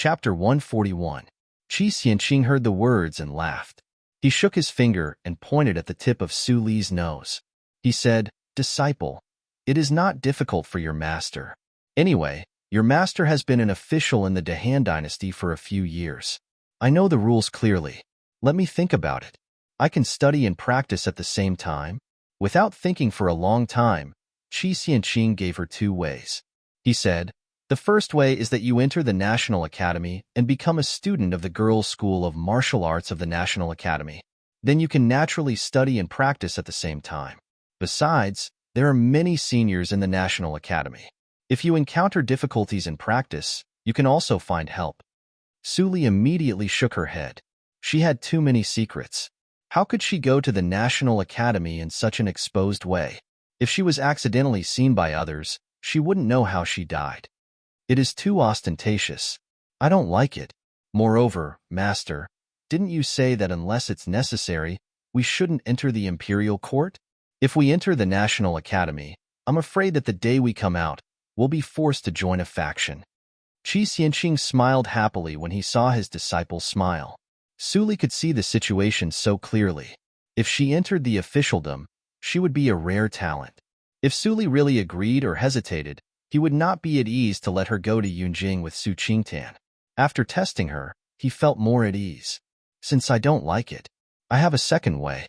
Chapter 141. Qi Xianqing heard the words and laughed. He shook his finger and pointed at the tip of Su Li's nose. He said, "Disciple, it is not difficult for your master. Anyway, your master has been an official in the Dehan dynasty for a few years. I know the rules clearly. Let me think about it. I can study and practice at the same time." Without thinking for a long time, Qi Xianqing gave her 2 ways. He said, "The first way is that you enter the National Academy and become a student of the Girls' School of Martial Arts of the National Academy. Then you can naturally study and practice at the same time. Besides, there are many seniors in the National Academy. If you encounter difficulties in practice, you can also find help." Su Li immediately shook her head. She had too many secrets. How could she go to the National Academy in such an exposed way? If she was accidentally seen by others, she wouldn't know how she died. It is too ostentatious. I don't like it. Moreover, Master, didn't you say that unless it's necessary, we shouldn't enter the imperial court? If we enter the National Academy, I'm afraid that the day we come out, we'll be forced to join a faction. Qi Xianqing smiled happily when he saw his disciple smile. Su Li could see the situation so clearly. If she entered the officialdom, she would be a rare talent. If Su Li really agreed or hesitated, he would not be at ease to let her go to Yunjing with Su Qingtan. After testing her, he felt more at ease. Since I don't like it, I have a second way.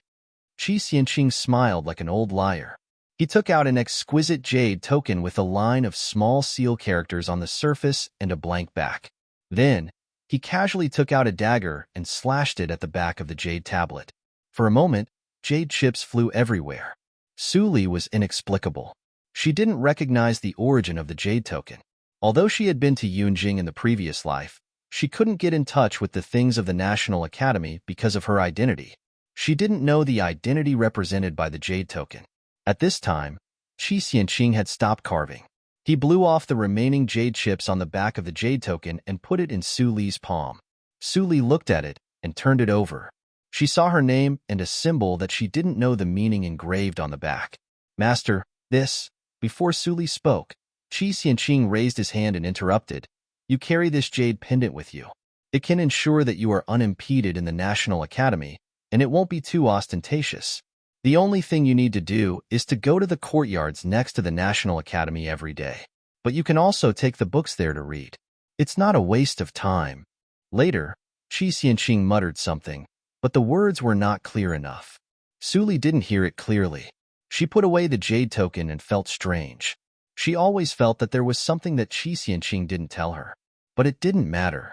Qi Xianqing smiled like an old liar. He took out an exquisite jade token with a line of small seal characters on the surface and a blank back. Then, he casually took out a dagger and slashed it at the back of the jade tablet. For a moment, jade chips flew everywhere. Su Li was inexplicable. She didn't recognize the origin of the jade token. Although she had been to Yunjing in the previous life, she couldn't get in touch with the things of the National Academy because of her identity. She didn't know the identity represented by the jade token. At this time, Qi Xianqing had stopped carving. He blew off the remaining jade chips on the back of the jade token and put it in Su Li's palm. Su Li looked at it and turned it over. She saw her name and a symbol that she didn't know the meaning engraved on the back. "Master, this..." Before Su Li spoke, Qi Xianqing raised his hand and interrupted. "You carry this jade pendant with you. It can ensure that you are unimpeded in the National Academy, and it won't be too ostentatious. The only thing you need to do is to go to the courtyards next to the National Academy every day. But you can also take the books there to read. It's not a waste of time." Later, Qi Xianqing muttered something, but the words were not clear enough. Su Li didn't hear it clearly. She put away the jade token and felt strange. She always felt that there was something that Qi Xianqing didn't tell her. But it didn't matter.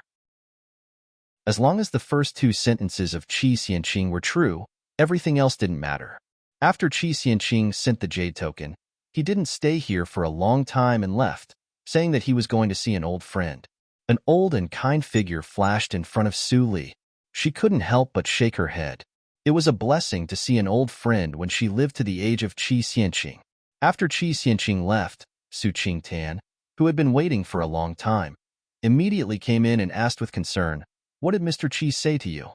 As long as the first 2 sentences of Qi Xianqing were true, everything else didn't matter. After Qi Xianqing sent the jade token, he didn't stay here for a long time and left, saying that he was going to see an old friend. An old and kind figure flashed in front of Su Li. She couldn't help but shake her head. It was a blessing to see an old friend when she lived to the age of Qi Xianqing. After Qi Xianqing left, Su Qingtan, who had been waiting for a long time, immediately came in and asked with concern, "What did Mr. Qi say to you?"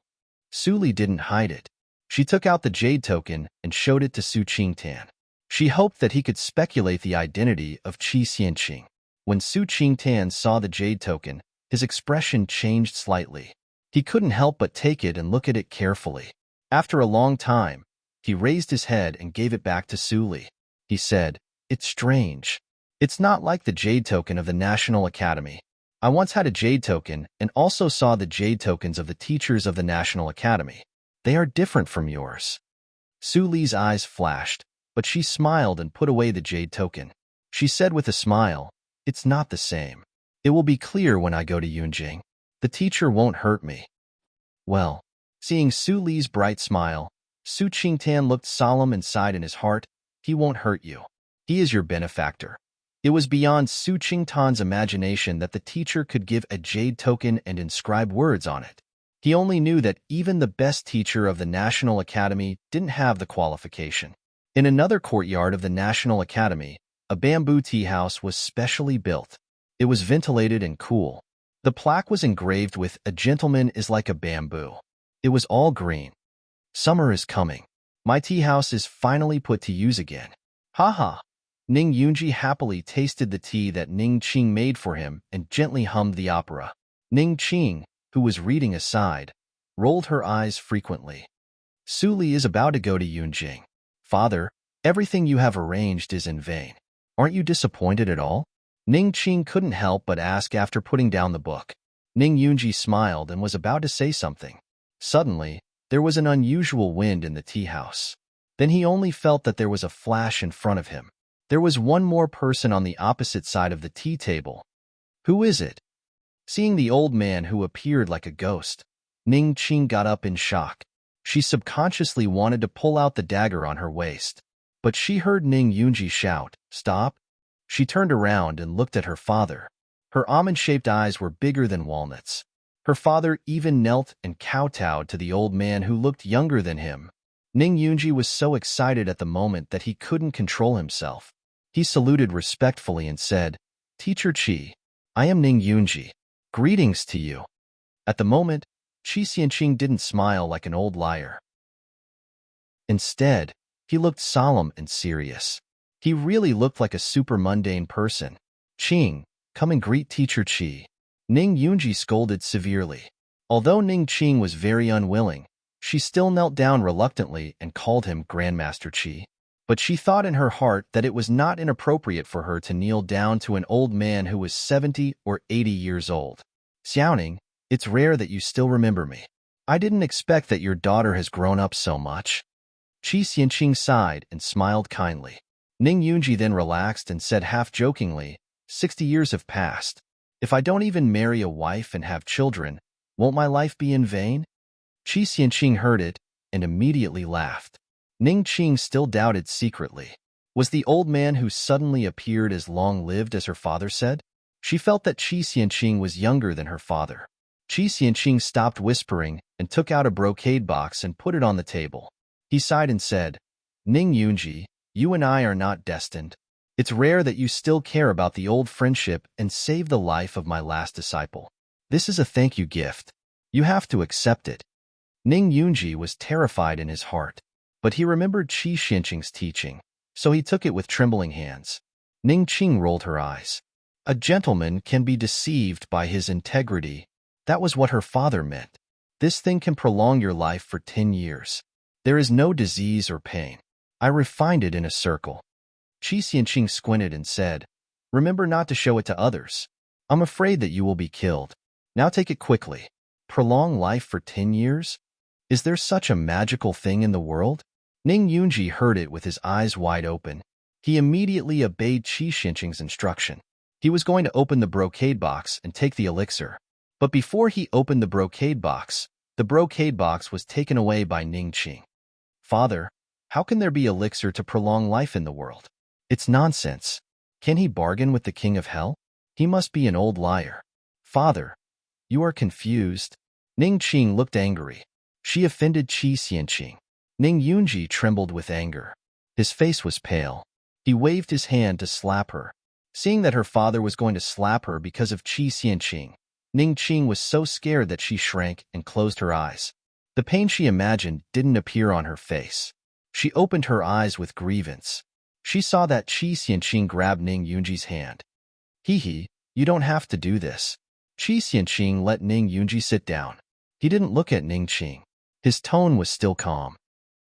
Su Li didn't hide it. She took out the jade token and showed it to Su Qingtan. She hoped that he could speculate the identity of Qi Xianqing. When Su Qingtan saw the jade token, his expression changed slightly. He couldn't help but take it and look at it carefully. After a long time, he raised his head and gave it back to Su Li. He said, "It's strange. It's not like the jade token of the National Academy. I once had a jade token and also saw the jade tokens of the teachers of the National Academy. They are different from yours." Su Li's eyes flashed, but she smiled and put away the jade token. She said with a smile, "It's not the same. It will be clear when I go to Yunjing. The teacher won't hurt me." Well, seeing Su Li's bright smile, Su Qingtan looked solemn and sighed in his heart, "He won't hurt you. He is your benefactor." It was beyond Su Qingtan's imagination that the teacher could give a jade token and inscribe words on it. He only knew that even the best teacher of the National Academy didn't have the qualification. In another courtyard of the National Academy, a bamboo tea house was specially built. It was ventilated and cool. The plaque was engraved with "A gentleman is like a bamboo." It was all green. "Summer is coming. My tea house is finally put to use again. Ha ha." Ning Yunji happily tasted the tea that Ning Qing made for him and gently hummed the opera. Ning Qing, who was reading aside, rolled her eyes frequently. Su Li is about to go to Yunjing. Father, everything you have arranged is in vain. Aren't you disappointed at all? Ning Qing couldn't help but ask after putting down the book. Ning Yunji smiled and was about to say something. Suddenly, there was an unusual wind in the tea house. Then he only felt that there was a flash in front of him. There was one more person on the opposite side of the tea table. Who is it? Seeing the old man who appeared like a ghost, Ning Qing got up in shock. She subconsciously wanted to pull out the dagger on her waist. But she heard Ning Yunji shout, "Stop!" She turned around and looked at her father. Her almond-shaped eyes were bigger than walnuts. Her father even knelt and kowtowed to the old man who looked younger than him. Ning Yunji was so excited at the moment that he couldn't control himself. He saluted respectfully and said, "Teacher Qi, I am Ning Yunji. Greetings to you." At the moment, Qi Xianqing didn't smile like an old liar. Instead, he looked solemn and serious. He really looked like a super mundane person. "Qing, come and greet Teacher Qi." Ning Yunji scolded severely. Although Ning Qing was very unwilling, she still knelt down reluctantly and called him Grandmaster Qi. But she thought in her heart that it was not inappropriate for her to kneel down to an old man who was 70 or 80 years old. "Xiaoning, it's rare that you still remember me. I didn't expect that your daughter has grown up so much." Qi Xianqing sighed and smiled kindly. Ning Yunji then relaxed and said half-jokingly, 60 years have passed. If I don't even marry a wife and have children, won't my life be in vain?" Qi Xianqing heard it and immediately laughed. Ning Qing still doubted secretly. Was the old man who suddenly appeared as long-lived as her father said? She felt that Qi Xianqing was younger than her father. Qi Xianqing stopped whispering and took out a brocade box and put it on the table. He sighed and said, "Ning Yunji, you and I are not destined. It's rare that you still care about the old friendship and save the life of my last disciple. This is a thank you gift. You have to accept it." Ning Yunji was terrified in his heart, but he remembered Qi Xianqing's teaching, so he took it with trembling hands. Ning Qing rolled her eyes. A gentleman can be deceived by his integrity. That was what her father meant. This thing can prolong your life for 10 years. There is no disease or pain. I refined it in a circle. Qi Xianqing squinted and said, "Remember not to show it to others. I'm afraid that you will be killed. Now take it quickly. Prolong life for 10 years? Is there such a magical thing in the world?" Ning Yunji heard it with his eyes wide open. He immediately obeyed Qi Xianqing's instruction. He was going to open the brocade box and take the elixir. But before he opened the brocade box was taken away by Ning Qing. "Father, how can there be elixir to prolong life in the world? It's nonsense. Can he bargain with the king of hell? He must be an old liar." "Father, you are confused." Ning Qing looked angry. She offended Qi Xianqing. Ning Yunji trembled with anger. His face was pale. He waved his hand to slap her. Seeing that her father was going to slap her because of Qi Xianqing, Ning Qing was so scared that she shrank and closed her eyes. The pain she imagined didn't appear on her face. She opened her eyes with grievance. She saw that Qi Xianqing grabbed Ning Yunji's hand. "Hee, you don't have to do this." Qi Xianqing let Ning Yunji sit down. He didn't look at Ning Qing. His tone was still calm.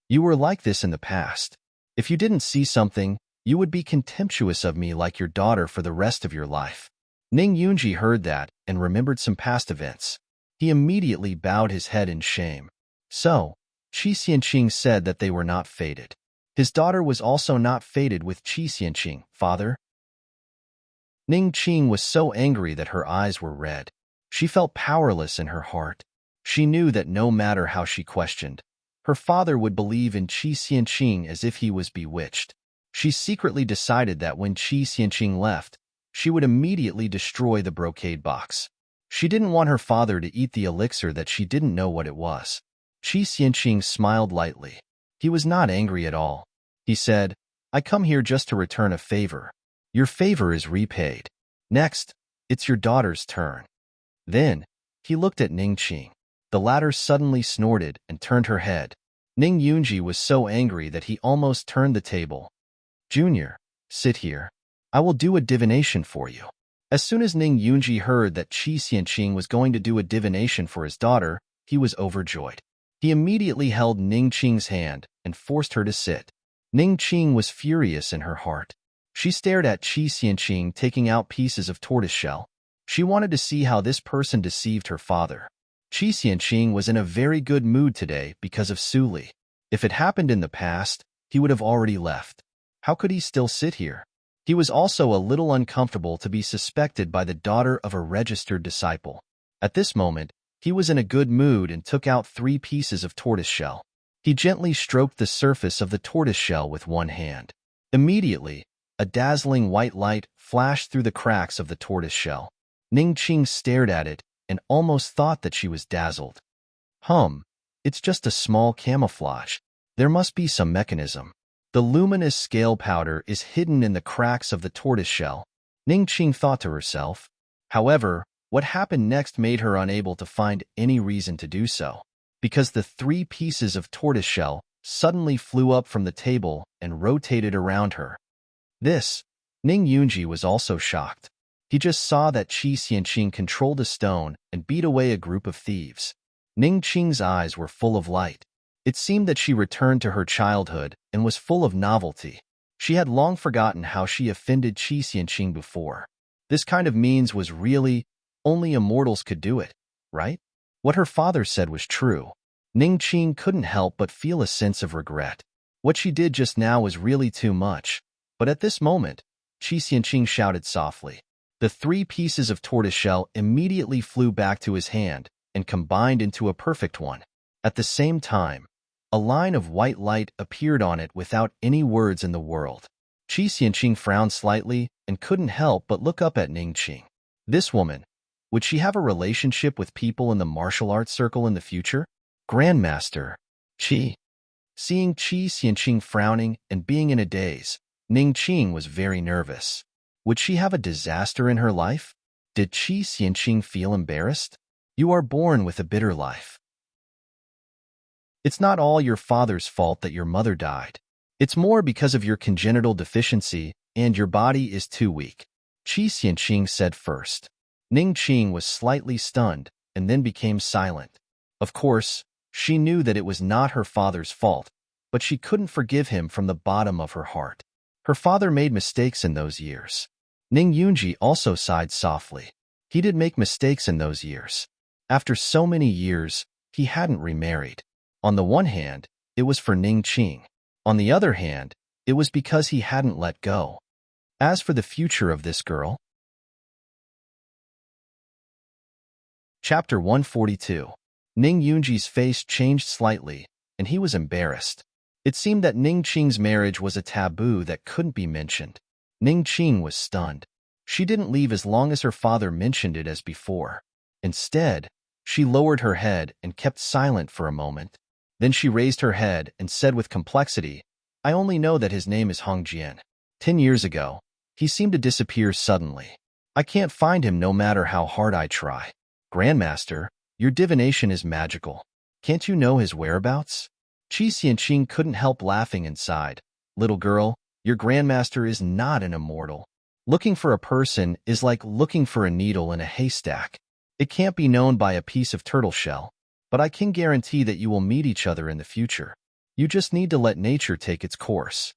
"You were like this in the past. If you didn't see something, you would be contemptuous of me like your daughter for the rest of your life." Ning Yunji heard that and remembered some past events. He immediately bowed his head in shame. So, Qi Xianqing said that they were not fated. His daughter was also not fated with Qi Xianqing, father. Ning Qing was so angry that her eyes were red. She felt powerless in her heart. She knew that no matter how she questioned, her father would believe in Qi Xianqing as if he was bewitched. She secretly decided that when Qi Xianqing left, she would immediately destroy the brocade box. She didn't want her father to eat the elixir that she didn't know what it was. Qi Xianqing smiled lightly. He was not angry at all. He said, "I come here just to return a favor. Your favor is repaid. Next, it's your daughter's turn." Then, he looked at Ning Qing. The latter suddenly snorted and turned her head. Ning Yunji was so angry that he almost turned the table. "Junior, sit here. I will do a divination for you." As soon as Ning Yunji heard that Qi Xianqing was going to do a divination for his daughter, he was overjoyed. He immediately held Ning Qing's hand and forced her to sit. Ning Qing was furious in her heart. She stared at Qi Xianqing taking out pieces of tortoiseshell. She wanted to see how this person deceived her father. Qi Xianqing was in a very good mood today because of Su Li. If it happened in the past, he would have already left. How could he still sit here? He was also a little uncomfortable to be suspected by the daughter of a registered disciple. At this moment, he was in a good mood and took out 3 pieces of tortoiseshell. He gently stroked the surface of the tortoiseshell with one hand. Immediately, a dazzling white light flashed through the cracks of the tortoiseshell. Ning Qing stared at it and almost thought that she was dazzled. It's just a small camouflage. There must be some mechanism. The luminous scale powder is hidden in the cracks of the tortoiseshell, Ning Qing thought to herself. However, what happened next made her unable to find any reason to do so, because the 3 pieces of tortoiseshell suddenly flew up from the table and rotated around her. Ning Yunji was also shocked. He just saw that Qi Xianqing controlled a stone and beat away a group of thieves. Ning Qing's eyes were full of light. It seemed that she returned to her childhood and was full of novelty. She had long forgotten how she offended Qi Xianqing before. This kind of means was really, only immortals could do it, right? What her father said was true. Ning Qing couldn't help but feel a sense of regret. What she did just now was really too much. But at this moment, Qi Xianqing shouted softly. The 3 pieces of tortoiseshell immediately flew back to his hand and combined into a perfect one. At the same time, a line of white light appeared on it without any words in the world. Qi Xianqing frowned slightly and couldn't help but look up at Ning Qing. This woman, would she have a relationship with people in the martial arts circle in the future? Grandmaster, Qi. Seeing Qi Xianqing frowning and being in a daze, Ning Qing was very nervous. Would she have a disaster in her life? Did Qi Xianqing feel embarrassed? You are born with a bitter life. It's not all your father's fault that your mother died. It's more because of your congenital deficiency and your body is too weak, Qi Xianqing said first. Ning Qing was slightly stunned and then became silent. Of course, she knew that it was not her father's fault, but she couldn't forgive him from the bottom of her heart. Her father made mistakes in those years. Ning Yunji also sighed softly. He did make mistakes in those years. After so many years, he hadn't remarried. On the one hand, it was for Ning Qing. On the other hand, it was because he hadn't let go. As for the future of this girl, Chapter 142. Ning Yunji's face changed slightly, and he was embarrassed. It seemed that Ning Qing's marriage was a taboo that couldn't be mentioned. Ning Qing was stunned. She didn't leave as long as her father mentioned it as before. Instead, she lowered her head and kept silent for a moment. Then she raised her head and said with complexity, I only know that his name is Hong Jian. 10 years ago, he seemed to disappear suddenly. I can't find him no matter how hard I try. Grandmaster, your divination is magical. Can't you know his whereabouts? Qi Xianqing couldn't help laughing and sighed. Little girl, your grandmaster is not an immortal. Looking for a person is like looking for a needle in a haystack. It can't be known by a piece of turtle shell, but I can guarantee that you will meet each other in the future. You just need to let nature take its course.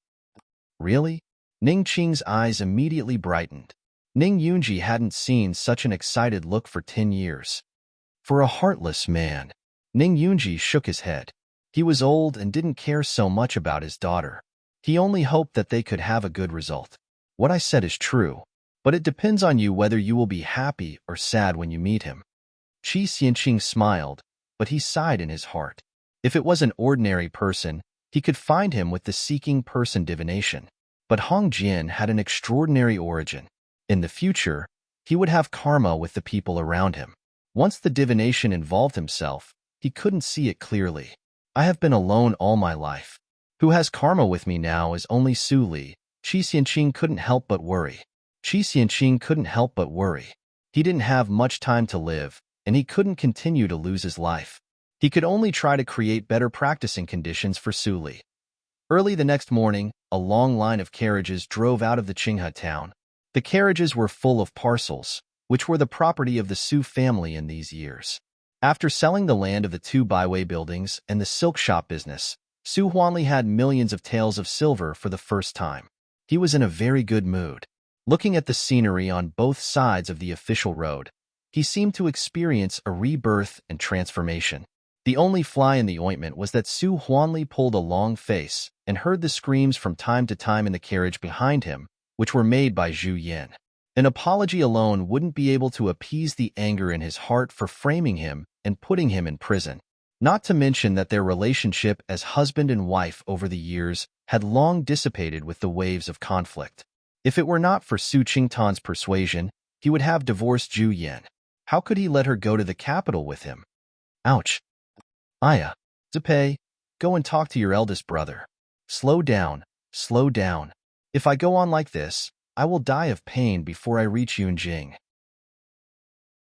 Really? Ning Qing's eyes immediately brightened. Ning Yunji hadn't seen such an excited look for 10 years. For a heartless man, Ning Yunji shook his head. He was old and didn't care so much about his daughter. He only hoped that they could have a good result. What I said is true, but it depends on you whether you will be happy or sad when you meet him. Qi Xianqing smiled, but he sighed in his heart. If it was an ordinary person, he could find him with the seeking person divination. But Hong Jian had an extraordinary origin. In the future, he would have karma with the people around him. Once the divination involved himself, he couldn't see it clearly. I have been alone all my life. Who has karma with me now is only Su Li. Qi Xianqing couldn't help but worry. Qi Xianqing couldn't help but worry. He didn't have much time to live, and he couldn't continue to lose his life. He could only try to create better practicing conditions for Su Li. Early the next morning, a long line of carriages drove out of the Qinghe town. The carriages were full of parcels, which were the property of the Su family in these years. After selling the land of the two byway buildings and the silk shop business, Su Huanli had millions of taels of silver for the first time. He was in a very good mood. Looking at the scenery on both sides of the official road, he seemed to experience a rebirth and transformation. The only fly in the ointment was that Su Huanli pulled a long face and heard the screams from time to time in the carriage behind him, which were made by Zhu Yin. An apology alone wouldn't be able to appease the anger in his heart for framing him and putting him in prison. Not to mention that their relationship as husband and wife over the years had long dissipated with the waves of conflict. If it were not for Su Qingtan's persuasion, he would have divorced Zhu Yin. How could he let her go to the capital with him? Ouch. Aya, Zipei, go and talk to your eldest brother. Slow down, slow down. If I go on like this, I will die of pain before I reach Yunjing.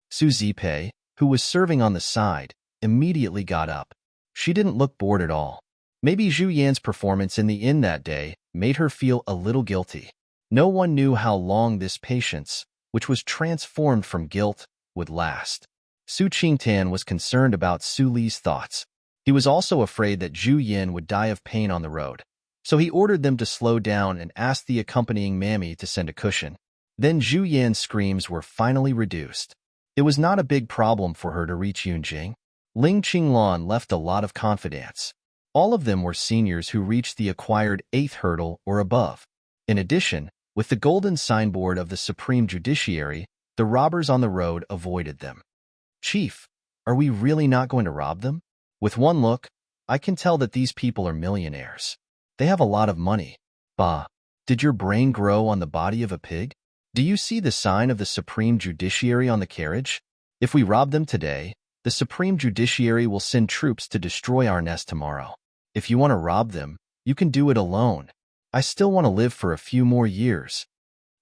Su Zipei, who was serving on the side, immediately got up. She didn't look bored at all. Maybe Zhu Yan's performance in the inn that day made her feel a little guilty. No one knew how long this patience, which was transformed from guilt, would last. Su Qingtan was concerned about Su Li's thoughts. He was also afraid that Zhu Yin would die of pain on the road. So he ordered them to slow down and asked the accompanying mammy to send a cushion. Then Zhu Yan's screams were finally reduced. It was not a big problem for her to reach Yunjing. Ling Qinglan left a lot of confidence. All of them were seniors who reached the acquired 8th hurdle or above. In addition, with the golden signboard of the Supreme Judiciary, the robbers on the road avoided them. Chief, are we really not going to rob them? With one look, I can tell that these people are millionaires. They have a lot of money. Bah, did your brain grow on the body of a pig? Do you see the sign of the Supreme Judiciary on the carriage? If we rob them today, the Supreme Judiciary will send troops to destroy our nest tomorrow. If you want to rob them, you can do it alone. I still want to live for a few more years.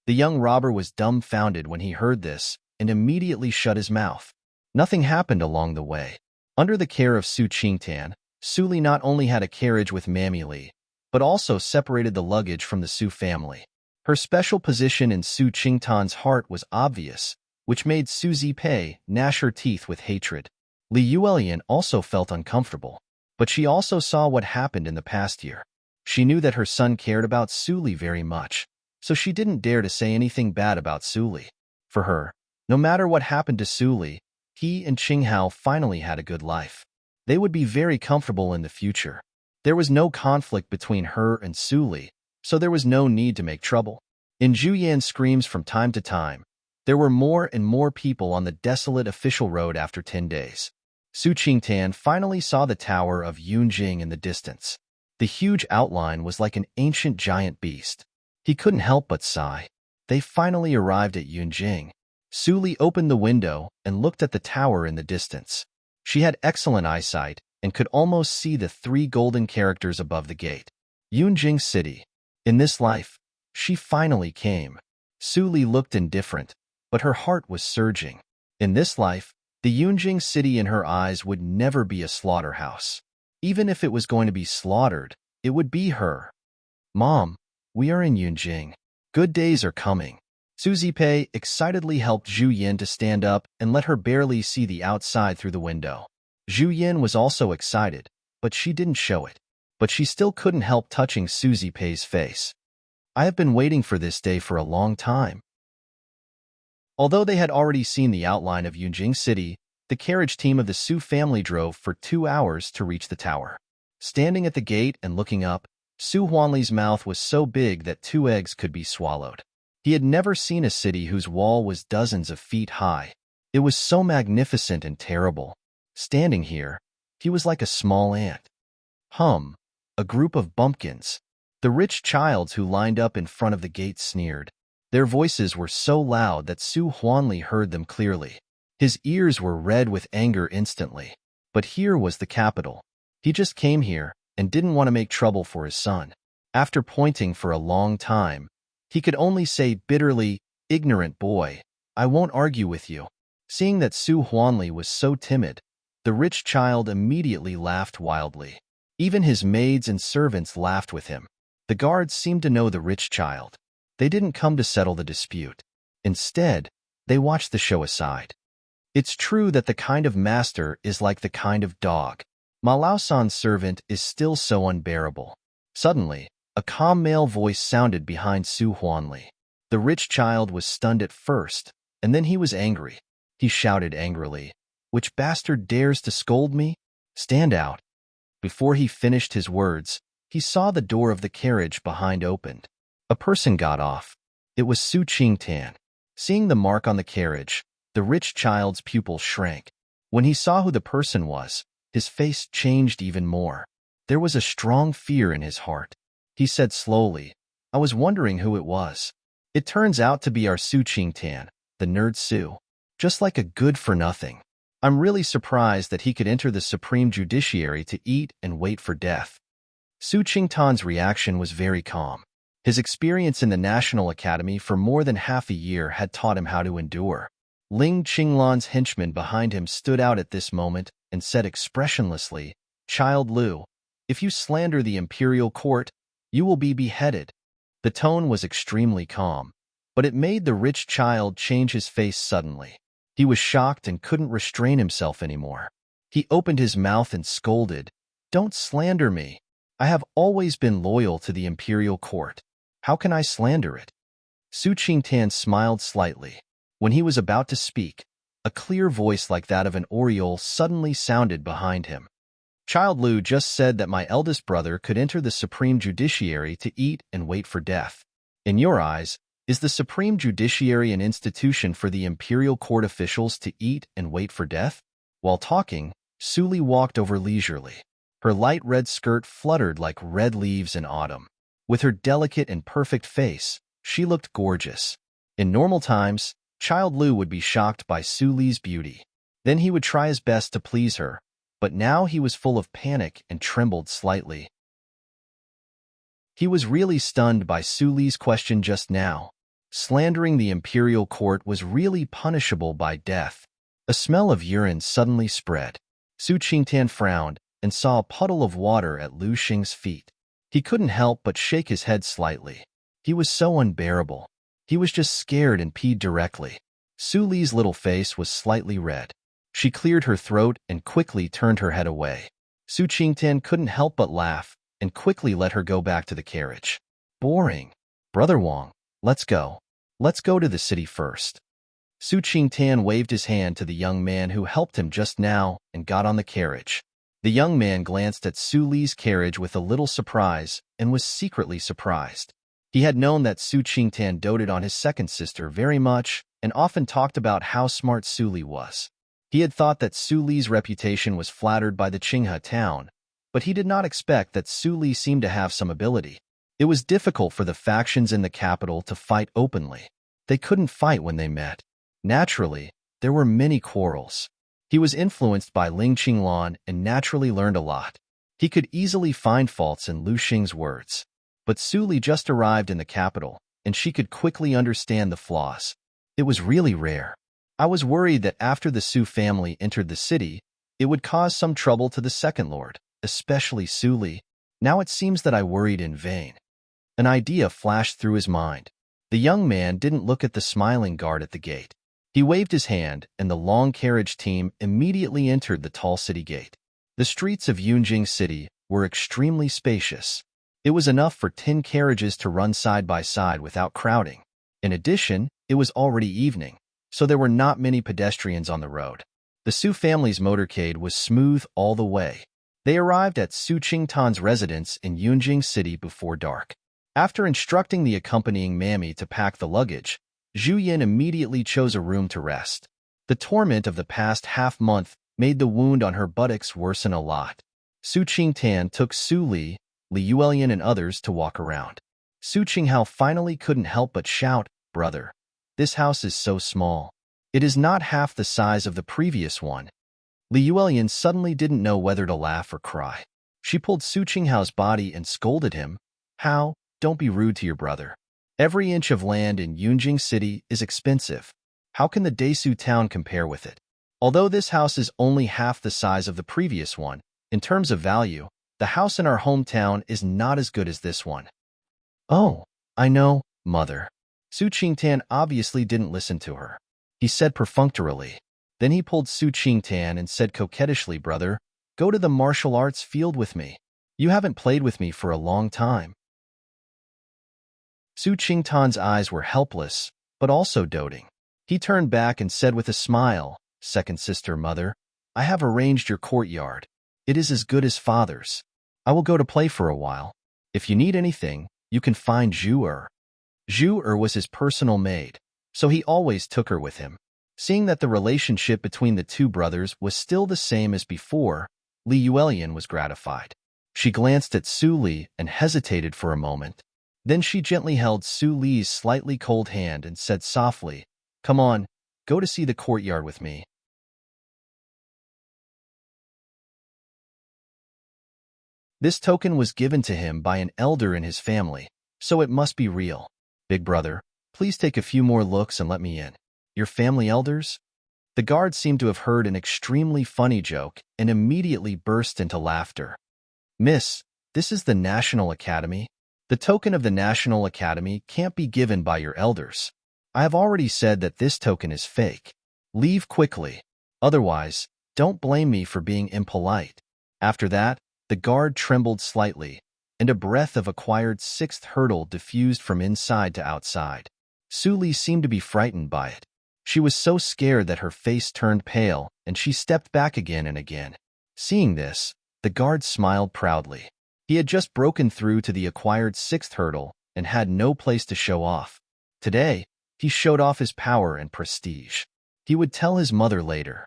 The young robber was dumbfounded when he heard this and immediately shut his mouth. Nothing happened along the way. Under the care of Su Qingtan, Su Li not only had a carriage with Mammy Li, but also separated the luggage from the Su family. Her special position in Su Qingtan's heart was obvious, which made Su Zipei gnash her teeth with hatred. Li Yuelian also felt uncomfortable, but she also saw what happened in the past year. She knew that her son cared about Su Li very much, so she didn't dare to say anything bad about Su Li. For her, no matter what happened to Su Li, he and Qinghao finally had a good life. They would be very comfortable in the future. There was no conflict between her and Su Li, so there was no need to make trouble. In Zhu Yan's screams from time to time, there were more and more people on the desolate official road after 10 days. Su Qingtan finally saw the tower of Yunjing in the distance. The huge outline was like an ancient giant beast. He couldn't help but sigh. They finally arrived at Yunjing. Su Li opened the window and looked at the tower in the distance. She had excellent eyesight and could almost see the 3 golden characters above the gate. Yunjing City. In this life, she finally came. Su Li looked indifferent, but her heart was surging. In this life, the Yunjing City in her eyes would never be a slaughterhouse. Even if it was going to be slaughtered, it would be her. Mom, we are in Yunjing. Good days are coming. Su Zipei excitedly helped Zhu Yin to stand up and let her barely see the outside through the window. Zhu Yin was also excited, but she didn't show it. But she still couldn't help touching Su Zipei's face. I have been waiting for this day for a long time. Although they had already seen the outline of Yunjing City, the carriage team of the Su family drove for 2 hours to reach the tower. Standing at the gate and looking up, Su Huanli's mouth was so big that 2 eggs could be swallowed. He had never seen a city whose wall was dozens of feet high. It was so magnificent and terrible. Standing here, he was like a small ant. A group of bumpkins. The rich childs who lined up in front of the gate sneered. Their voices were so loud that Su Huanli heard them clearly. His ears were red with anger instantly. But here was the capital. He just came here and didn't want to make trouble for his son. After pointing for a long time, he could only say bitterly, "Ignorant boy, I won't argue with you." Seeing that Su Huanli was so timid, the rich child immediately laughed wildly. Even his maids and servants laughed with him. The guards seemed to know the rich child. They didn't come to settle the dispute. Instead, they watched the show aside. It's true that the kind of master is like the kind of dog. Ma Lao-san's servant is still so unbearable. Suddenly, a calm male voice sounded behind Su Huanli. The rich child was stunned at first, and then he was angry. He shouted angrily, "Which bastard dares to scold me? Stand out." Before he finished his words, he saw the door of the carriage behind opened. A person got off. It was Su Qingtan. Seeing the mark on the carriage, the rich child's pupils shrank. When he saw who the person was, his face changed even more. There was a strong fear in his heart. He said slowly, "I was wondering who it was. It turns out to be our Su Qingtan, the nerd Su. Just like a good-for-nothing. I'm really surprised that he could enter the Supreme Judiciary to eat and wait for death." Su Qingtan's reaction was very calm. His experience in the National Academy for more than half a year had taught him how to endure. Ling Qinglan's henchman behind him stood out at this moment and said expressionlessly, "Child Lu, if you slander the imperial court, you will be beheaded." The tone was extremely calm, but it made the rich child change his face suddenly. He was shocked and couldn't restrain himself anymore. He opened his mouth and scolded, "Don't slander me. I have always been loyal to the imperial court. How can I slander it?" Su Qingtan smiled slightly. When he was about to speak, a clear voice like that of an oriole suddenly sounded behind him. "Child Lu just said that my eldest brother could enter the Supreme Judiciary to eat and wait for death. In your eyes, is the Supreme Judiciary an institution for the imperial court officials to eat and wait for death?" While talking, Su Li walked over leisurely. Her light red skirt fluttered like red leaves in autumn. With her delicate and perfect face, she looked gorgeous. In normal times, Child Lu would be shocked by Su Li's beauty. Then he would try his best to please her, but now he was full of panic and trembled slightly. He was really stunned by Su Li's question just now. Slandering the imperial court was really punishable by death. A smell of urine suddenly spread. Su Qingtan frowned and saw a puddle of water at Lu Xing's feet. He couldn't help but shake his head slightly. He was so unbearable. He was just scared and peed directly. Su Li's little face was slightly red. She cleared her throat and quickly turned her head away. Su Qingtan couldn't help but laugh and quickly let her go back to the carriage. "Boring. Brother Wang, let's go. Let's go to the city first." Su Qingtan waved his hand to the young man who helped him just now and got on the carriage. The young man glanced at Su Li's carriage with a little surprise and was secretly surprised. He had known that Su Qingtan doted on his second sister very much and often talked about how smart Su Li was. He had thought that Su Li's reputation was flattered by the Qinghe town, but he did not expect that Su Li seemed to have some ability. It was difficult for the factions in the capital to fight openly. They couldn't fight when they met. Naturally, there were many quarrels. He was influenced by Ling Qinglan and naturally learned a lot. He could easily find faults in Lu Xing's words. But Su Li just arrived in the capital, and she could quickly understand the flaws. It was really rare. I was worried that after the Su family entered the city, it would cause some trouble to the second lord, especially Su Li. Now it seems that I worried in vain. An idea flashed through his mind. The young man didn't look at the smiling guard at the gate. He waved his hand, and the long carriage team immediately entered the tall city gate. The streets of Yunjing City were extremely spacious. It was enough for 10 carriages to run side by side without crowding. In addition, it was already evening, so there were not many pedestrians on the road. The Su family's motorcade was smooth all the way. They arrived at Su Qingtan's residence in Yunjing City before dark. After instructing the accompanying mammy to pack the luggage, Zhu Yin immediately chose a room to rest. The torment of the past half-month made the wound on her buttocks worsen a lot. Su Qingtan took Su Li, Li Yuelian and others to walk around. Su Qinghao finally couldn't help but shout, "Brother, this house is so small. It is not half the size of the previous one." Li Yuelian suddenly didn't know whether to laugh or cry. She pulled Su Qinghao's body and scolded him, "How? Don't be rude to your brother. Every inch of land in Yunjing City is expensive. How can the Desu town compare with it? Although this house is only half the size of the previous one, in terms of value, the house in our hometown is not as good as this one." "Oh, I know, mother. Su Qingtan obviously didn't listen to her. He said perfunctorily. Then he pulled Su Qingtan and said coquettishly, "Brother, go to the martial arts field with me. You haven't played with me for a long time." Su Qingtan's eyes were helpless, but also doting. He turned back and said with a smile, "Second sister, mother, I have arranged your courtyard. It is as good as father's. I will go to play for a while. If you need anything, you can find Zhu Er." Zhu Er was his personal maid, so he always took her with him. Seeing that the relationship between the two brothers was still the same as before, Li Yuelian was gratified. She glanced at Su Li and hesitated for a moment. Then she gently held Su Li's slightly cold hand and said softly, "Come on, go to see the courtyard with me." This token was given to him by an elder in his family, so it must be real. "Big brother, please take a few more looks and let me in." "Your family elders?" The guard seemed to have heard an extremely funny joke and immediately burst into laughter. "Miss, this is the National Academy. The token of the National Academy can't be given by your elders. I have already said that this token is fake. Leave quickly. Otherwise, don't blame me for being impolite." After that, the guard trembled slightly, and a breath of acquired sixth hurdle diffused from inside to outside. Su Li seemed to be frightened by it. She was so scared that her face turned pale, and she stepped back again and again. Seeing this, the guard smiled proudly. He had just broken through to the acquired sixth hurdle and had no place to show off. Today, he showed off his power and prestige. He would tell his mother later.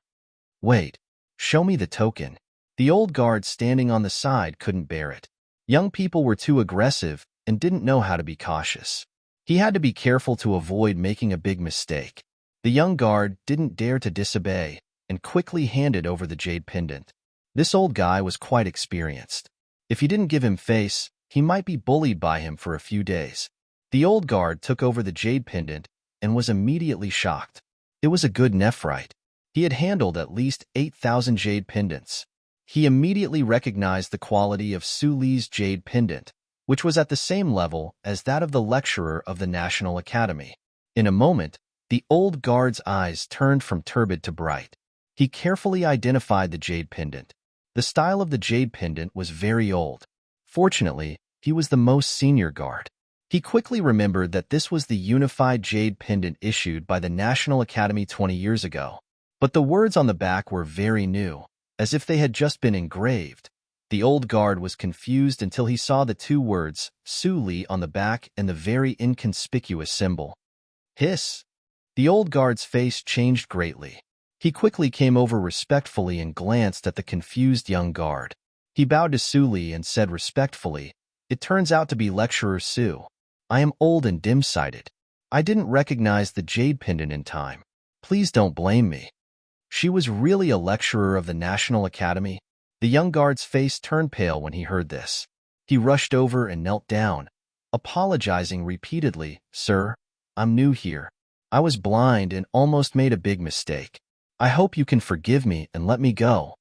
"Wait, show me the token." The old guard standing on the side couldn't bear it. Young people were too aggressive and didn't know how to be cautious. He had to be careful to avoid making a big mistake. The young guard didn't dare to disobey and quickly handed over the jade pendant. This old guy was quite experienced. If he didn't give him face, he might be bullied by him for a few days. The old guard took over the jade pendant and was immediately shocked. It was a good nephrite. He had handled at least 8,000 jade pendants. He immediately recognized the quality of Su Li's jade pendant, which was at the same level as that of the lecturer of the National Academy. In a moment, the old guard's eyes turned from turbid to bright. He carefully identified the jade pendant. The style of the jade pendant was very old. Fortunately, he was the most senior guard. He quickly remembered that this was the unified jade pendant issued by the National Academy 20 years ago. But the words on the back were very new, as if they had just been engraved. The old guard was confused until he saw the two words, Su Li, on the back and the very inconspicuous symbol. Hiss! The old guard's face changed greatly. He quickly came over respectfully and glanced at the confused young guard. He bowed to Su Li and said respectfully, "It turns out to be Lecturer Su. I am old and dim-sighted. I didn't recognize the jade pendant in time. Please don't blame me." She was really a lecturer of the National Academy? The young guard's face turned pale when he heard this. He rushed over and knelt down, apologizing repeatedly. "Sir, I'm new here. I was blind and almost made a big mistake. I hope you can forgive me and let me go."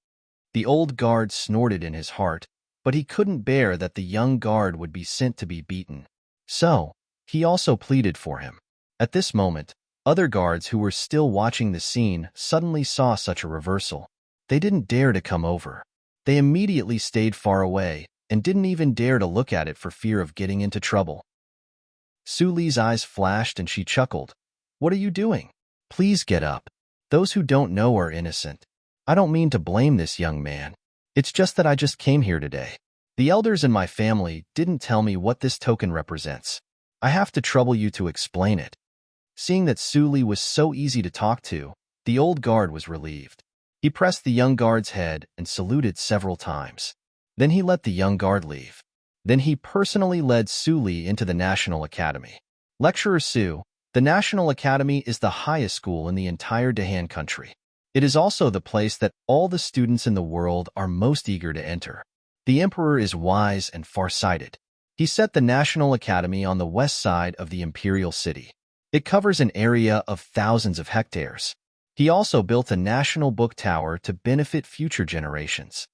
The old guard snorted in his heart, but he couldn't bear that the young guard would be sent to be beaten. So, he also pleaded for him. At this moment, other guards who were still watching the scene suddenly saw such a reversal. They didn't dare to come over. They immediately stayed far away and didn't even dare to look at it for fear of getting into trouble. Su Li's eyes flashed and she chuckled. "What are you doing? Please get up. Those who don't know are innocent. I don't mean to blame this young man. It's just that I just came here today. The elders in my family didn't tell me what this token represents. I have to trouble you to explain it." Seeing that Su Li was so easy to talk to, the old guard was relieved. He pressed the young guard's head and saluted several times. Then he let the young guard leave. Then he personally led Su Li into the National Academy. "Lecturer Su, the National Academy is the highest school in the entire Dahan country. It is also the place that all the students in the world are most eager to enter. The emperor is wise and far-sighted. He set the National Academy on the west side of the imperial city. It covers an area of thousands of hectares. He also built a national book tower to benefit future generations."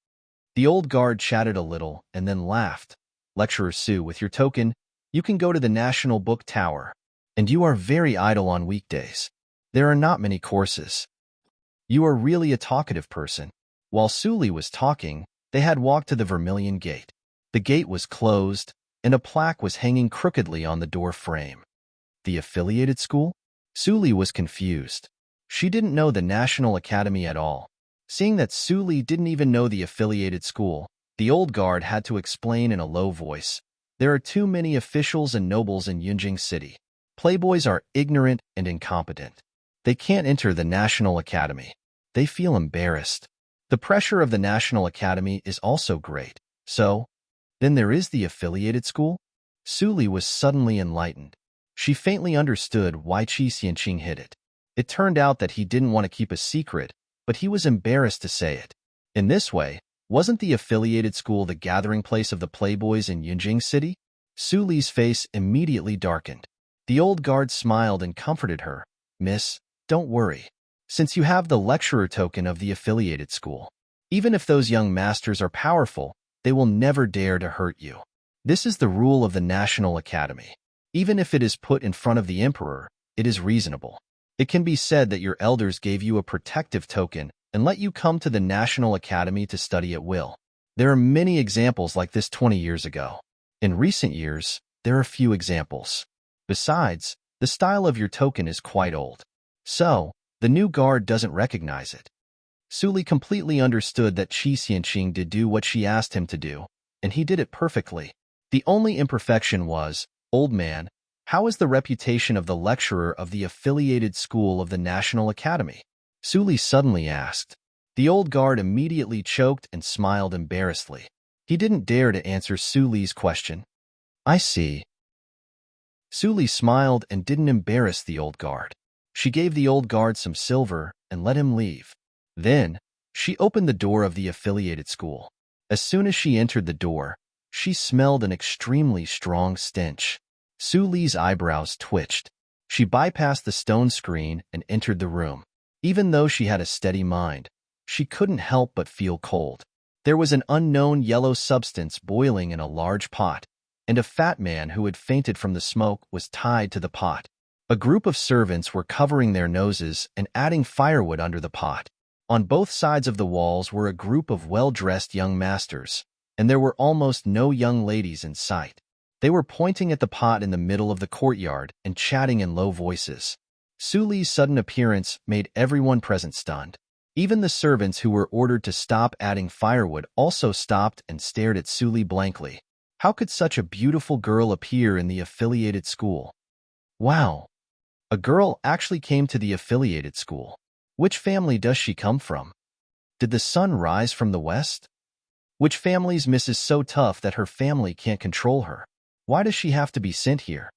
The old guard chatted a little and then laughed. "Lecturer Su, with your token, you can go to the National Book Tower. And you are very idle on weekdays. There are not many courses. You are really a talkative person. While Suli was talking, they had walked to the Vermilion Gate. The gate was closed, and a plaque was hanging crookedly on the door frame. The affiliated school? Suli was confused. She didn't know the National Academy at all. Seeing that Suli didn't even know the affiliated school, the old guard had to explain in a low voice. There are too many officials and nobles in Yunjing City. Playboys are ignorant and incompetent. They can't enter the National Academy. They feel embarrassed. The pressure of the National Academy is also great. So, then there is the affiliated school? Suli was suddenly enlightened. She faintly understood why Qi Xianqing hid it. It turned out that he didn't want to keep a secret, but he was embarrassed to say it. In this way, wasn't the affiliated school the gathering place of the playboys in Yunjing City? Suli's face immediately darkened. The old guard smiled and comforted her. Miss, don't worry. Since you have the lecturer token of the affiliated school, even if those young masters are powerful, they will never dare to hurt you. This is the rule of the National Academy. Even if it is put in front of the emperor, it is reasonable. It can be said that your elders gave you a protective token and let you come to the National Academy to study at will. There are many examples like this 20 years ago. In recent years, there are few examples. Besides, the style of your token is quite old. So, the new guard doesn't recognize it. Suli completely understood that Qi Xianqing did do what she asked him to do, and he did it perfectly. The only imperfection was, old man, how is the reputation of the lecturer of the affiliated school of the National Academy? Suli suddenly asked. The old guard immediately choked and smiled embarrassedly. He didn't dare to answer Suli's question. I see. Suli smiled and didn't embarrass the old guard. She gave the old guard some silver and let him leave. Then, she opened the door of the affiliated school. As soon as she entered the door, she smelled an extremely strong stench. Suli's eyebrows twitched. She bypassed the stone screen and entered the room. Even though she had a steady mind, she couldn't help but feel cold. There was an unknown yellow substance boiling in a large pot, and a fat man who had fainted from the smoke was tied to the pot. A group of servants were covering their noses and adding firewood under the pot. On both sides of the walls were a group of well-dressed young masters, and there were almost no young ladies in sight. They were pointing at the pot in the middle of the courtyard and chatting in low voices. Suli's sudden appearance made everyone present stunned. Even the servants who were ordered to stop adding firewood also stopped and stared at Suli blankly. How could such a beautiful girl appear in the affiliated school? Wow! A girl actually came to the affiliated school. Which family does she come from? Did the sun rise from the west? Which family's Mrs. so tough that her family can't control her? Why does she have to be sent here?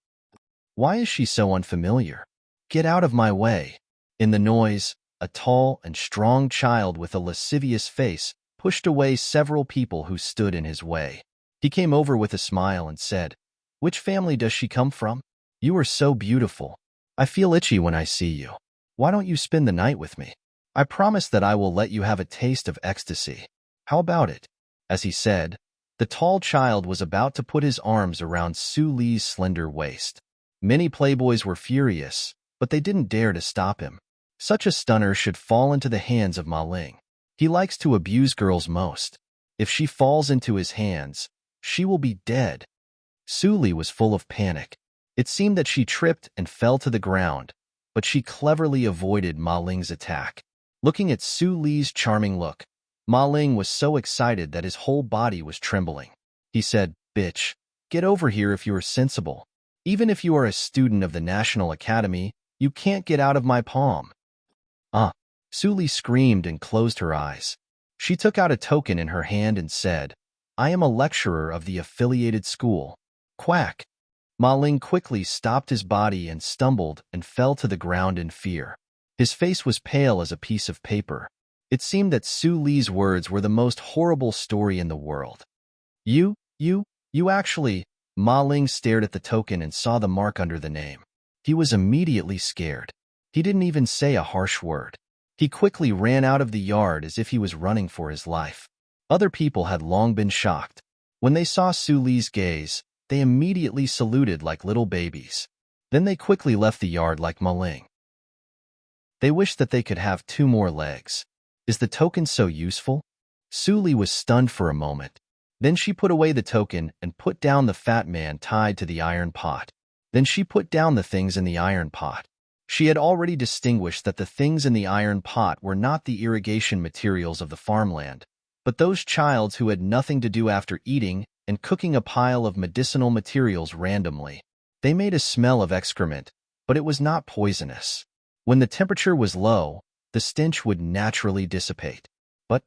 Why is she so unfamiliar? Get out of my way. In the noise, a tall and strong child with a lascivious face pushed away several people who stood in his way. He came over with a smile and said, Which family does she come from? You are so beautiful. I feel itchy when I see you. Why don't you spend the night with me? I promise that I will let you have a taste of ecstasy. How about it? As he said, the tall child was about to put his arms around Suli's slender waist. Many playboys were furious, but they didn't dare to stop him. Such a stunner should fall into the hands of Ma Ling. He likes to abuse girls most. If she falls into his hands, she will be dead. Suli was full of panic. It seemed that she tripped and fell to the ground, but she cleverly avoided Ma Ling's attack. Looking at Suli's charming look, Ma Ling was so excited that his whole body was trembling. He said, Bitch, get over here if you are sensible. Even if you are a student of the National Academy, you can't get out of my palm. Suli screamed and closed her eyes. She took out a token in her hand and said, I am a lecturer of the affiliated school. Quack. Ma Ling quickly stopped his body and stumbled and fell to the ground in fear. His face was pale as a piece of paper. It seemed that Suli's words were the most horrible story in the world. You actually... Ma Ling stared at the token and saw the mark under the name. He was immediately scared. He didn't even say a harsh word. He quickly ran out of the yard as if he was running for his life. Other people had long been shocked. When they saw Suli's gaze, they immediately saluted like little babies. Then they quickly left the yard like Ma Ling. They wished that they could have 2 more legs. Is the token so useful? Su Li was stunned for a moment. Then she put away the token and put down the fat man tied to the iron pot. Then she put down the things in the iron pot. She had already distinguished that the things in the iron pot were not the irrigation materials of the farmland, but those childs who had nothing to do after eating and cooking a pile of medicinal materials randomly. They made a smell of excrement, but it was not poisonous. When the temperature was low, the stench would naturally dissipate. But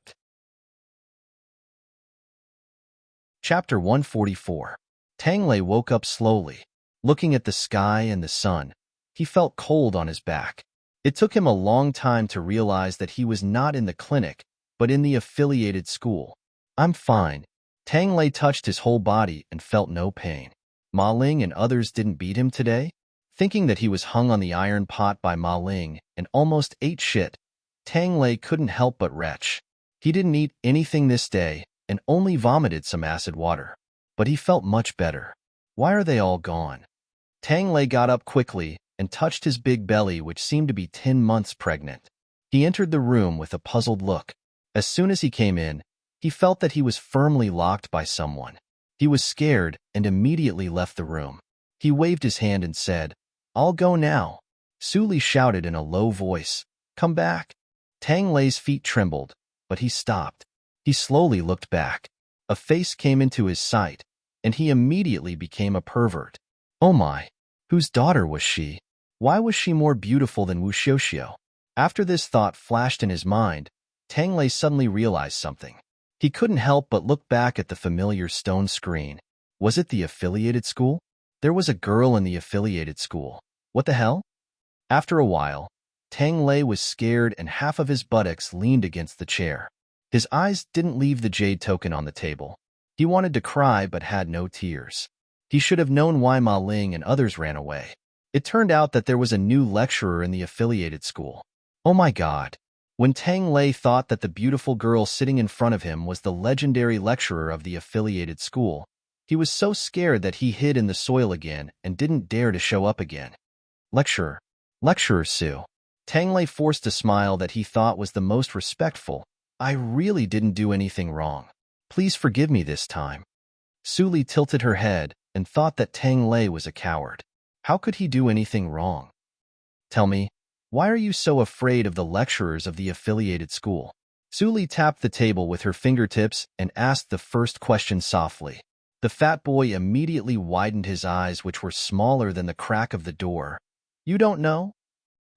Chapter 144. Tang Lei woke up slowly. Looking at the sky and the sun, he felt cold on his back. It took him a long time to realize that he was not in the clinic, but in the affiliated school. I'm fine. Tang Lei touched his whole body and felt no pain. Ma Ling and others didn't beat him today? Thinking that he was hung on the iron pot by Ma Ling and almost ate shit, Tang Lei couldn't help but retch. He didn't eat anything this day and only vomited some acid water. But he felt much better. Why are they all gone? Tang Lei got up quickly and touched his big belly, which seemed to be 10 months pregnant. He entered the room with a puzzled look. As soon as he came in, he felt that he was firmly locked by someone. He was scared and immediately left the room. He waved his hand and said, "I'll go now." Su Li shouted in a low voice, "Come back." Tang Lei's feet trembled, but he stopped. He slowly looked back. A face came into his sight, and he immediately became a pervert. Oh my! Whose daughter was she? Why was she more beautiful than Wu Xiuxiu? After this thought flashed in his mind, Tang Lei suddenly realized something. He couldn't help but look back at the familiar stone screen. Was it the affiliated school? There was a girl in the affiliated school. What the hell? After a while, Tang Lei was scared and half of his buttocks leaned against the chair. His eyes didn't leave the jade token on the table. He wanted to cry but had no tears. He should have known why Ma Ling and others ran away. It turned out that there was a new lecturer in the affiliated school. Oh my God! When Tang Lei thought that the beautiful girl sitting in front of him was the legendary lecturer of the affiliated school, he was so scared that he hid in the soil again and didn't dare to show up again. Lecturer. Lecturer Su. Tang Lei forced a smile that he thought was the most respectful. I really didn't do anything wrong. Please forgive me this time. Su Li tilted her head and thought that Tang Lei was a coward. How could he do anything wrong? Tell me, why are you so afraid of the lecturers of the affiliated school? Su Li tapped the table with her fingertips and asked the first question softly. The fat boy immediately widened his eyes, which were smaller than the crack of the door. You don't know?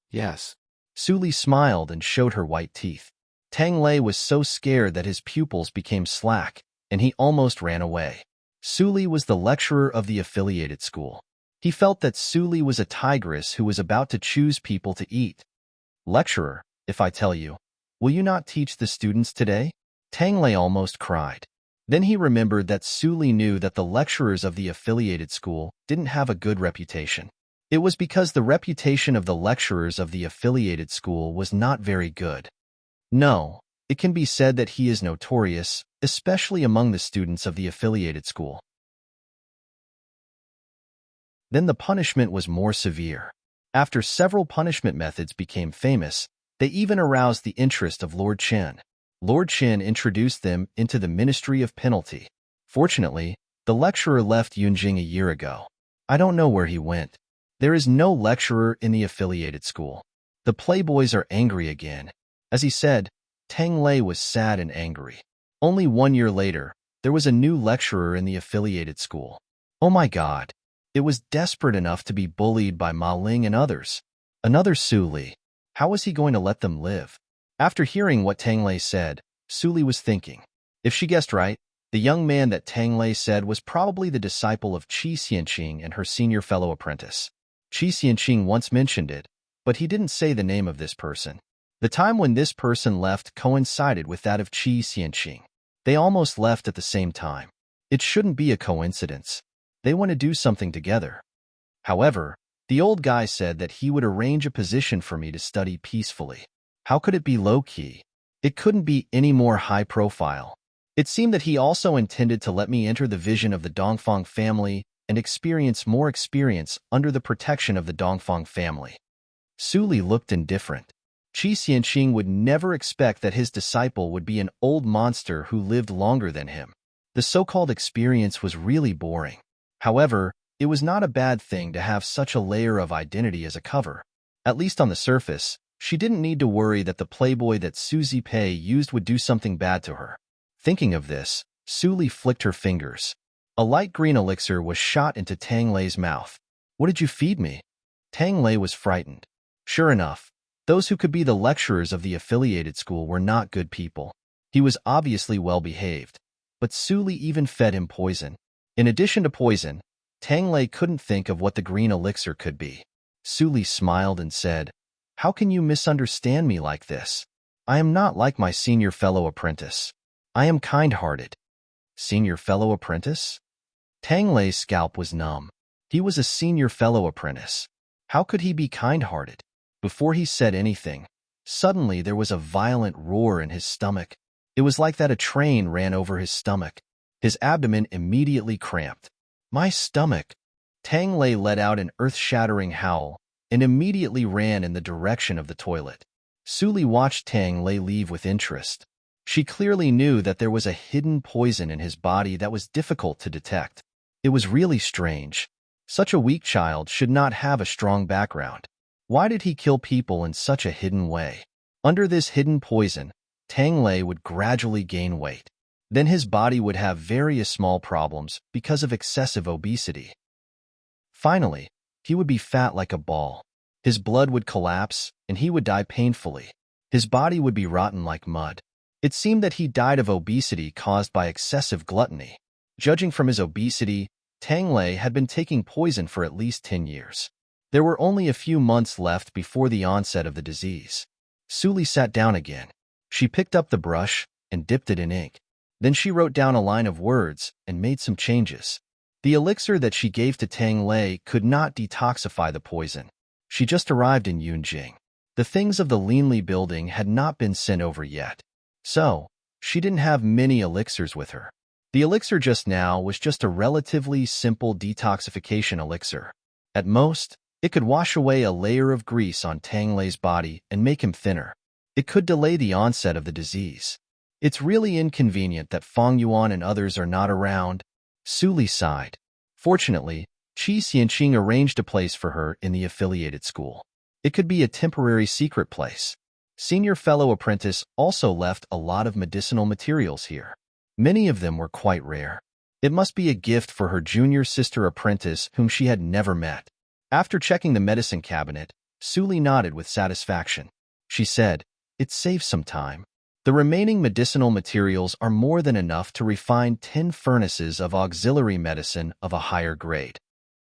Yes. Su Li smiled and showed her white teeth. Tang Lei was so scared that his pupils became slack, and he almost ran away. Su Li was the lecturer of the affiliated school. He felt that Su Li was a tigress who was about to choose people to eat. Lecturer, if I tell you, will you not teach the students today? Tang Lei almost cried. Then he remembered that Su Li knew that the lecturers of the affiliated school didn't have a good reputation. It was because the reputation of the lecturers of the affiliated school was not very good. No, it can be said that he is notorious, especially among the students of the affiliated school. Then the punishment was more severe. After several punishment methods became famous, they even aroused the interest of Lord Chen. Lord Chen introduced them into the Ministry of Penalty. Fortunately, the lecturer left Yunjing a year ago. I don't know where he went. There is no lecturer in the affiliated school. The playboys are angry again. As he said, Tang Lei was sad and angry. Only 1 year later, there was a new lecturer in the affiliated school. Oh my God! It was desperate enough to be bullied by Ma Ling and others. Another Su Li. How was he going to let them live? After hearing what Tang Lei said, Su Li was thinking. If she guessed right, the young man that Tang Lei said was probably the disciple of Qi Xianqing and her senior fellow apprentice. Qi Xianqing once mentioned it, but he didn't say the name of this person. The time when this person left coincided with that of Qi Xianqing. They almost left at the same time. It shouldn't be a coincidence. They want to do something together. However, the old guy said that he would arrange a position for me to study peacefully. How could it be low-key? It couldn't be any more high-profile. It seemed that he also intended to let me enter the vision of the Dongfang family and experience more experience under the protection of the Dongfang family. Su Li looked indifferent. Qi Xianqing would never expect that his disciple would be an old monster who lived longer than him. The so-called experience was really boring. However, it was not a bad thing to have such a layer of identity as a cover. At least on the surface, she didn't need to worry that the playboy that Su Zipei used would do something bad to her. Thinking of this, Su Li flicked her fingers. A light green elixir was shot into Tang Lei's mouth. "What did you feed me?" Tang Lei was frightened. Sure enough, those who could be the lecturers of the affiliated school were not good people. He was obviously well-behaved, but Su Li even fed him poison. In addition to poison, Tang Lei couldn't think of what the green elixir could be. Su Li smiled and said, "How can you misunderstand me like this? I am not like my senior fellow apprentice. I am kind-hearted." Senior fellow apprentice? Tang Lei's scalp was numb. He was a senior fellow apprentice. How could he be kind-hearted? Before he said anything, suddenly there was a violent roar in his stomach. It was like that a train ran over his stomach. His abdomen immediately cramped. "My stomach!" Tang Lei let out an earth-shattering howl and immediately ran in the direction of the toilet. Su Li watched Tang Lei leave with interest. She clearly knew that there was a hidden poison in his body that was difficult to detect. It was really strange. Such a weak child should not have a strong background. Why did he kill people in such a hidden way? Under this hidden poison, Tang Lei would gradually gain weight. Then his body would have various small problems because of excessive obesity. Finally, he would be fat like a ball. His blood would collapse, and he would die painfully. His body would be rotten like mud. It seemed that he died of obesity caused by excessive gluttony. Judging from his obesity, Tang Lei had been taking poison for at least 10 years. There were only a few months left before the onset of the disease. Su Li sat down again. She picked up the brush and dipped it in ink. Then she wrote down a line of words and made some changes. The elixir that she gave to Tang Lei could not detoxify the poison. She just arrived in Yunjing. The things of the Linli building had not been sent over yet. So, she didn't have many elixirs with her. The elixir just now was just a relatively simple detoxification elixir. At most, it could wash away a layer of grease on Tang Lei's body and make him thinner. It could delay the onset of the disease. It's really inconvenient that Fang Yuan and others are not around. Su Li sighed. Fortunately, Qi Xianqing arranged a place for her in the affiliated school. It could be a temporary secret place. Senior fellow apprentice also left a lot of medicinal materials here. Many of them were quite rare. It must be a gift for her junior sister apprentice whom she had never met. After checking the medicine cabinet, Su Li nodded with satisfaction. She said, "It saves some time. The remaining medicinal materials are more than enough to refine 10 furnaces of auxiliary medicine of a higher grade."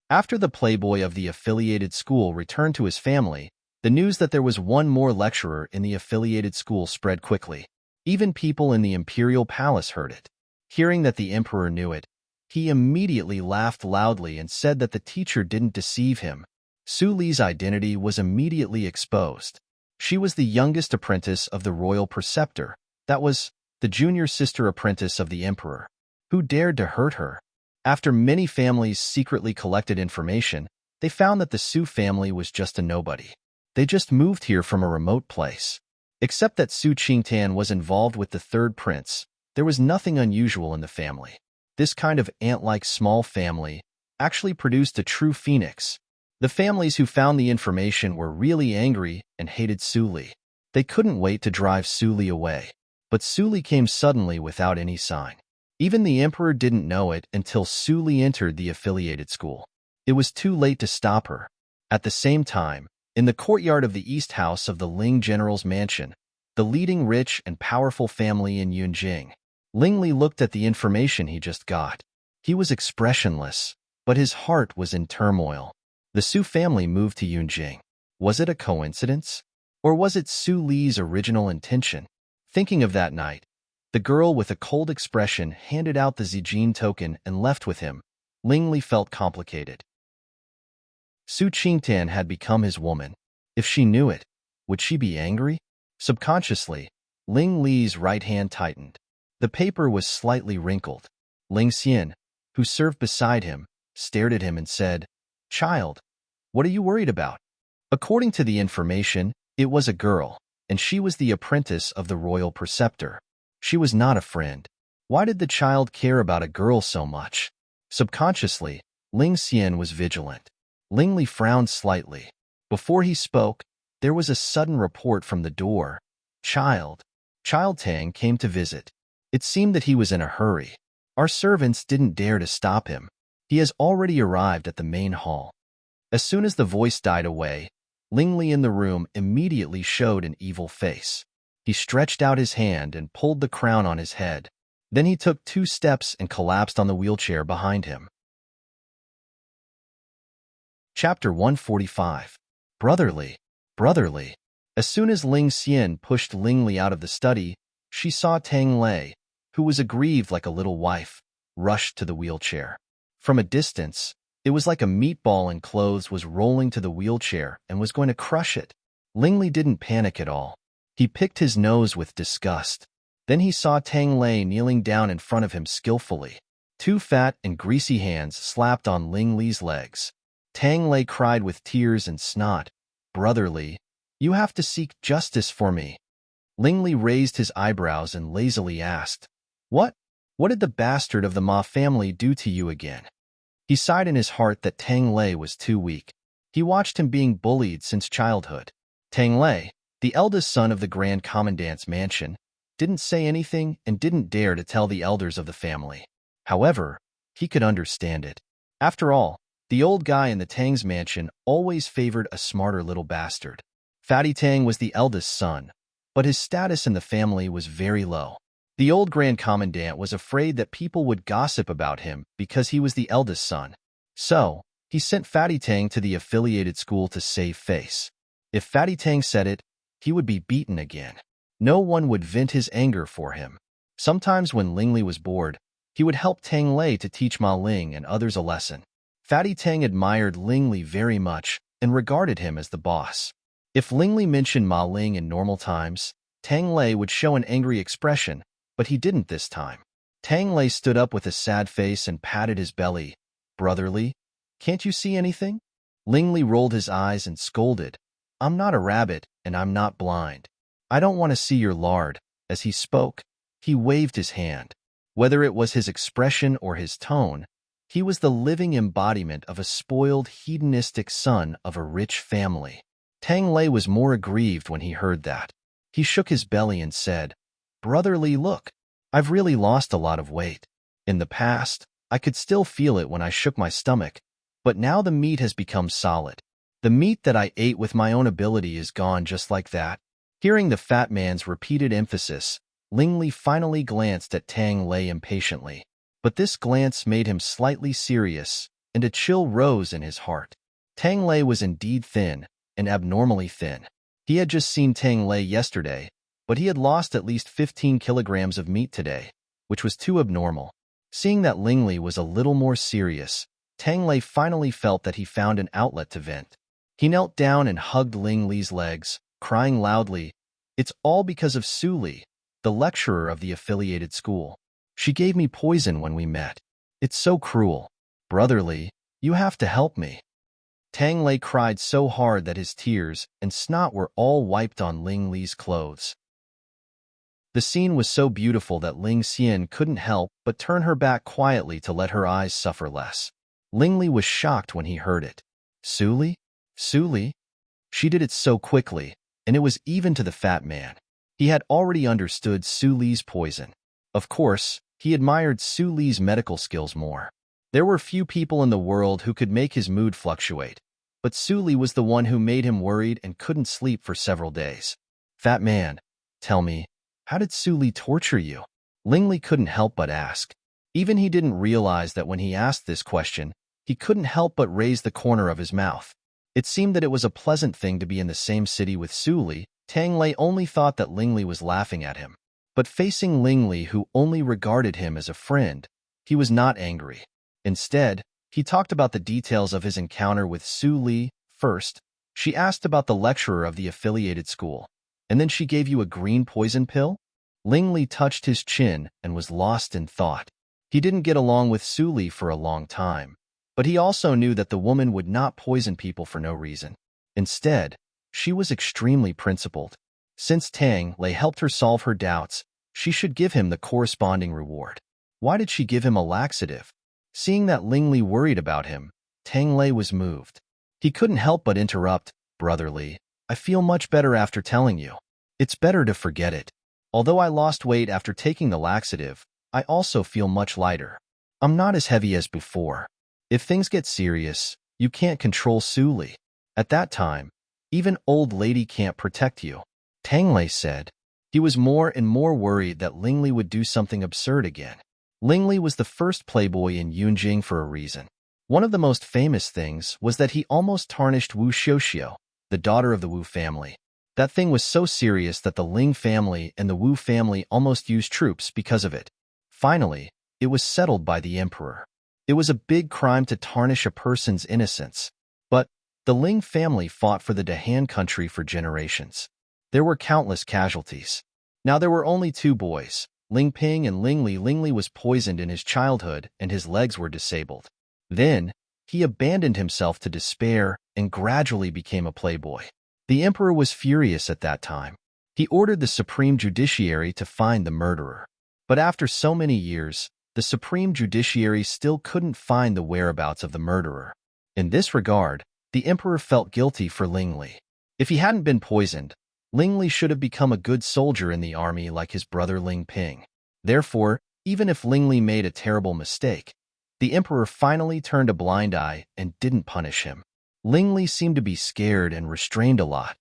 After the playboy of the affiliated school returned to his family, the news that there was one more lecturer in the affiliated school spread quickly. Even people in the imperial palace heard it. Hearing that the emperor knew it, he immediately laughed loudly and said that the teacher didn't deceive him. Su Li's identity was immediately exposed. She was the youngest apprentice of the royal preceptor, that was, the junior sister apprentice of the emperor. Who dared to hurt her? After many families secretly collected information, they found that the Su family was just a nobody. They just moved here from a remote place. Except that Su Qingtan was involved with the third prince, there was nothing unusual in the family. This kind of ant-like small family actually produced a true phoenix. The families who found the information were really angry and hated Su Li. They couldn't wait to drive Su Li away. But Su Li came suddenly without any sign. Even the emperor didn't know it until Su Li entered the affiliated school. It was too late to stop her. At the same time, in the courtyard of the East House of the Ling General's mansion, the leading rich and powerful family in Yunjing, Ling Li looked at the information he just got. He was expressionless, but his heart was in turmoil. The Su family moved to Yunjing. Was it a coincidence? Or was it Su Li's original intention? Thinking of that night, the girl with a cold expression handed out the Zijin token and left with him. Ling Li felt complicated. Su Qingtan had become his woman. If she knew it, would she be angry? Subconsciously, Ling Li's right hand tightened. The paper was slightly wrinkled. Ling Xian, who served beside him, stared at him and said, "Child, what are you worried about?" According to the information, it was a girl, and she was the apprentice of the royal preceptor. She was not a friend. Why did the child care about a girl so much? Subconsciously, Ling Xian was vigilant. Ling Li frowned slightly. Before he spoke, there was a sudden report from the door. Child Tang came to visit. It seemed that he was in a hurry. Our servants didn't dare to stop him. He has already arrived at the main hall. As soon as the voice died away, Ling Li in the room immediately showed an evil face. He stretched out his hand and pulled the crown on his head. Then he took 2 steps and collapsed on the wheelchair behind him. Chapter 145. Brotherly. As soon as Ling Xian pushed Ling Li out of the study, she saw Tang Lei, who was aggrieved like a little wife, rushed to the wheelchair. From a distance, it was like a meatball in clothes was rolling to the wheelchair and was going to crush it. Ling Li didn't panic at all. He picked his nose with disgust. Then he saw Tang Lei kneeling down in front of him skillfully. 2 fat and greasy hands slapped on Ling Li's legs. Tang Lei cried with tears and snot, "Brotherly, you have to seek justice for me." Ling Li raised his eyebrows and lazily asked, What did the bastard of the Ma family do to you again?" He sighed in his heart that Tang Lei was too weak. He watched him being bullied since childhood. Tang Lei, the eldest son of the Grand Commandant's mansion, didn't say anything and didn't dare to tell the elders of the family. However, he could understand it. After all, the old guy in the Tang's mansion always favored a smarter little bastard. Fatty Tang was the eldest son, but his status in the family was very low. The old Grand Commandant was afraid that people would gossip about him because he was the eldest son. So, he sent Fatty Tang to the affiliated school to save face. If Fatty Tang said it, he would be beaten again. No one would vent his anger for him. Sometimes when Ling Li was bored, he would help Tang Lei to teach Ma Ling and others a lesson. Fatty Tang admired Ling Li very much and regarded him as the boss. If Ling Li mentioned Ma Ling in normal times, Tang Lei would show an angry expression, but he didn't this time. Tang Lei stood up with a sad face and patted his belly. "Brotherly, can't you see anything?" Ling Li rolled his eyes and scolded, "I'm not a rabbit and I'm not blind. I don't want to see your lard." As he spoke, he waved his hand. Whether it was his expression or his tone, he was the living embodiment of a spoiled, hedonistic son of a rich family. Tang Lei was more aggrieved when he heard that. He shook his belly and said, "Brotherly, look, I've really lost a lot of weight. In the past, I could still feel it when I shook my stomach, but now the meat has become solid. The meat that I ate with my own ability is gone just like that." Hearing the fat man's repeated emphasis, Ling Li finally glanced at Tang Lei impatiently. But this glance made him slightly serious, and a chill rose in his heart. Tang Lei was indeed thin, and abnormally thin. He had just seen Tang Lei yesterday, but he had lost at least 15 kilograms of meat today, which was too abnormal. Seeing that Ling Li was a little more serious, Tang Lei finally felt that he found an outlet to vent. He knelt down and hugged Ling Li's legs, crying loudly, "It's all because of Su Li, the lecturer of the affiliated school. She gave me poison when we met. It's so cruel. Brotherly, you have to help me." Tang Lei cried so hard that his tears and snot were all wiped on Ling Li's clothes. The scene was so beautiful that Ling Xian couldn't help but turn her back quietly to let her eyes suffer less. Ling Li was shocked when he heard it. "Su Li? Su Li?" She did it so quickly, and it was even to the fat man. He had already understood Su Li's poison. Of course, he admired Su Li's medical skills more. There were few people in the world who could make his mood fluctuate, but Su Li was the one who made him worried and couldn't sleep for several days. "Fat man, tell me, how did Su Li torture you?" Ling Li couldn't help but ask. Even he didn't realize that when he asked this question, he couldn't help but raise the corner of his mouth. It seemed that it was a pleasant thing to be in the same city with Su Li. Tang Lei only thought that Ling Li was laughing at him. But facing Ling Li, who only regarded him as a friend, he was not angry. Instead, he talked about the details of his encounter with Su Li. First, she asked about the lecturer of the affiliated school, and then she gave you a green poison pill? Ling Li touched his chin and was lost in thought. He didn't get along with Su Li for a long time, But he also knew that the woman would not poison people for no reason. Instead, she was extremely principled. Since Tang Lei helped her solve her doubts, she should give him the corresponding reward. Why did she give him a laxative? Seeing that Ling Li worried about him, Tang Lei was moved. He couldn't help but interrupt, "Brother Li, I feel much better after telling you. It's better to forget it. Although I lost weight after taking the laxative, I also feel much lighter. I'm not as heavy as before. If things get serious, you can't control Su Li. At that time, even old lady can't protect you," Tang Lei said. He was more and more worried that Ling Li would do something absurd again. Ling Li was the first playboy in Yunjing for a reason. One of the most famous things was that he almost tarnished Wu Xiuxiu, the daughter of the Wu family. That thing was so serious that the Ling family and the Wu family almost used troops because of it. Finally, it was settled by the emperor. It was a big crime to tarnish a person's innocence. But the Ling family fought for the Dahan country for generations. There were countless casualties. Now there were only two boys, Ling Ping and Ling Li. Ling Li was poisoned in his childhood and his legs were disabled. Then, he abandoned himself to despair and gradually became a playboy. The emperor was furious at that time. He ordered the supreme judiciary to find the murderer. But after so many years, the supreme judiciary still couldn't find the whereabouts of the murderer. In this regard, the emperor felt guilty for Ling Li. If he hadn't been poisoned, Ling Li should have become a good soldier in the army like his brother Ling Ping. Therefore, even if Ling Li made a terrible mistake, the emperor finally turned a blind eye and didn't punish him. Ling Li seemed to be scared and restrained a lot.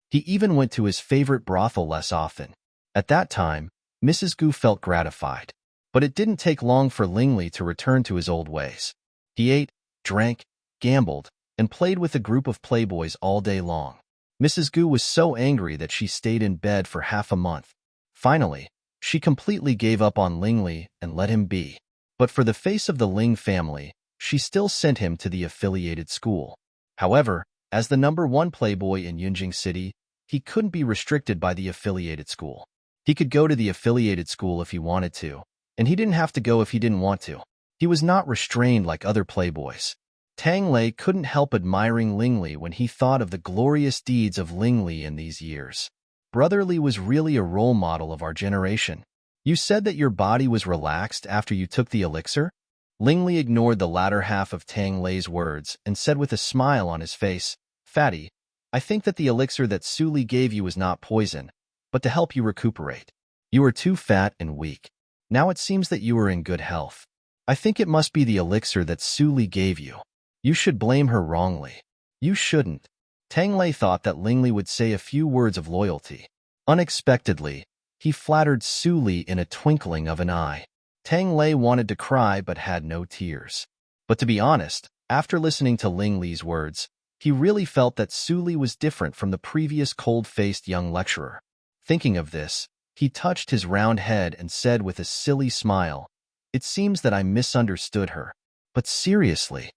He even went to his favorite brothel less often. At that time, Mrs. Gu felt gratified. But it didn't take long for Ling Li to return to his old ways. He ate, drank, gambled, and played with a group of playboys all day long. Mrs. Gu was so angry that she stayed in bed for half a month. Finally, she completely gave up on Ling Li and let him be. But for the face of the Ling family, she still sent him to the affiliated school. However, as the #1 playboy in Yunjing City, he couldn't be restricted by the affiliated school. He could go to the affiliated school if he wanted to, and he didn't have to go if he didn't want to. He was not restrained like other playboys. Tang Lei couldn't help admiring Ling Li when he thought of the glorious deeds of Ling Li in these years. Brother Li was really a role model of our generation. You said that your body was relaxed after you took the elixir? Ling Li ignored the latter half of Tang Lei's words and said with a smile on his face, "Fatty, I think that the elixir that Su Li gave you was not poison, but to help you recuperate. You were too fat and weak. Now it seems that you are in good health. I think it must be the elixir that Su Li gave you. You should blame her wrongly. You shouldn't." Tang Lei thought that Ling Li would say a few words of loyalty. Unexpectedly, he flattered Su Li in a twinkling of an eye. Tang Lei wanted to cry but had no tears. But to be honest, after listening to Ling Li's words, he really felt that Su Li was different from the previous cold-faced young lecturer. Thinking of this, he touched his round head and said with a silly smile, "It seems that I misunderstood her. But seriously."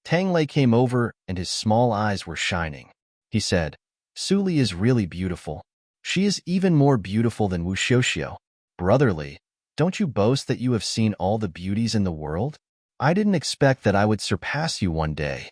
Tang Lei came over and his small eyes were shining. He said, "Su Li is really beautiful. She is even more beautiful than Wu Xiuxiu. Brother Li, don't you boast that you have seen all the beauties in the world? I didn't expect that I would surpass you one day."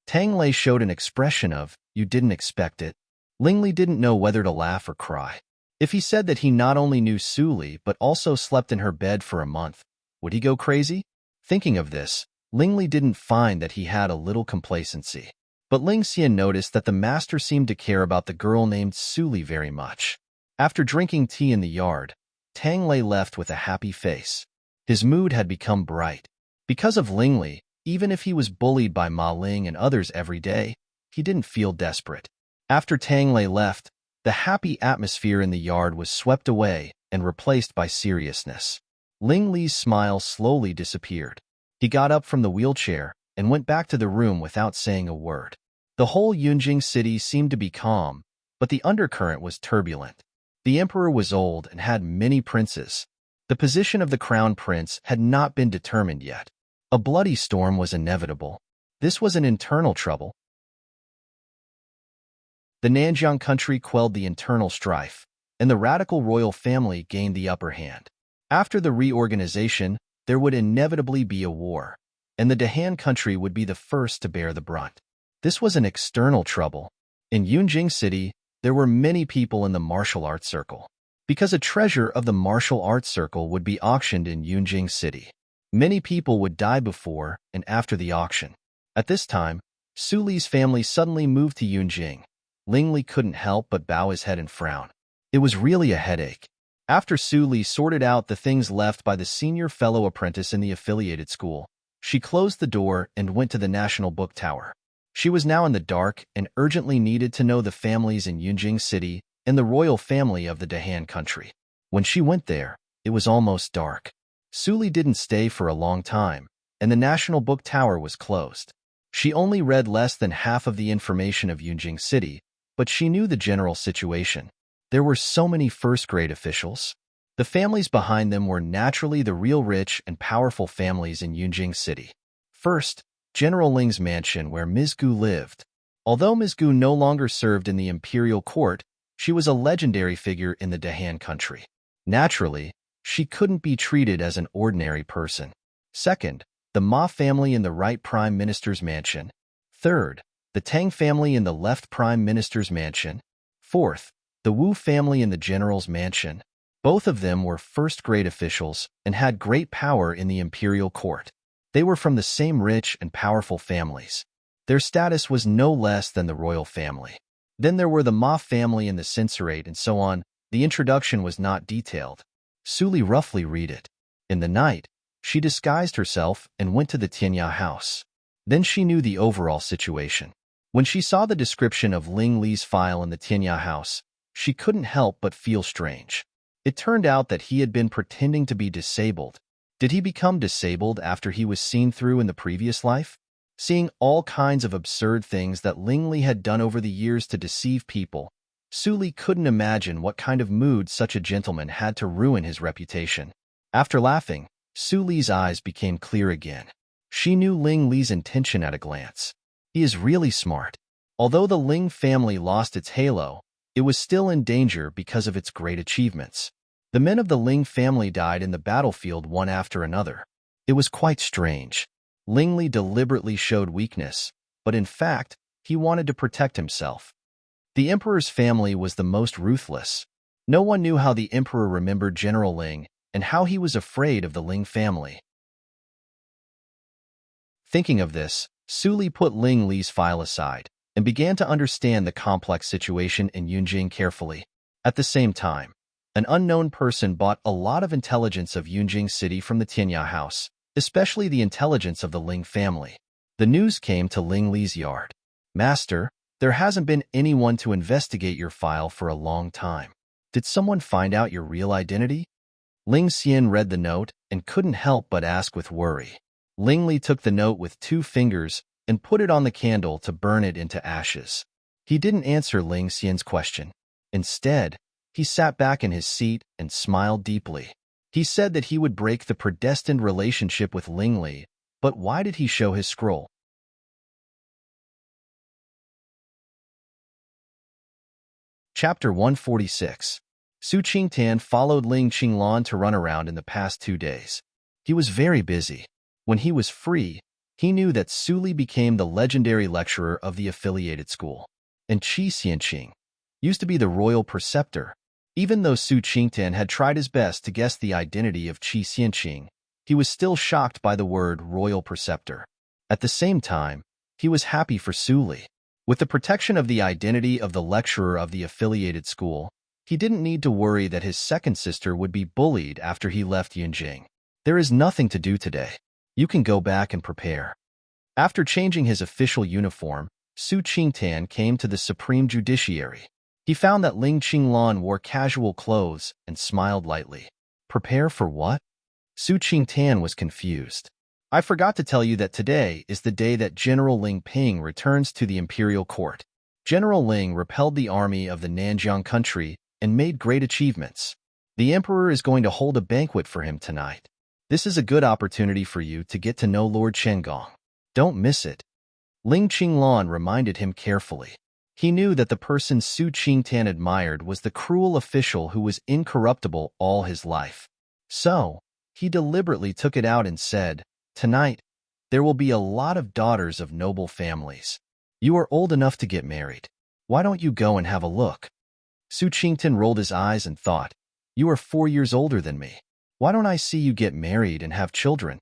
Tang Lei showed an expression of, "You didn't expect it." Ling Li didn't know whether to laugh or cry. If he said that he not only knew Su Li but also slept in her bed for a month, would he go crazy? Thinking of this, Ling Li didn't find that he had a little complacency. But Ling Xian noticed that the master seemed to care about the girl named Su Li very much. After drinking tea in the yard, Tang Lei left with a happy face. His mood had become bright. Because of Ling Li, even if he was bullied by Ma Ling and others every day, he didn't feel desperate. After Tang Lei left, the happy atmosphere in the yard was swept away and replaced by seriousness. Ling Li's smile slowly disappeared. He got up from the wheelchair and went back to the room without saying a word. The whole Yunjing city seemed to be calm, but the undercurrent was turbulent. The emperor was old and had many princes. The position of the crown prince had not been determined yet. A bloody storm was inevitable. This was an internal trouble. The Nanjiang country quelled the internal strife, and the radical royal family gained the upper hand. After the reorganization, there would inevitably be a war. and the Dahan country would be the first to bear the brunt. This was an external trouble. In Yunjing City, there were many people in the martial arts circle. Because a treasure of the martial arts circle would be auctioned in Yunjing City, many people would die before and after the auction. At this time, Su Li's family suddenly moved to Yunjing. Ling Li couldn't help but bow his head and frown. It was really a headache. After Su Li sorted out the things left by the senior fellow apprentice in the affiliated school, she closed the door and went to the National Book Tower. She was now in the dark and urgently needed to know the families in Yunjing City and the royal family of the Dahan country. When she went there, it was almost dark. Su Li didn't stay for a long time, and the National Book Tower was closed. She only read less than half of the information of Yunjing City, but she knew the general situation. There were so many first-grade officials. The families behind them were naturally the real rich and powerful families in Yunjing City. First, General Ling's mansion where Ms. Gu lived. Although Ms. Gu no longer served in the imperial court, she was a legendary figure in the Dahan country. Naturally, she couldn't be treated as an ordinary person. Second, the Ma family in the right prime minister's mansion. Third, the Tang family in the left prime minister's mansion. Fourth, the Wu family in the general's mansion. Both of them were first-grade officials and had great power in the imperial court. They were from the same rich and powerful families. Their status was no less than the royal family. Then there were the Ma family and the censorate and so on. The introduction was not detailed. Su Li roughly read it. In the night, she disguised herself and went to the Tianya house. Then she knew the overall situation. When she saw the description of Ling Li's file in the Tianya house, she couldn't help but feel strange. It turned out that he had been pretending to be disabled. Did he become disabled after he was seen through in the previous life? Seeing all kinds of absurd things that Ling Li had done over the years to deceive people, Su Li couldn't imagine what kind of mood such a gentleman had to ruin his reputation. After laughing, Su Li's eyes became clear again. She knew Ling Li's intention at a glance. He is really smart. Although the Ling family lost its halo, it was still in danger because of its great achievements. The men of the Ling family died in the battlefield one after another. It was quite strange. Ling Li deliberately showed weakness, but in fact, he wanted to protect himself. The emperor's family was the most ruthless. No one knew how the emperor remembered General Ling and how he was afraid of the Ling family. Thinking of this, Su Li put Ling Li's file aside and began to understand the complex situation in Yunjing carefully. At the same time, an unknown person bought a lot of intelligence of Yunjing City from the Tianya house, especially the intelligence of the Ling family. The news came to Ling Li's yard. "Master, there hasn't been anyone to investigate your file for a long time. Did someone find out your real identity?" Ling Xian read the note and couldn't help but ask with worry. Ling Li took the note with 2 fingers and put it on the candle to burn it into ashes. He didn't answer Ling Xian's question. Instead, he sat back in his seat and smiled deeply. He said that he would break the predestined relationship with Ling Li, but why did he show his scroll? Chapter 146. Su Qingtan followed Ling Qinglan to run around in the past 2 days. He was very busy. When he was free, he knew that Su Li became the legendary lecturer of the affiliated school, and Qi Xianqing used to be the royal preceptor. Even though Su Qingtan had tried his best to guess the identity of Qi Xianqing, he was still shocked by the word royal preceptor. At the same time, he was happy for Su Li. With the protection of the identity of the lecturer of the affiliated school, he didn't need to worry that his second sister would be bullied after he left Yunjing. "There is nothing to do today. You can go back and prepare." After changing his official uniform, Su Qingtan came to the Supreme Judiciary. He found that Ling Qinglan wore casual clothes and smiled lightly. "Prepare for what?" Su Qingtan was confused. "I forgot to tell you that today is the day that General Ling Ping returns to the imperial court. General Ling repelled the army of the Nanjiang country and made great achievements. The emperor is going to hold a banquet for him tonight. This is a good opportunity for you to get to know Lord Chengong. Don't miss it." Ling Qinglan reminded him carefully. He knew that the person Su Qingtan admired was the cruel official who was incorruptible all his life. So, he deliberately took it out and said, "Tonight, There will be a lot of daughters of noble families. You are old enough to get married. Why don't you go and have a look? Su Qingtan rolled his eyes and thought, you are 4 years older than me. Why don't I see you get married and have children?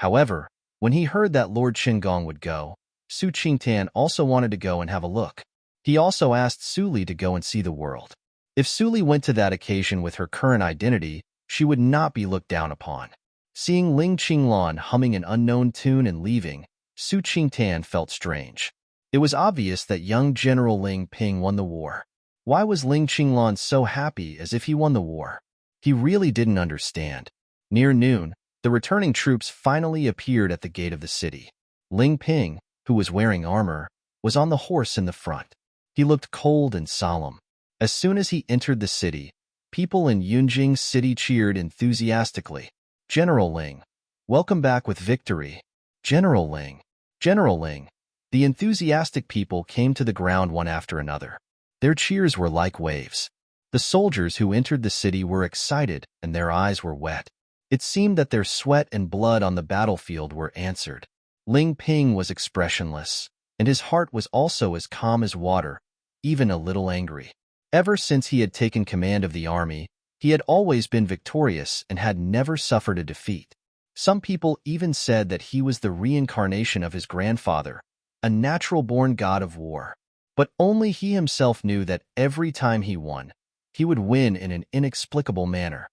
However, when he heard that Lord Qinggong would go, Su Qingtan also wanted to go and have a look. He also asked Su Li to go and see the world. If Su Li went to that occasion with her current identity, she would not be looked down upon. Seeing Ling Qinglan humming an unknown tune and leaving, Su Qingtan felt strange. It was obvious that young General Ling Ping won the war. Why was Ling Qinglan so happy as if he won the war? He really didn't understand. Near noon, the returning troops finally appeared at the gate of the city. Ling Ping, who was wearing armor, was on the horse in the front. He looked cold and solemn. As soon as he entered the city, people in Yunjing City cheered enthusiastically. General Ling, welcome back with victory. General Ling, General Ling. The enthusiastic people came to the ground one after another. Their cheers were like waves. The soldiers who entered the city were excited and their eyes were wet. It seemed that their sweat and blood on the battlefield were answered. Ling Ping was expressionless, and his heart was also as calm as water, even a little angry. Ever since he had taken command of the army, he had always been victorious and had never suffered a defeat. Some people even said that he was the reincarnation of his grandfather, a natural-born god of war. But only he himself knew that every time he won, he would win in an inexplicable manner.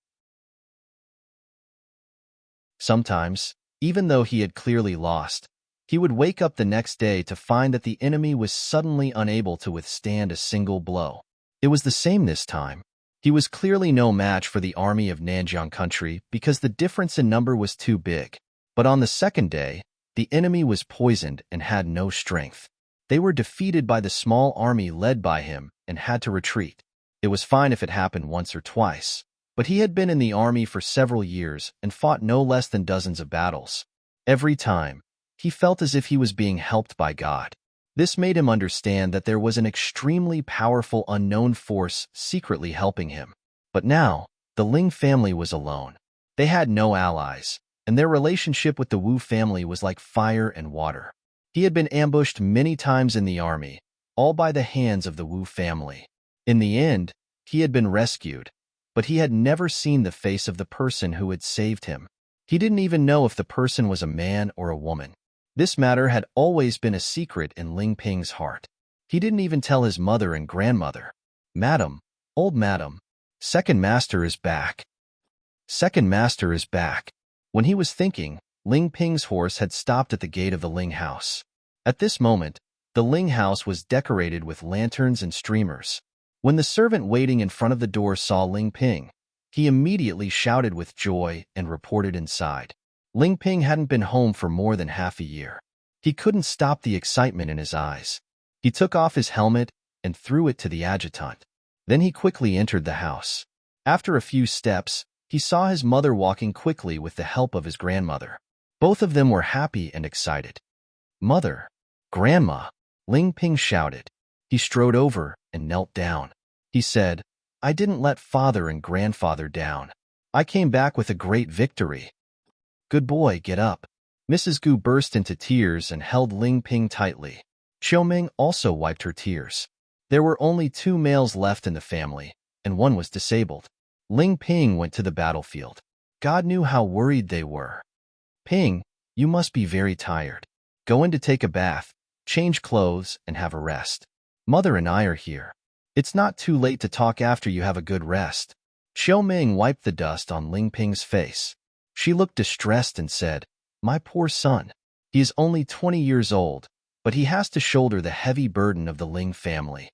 Sometimes, even though he had clearly lost, he would wake up the next day to find that the enemy was suddenly unable to withstand a single blow. It was the same this time. He was clearly no match for the army of Nanjiang country because the difference in number was too big. But on the second day, the enemy was poisoned and had no strength. They were defeated by the small army led by him and had to retreat. It was fine if it happened once or twice, but he had been in the army for several years and fought no less than dozens of battles. Every time, he felt as if he was being helped by God. This made him understand that there was an extremely powerful unknown force secretly helping him. But now, the Ling family was alone. They had no allies, and their relationship with the Wu family was like fire and water. He had been ambushed many times in the army, all by the hands of the Wu family. In the end, he had been rescued, but he had never seen the face of the person who had saved him. He didn't even know if the person was a man or a woman. This matter had always been a secret in Ling Ping's heart. He didn't even tell his mother and grandmother. Madam, old madam, second master is back. Second master is back. When he was thinking, Ling Ping's horse had stopped at the gate of the Ling house. At this moment, the Ling house was decorated with lanterns and streamers. When the servant waiting in front of the door saw Ling Ping, he immediately shouted with joy and reported inside. Ling Ping hadn't been home for more than half a year. He couldn't stop the excitement in his eyes. He took off his helmet and threw it to the adjutant. Then he quickly entered the house. After a few steps, he saw his mother walking quickly with the help of his grandmother. Both of them were happy and excited. Mother, Grandma, Ling Ping shouted. He strode over and knelt down. He said, I didn't let father and grandfather down. I came back with a great victory. Good boy, get up. Mrs. Gu burst into tears and held Ling Ping tightly. Xiaoming also wiped her tears. There were only 2 males left in the family, and one was disabled. Ling Ping went to the battlefield. God knew how worried they were. Ping, you must be very tired. Go in to take a bath, change clothes, and have a rest. Mother and I are here. It's not too late to talk after you have a good rest. Xiaoming wiped the dust on Ling Ping's face. She looked distressed and said, My poor son. He is only 20 years old, but he has to shoulder the heavy burden of the Ling family.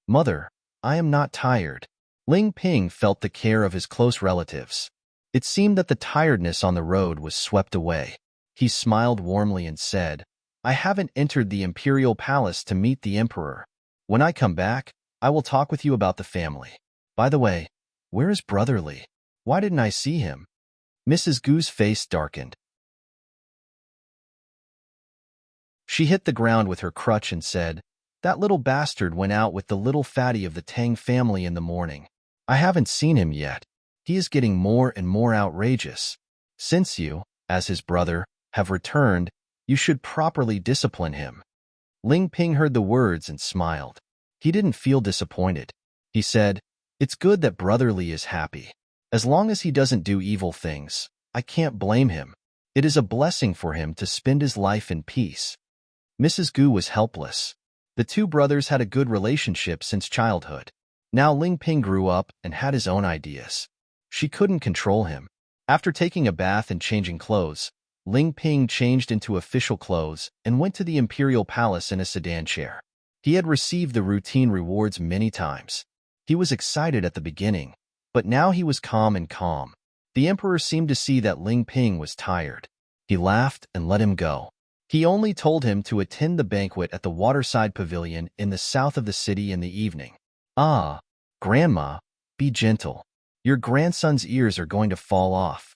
Mother, I am not tired. Ling Ping felt the care of his close relatives. It seemed that the tiredness on the road was swept away. He smiled warmly and said, I haven't entered the imperial palace to meet the emperor. When I come back, I will talk with you about the family. By the way, where is Brother Li? Why didn't I see him? Mrs. Gu's face darkened. She hit the ground with her crutch and said, That little bastard went out with the little fatty of the Tang family in the morning. I haven't seen him yet. He is getting more and more outrageous. Since you, as his brother, have returned, You should properly discipline him. Ling Ping heard the words and smiled. He didn't feel disappointed. He said, "It's good that Brother Li is happy. As long as he doesn't do evil things, I can't blame him. It is a blessing for him to spend his life in peace." Mrs. Gu was helpless. The two brothers had a good relationship since childhood. Now Ling Ping grew up and had his own ideas. She couldn't control him. After taking a bath and changing clothes, Ling Ping changed into official clothes and went to the imperial palace in a sedan chair. He had received the routine rewards many times. He was excited at the beginning, but now he was calm and calm. The emperor seemed to see that Ling Ping was tired. He laughed and let him go. He only told him to attend the banquet at the waterside pavilion in the south of the city in the evening. "Ah, Grandma, be gentle. Your grandson's ears are going to fall off."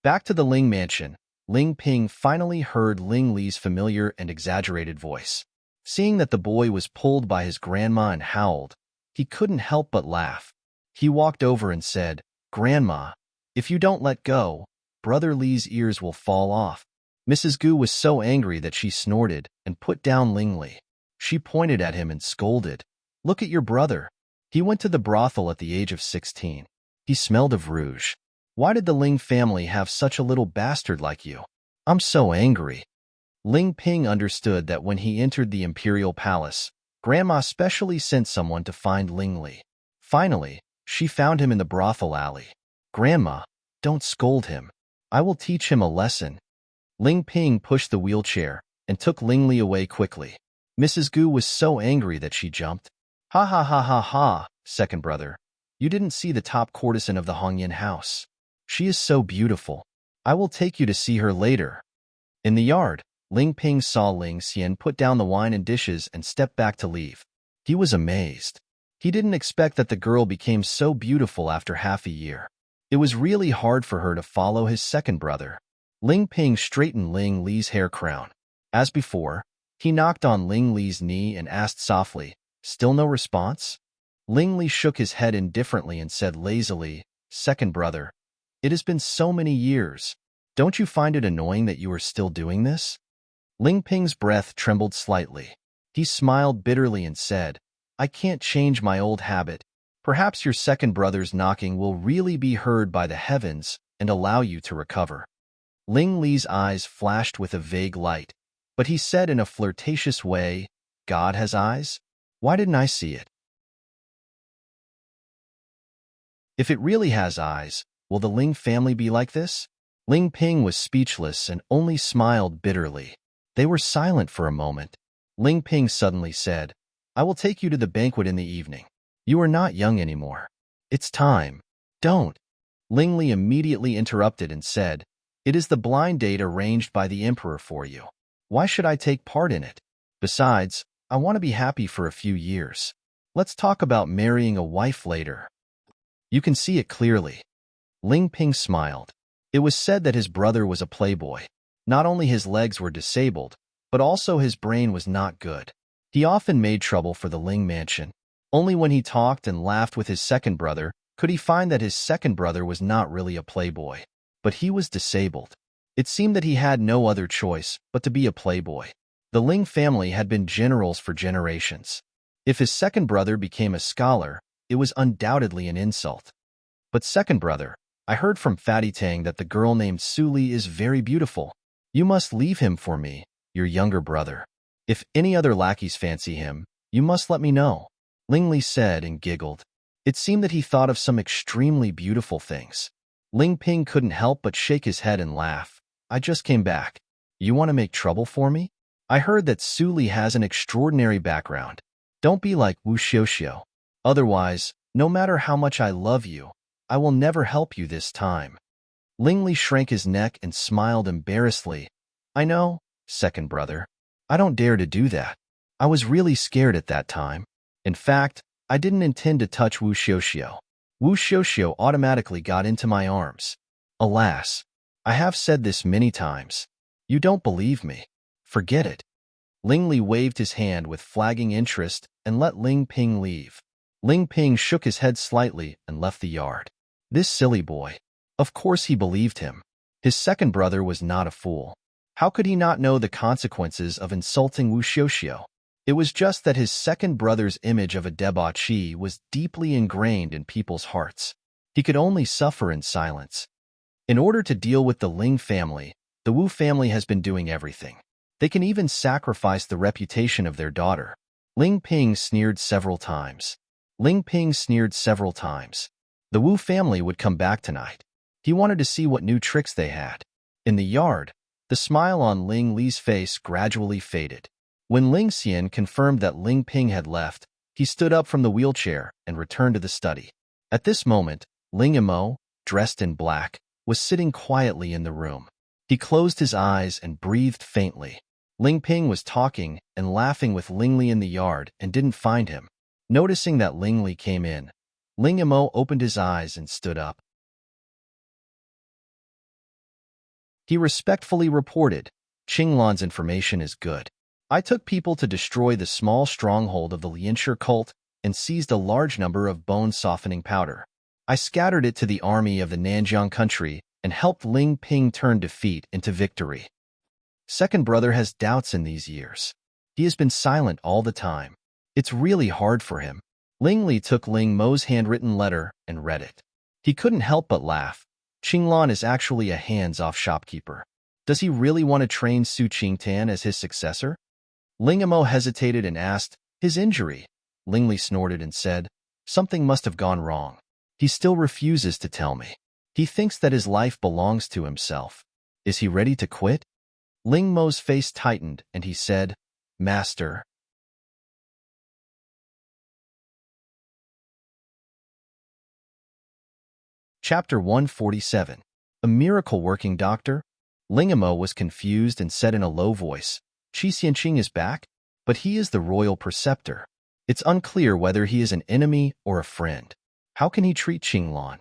Back to the Ling mansion, Ling Ping finally heard Ling Li's familiar and exaggerated voice. Seeing that the boy was pulled by his grandma and howled, he couldn't help but laugh. He walked over and said, "Grandma, if you don't let go, Brother Li's ears will fall off." Mrs. Gu was so angry that she snorted and put down Ling Li. She pointed at him and scolded, "Look at your brother. He went to the brothel at the age of 16. He smelled of rouge. Why did the Ling family have such a little bastard like you? I'm so angry." Ling Ping understood that when he entered the imperial palace, Grandma specially sent someone to find Ling Li. Finally, she found him in the brothel alley. "Grandma, don't scold him. I will teach him a lesson." Ling Ping pushed the wheelchair and took Ling Li away quickly. Mrs. Gu was so angry that she jumped. "Ha ha ha ha ha, second brother. You didn't see the top courtesan of the Hongyan house. She is so beautiful. I will take you to see her later." In the yard, Ling Ping saw Ling Xian put down the wine and dishes and stepped back to leave. He was amazed. He didn't expect that the girl became so beautiful after half a year. It was really hard for her to follow his second brother. Ling Ping straightened Ling Li's hair crown. As before, he knocked on Ling Li's knee and asked softly, "Still no response?" Ling Li shook his head indifferently and said lazily, "Second brother, it has been so many years. Don't you find it annoying that you are still doing this?" Ling Ping's breath trembled slightly. He smiled bitterly and said, "I can't change my old habit. Perhaps your second brother's knocking will really be heard by the heavens and allow you to recover." Ling Li's eyes flashed with a vague light, but he said in a flirtatious way, "God has eyes? Why didn't I see it? If it really has eyes, will the Ling family be like this?" Ling Ping was speechless and only smiled bitterly. They were silent for a moment. Ling Ping suddenly said, "I will take you to the banquet in the evening. You are not young anymore. It's time." "Don't." Ling Li immediately interrupted and said, "It is the blind date arranged by the emperor for you. Why should I take part in it? Besides, I want to be happy for a few years. Let's talk about marrying a wife later." "You can see it clearly." Ling Ping smiled. It was said that his brother was a playboy. Not only his legs were disabled, but also his brain was not good. He often made trouble for the Ling mansion. Only when he talked and laughed with his second brother could he find that his second brother was not really a playboy. But he was disabled. It seemed that he had no other choice but to be a playboy. The Ling family had been generals for generations. If his second brother became a scholar, it was undoubtedly an insult. "But second brother, I heard from Fatty Tang that the girl named Su Li is very beautiful. You must leave him for me, your younger brother. If any other lackeys fancy him, you must let me know." Ling Li said and giggled. It seemed that he thought of some extremely beautiful things. Ling Ping couldn't help but shake his head and laugh. "I just came back. You want to make trouble for me? I heard that Su Li has an extraordinary background. Don't be like Wu Xiuxiu. Otherwise, no matter how much I love you, I will never help you this time." Ling Li shrank his neck and smiled embarrassedly. "I know, second brother. I don't dare to do that. I was really scared at that time. In fact, I didn't intend to touch Wu Xiuxiu. Wu Xiuxiu automatically got into my arms. Alas, I have said this many times. You don't believe me. Forget it." Ling Li waved his hand with flagging interest and let Ling Ping leave. Ling Ping shook his head slightly and left the yard. This silly boy. Of course he believed him. His second brother was not a fool. How could he not know the consequences of insulting Wu Xiuxiu? It was just that his second brother's image of a debauchee was deeply ingrained in people's hearts. He could only suffer in silence. In order to deal with the Ling family, the Wu family has been doing everything. They can even sacrifice the reputation of their daughter. Ling Ping sneered several times. Ling Ping sneered several times. The Wu family would come back tonight. He wanted to see what new tricks they had. In the yard, the smile on Ling Li's face gradually faded. When Ling Xian confirmed that Ling Ping had left, he stood up from the wheelchair and returned to the study. At this moment, Ling Imo, dressed in black, was sitting quietly in the room. He closed his eyes and breathed faintly. Ling Ping was talking and laughing with Ling Li in the yard and didn't find him. Noticing that Ling Li came in, Ling Imo opened his eyes and stood up. He respectfully reported, "Qinglan's information is good. I took people to destroy the small stronghold of the Lianshi cult and seized a large number of bone-softening powder. I scattered it to the army of the Nanjiang country and helped Ling Ping turn defeat into victory." Second brother has doubts in these years. He has been silent all the time. It's really hard for him. Ling Li took Ling Mo's handwritten letter and read it. He couldn't help but laugh. Qinglan is actually a hands-off shopkeeper. Does he really want to train Su Qingtan as his successor? Ling Mo hesitated and asked, "His injury?" Ling Li snorted and said, "Something must have gone wrong. He still refuses to tell me. He thinks that his life belongs to himself. Is he ready to quit?" Ling Mo's face tightened and he said, "Master." Chapter 147. A miracle-working doctor? Ling Mo was confused and said in a low voice, "Qi Xianqing is back? But he is the royal preceptor. It's unclear whether he is an enemy or a friend. How can he treat Qinglan?"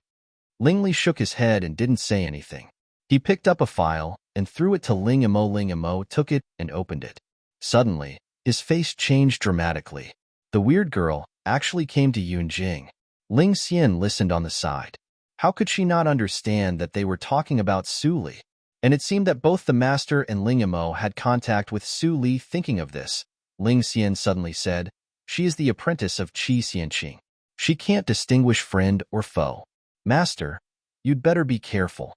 Ling Li shook his head and didn't say anything. He picked up a file and threw it to Ling Mo. Ling Mo took it and opened it. Suddenly, his face changed dramatically. The weird girl actually came to Yunjing. Ling Xian listened on the side. How could she not understand that they were talking about Su Li? And it seemed that both the master and Ling Mo had contact with Su Li. Thinking of this, Ling Xian suddenly said, "She is the apprentice of Qi Xianqing. She can't distinguish friend or foe. Master, you'd better be careful."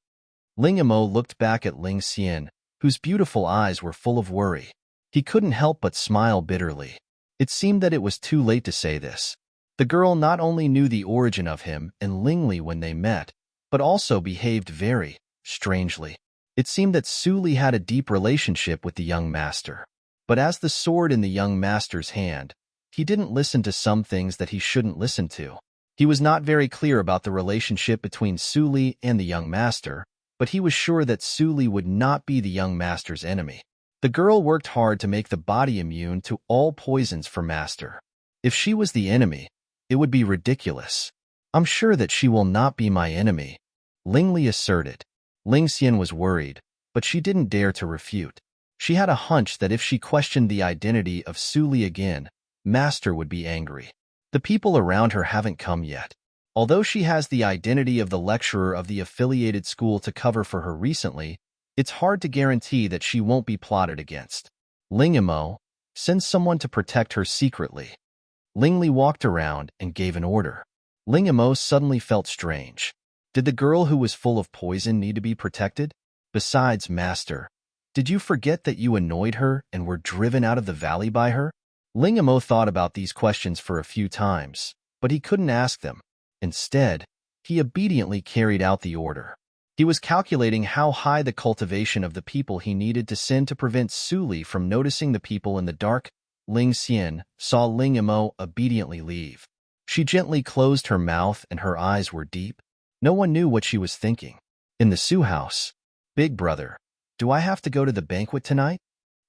Ling Mo looked back at Ling Xian, whose beautiful eyes were full of worry. He couldn't help but smile bitterly. It seemed that it was too late to say this. The girl not only knew the origin of him and Ling Li when they met, but also behaved very strangely. It seemed that Su Li had a deep relationship with the young master. But as the sword in the young master's hand, he didn't listen to some things that he shouldn't listen to. He was not very clear about the relationship between Su Li and the young master, but he was sure that Su Li would not be the young master's enemy. The girl worked hard to make the body immune to all poisons for master. If she was the enemy, it would be ridiculous. "I'm sure that she will not be my enemy," Ling Li asserted. Ling Xian was worried, but she didn't dare to refute. She had a hunch that if she questioned the identity of Su Li again, master would be angry. The people around her haven't come yet. Although she has the identity of the lecturer of the affiliated school to cover for her recently, it's hard to guarantee that she won't be plotted against. Ling Mo, send someone to protect her secretly. Ling Li walked around and gave an order. Ling Mo suddenly felt strange. Did the girl who was full of poison need to be protected? Besides, master, did you forget that you annoyed her and were driven out of the valley by her? Ling Mo thought about these questions for a few times, but he couldn't ask them. Instead, he obediently carried out the order. He was calculating how high the cultivation of the people he needed to send to prevent Su Li from noticing the people in the dark. Ling Xian saw Ling Mo obediently leave. She gently closed her mouth and her eyes were deep. No one knew what she was thinking. In the Su house, "Big brother, do I have to go to the banquet tonight?"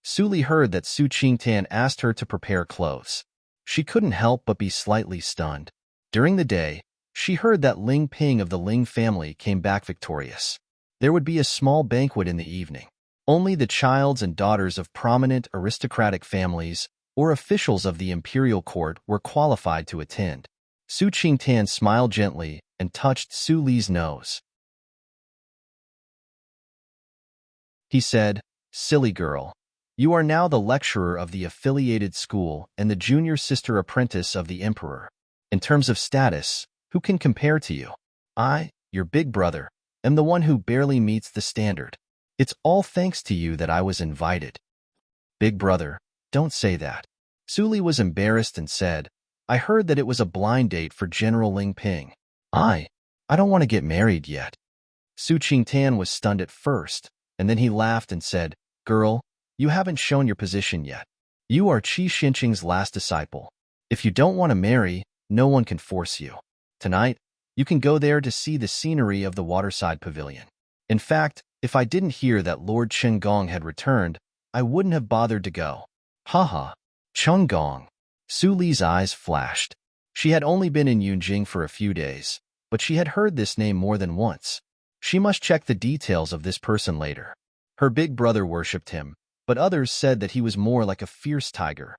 Su Li heard that Su Qingtan asked her to prepare clothes. She couldn't help but be slightly stunned. During the day, she heard that Ling Ping of the Ling family came back victorious. There would be a small banquet in the evening. Only the childs and daughters of prominent aristocratic families or officials of the imperial court were qualified to attend. Su Qingtan smiled gently and touched Su Li's nose. He said, Silly girl. You are now the lecturer of the affiliated school and the junior sister apprentice of the emperor. In terms of status, who can compare to you? I, your big brother, am the one who barely meets the standard. It's all thanks to you that I was invited. Big brother, don't say that. Suli was embarrassed and said, I heard that it was a blind date for General Ling Ping. I don't want to get married yet. Su Qingtan was stunned at first, and then he laughed and said, Girl, you haven't shown your position yet. You are Qi Xinqing's last disciple. If you don't want to marry, no one can force you. Tonight, you can go there to see the scenery of the waterside pavilion. In fact, if I didn't hear that Lord Gong had returned, I wouldn't have bothered to go. Haha. Gong. Su Li's eyes flashed. She had only been in Yunjing for a few days, but she had heard this name more than once. She must check the details of this person later. Her big brother worshipped him, but others said that he was more like a fierce tiger.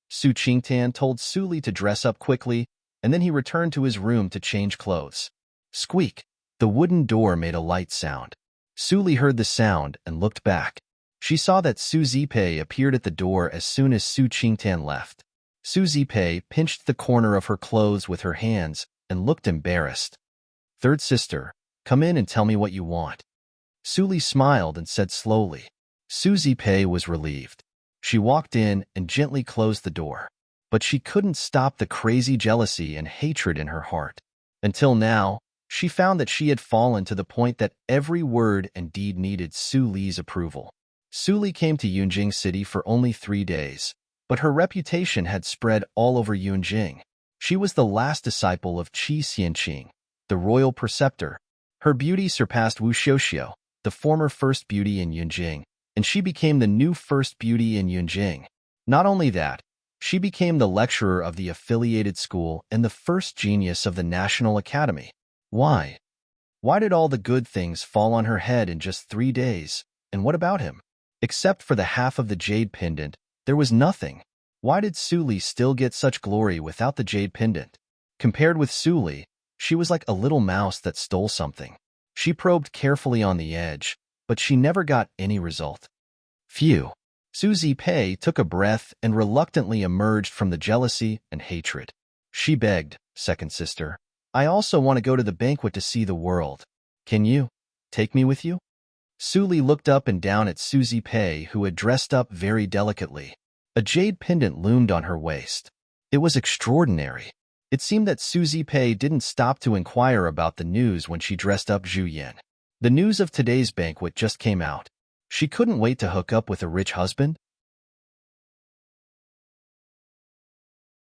Su Qingtan told Su Li to dress up quickly, and then he returned to his room to change clothes. Squeak! The wooden door made a light sound. Su Li heard the sound and looked back. She saw that Su Zipei appeared at the door as soon as Su Qingtan left. Su Zipei pinched the corner of her clothes with her hands and looked embarrassed. Third sister, come in and tell me what you want. Su Li smiled and said slowly. Su Zipei was relieved. She walked in and gently closed the door. But she couldn't stop the crazy jealousy and hatred in her heart. Until now, she found that she had fallen to the point that every word and deed needed Su Li's approval. Su Li came to Yunjing City for only 3 days, but her reputation had spread all over Yunjing. She was the last disciple of Qi Xianqing, the royal preceptor. Her beauty surpassed Wu Xiuxiu, the former first beauty in Yunjing, and she became the new first beauty in Yunjing. Not only that, she became the lecturer of the affiliated school and the first genius of the National Academy. Why? Why did all the good things fall on her head in just 3 days? And what about him? Except for the half of the jade pendant, there was nothing. Why did Su Li still get such glory without the jade pendant? Compared with Su Li, she was like a little mouse that stole something. She probed carefully on the edge, but she never got any result. Phew. Su Zipei took a breath and reluctantly emerged from the jealousy and hatred. She begged, second sister, I also want to go to the banquet to see the world. Can you take me with you? Su Li looked up and down at Su Zipei, who had dressed up very delicately. A jade pendant loomed on her waist. It was extraordinary. It seemed that Su Zipei didn't stop to inquire about the news when she dressed up Zhu Yan. The news of today's banquet just came out. She couldn't wait to hook up with a rich husband.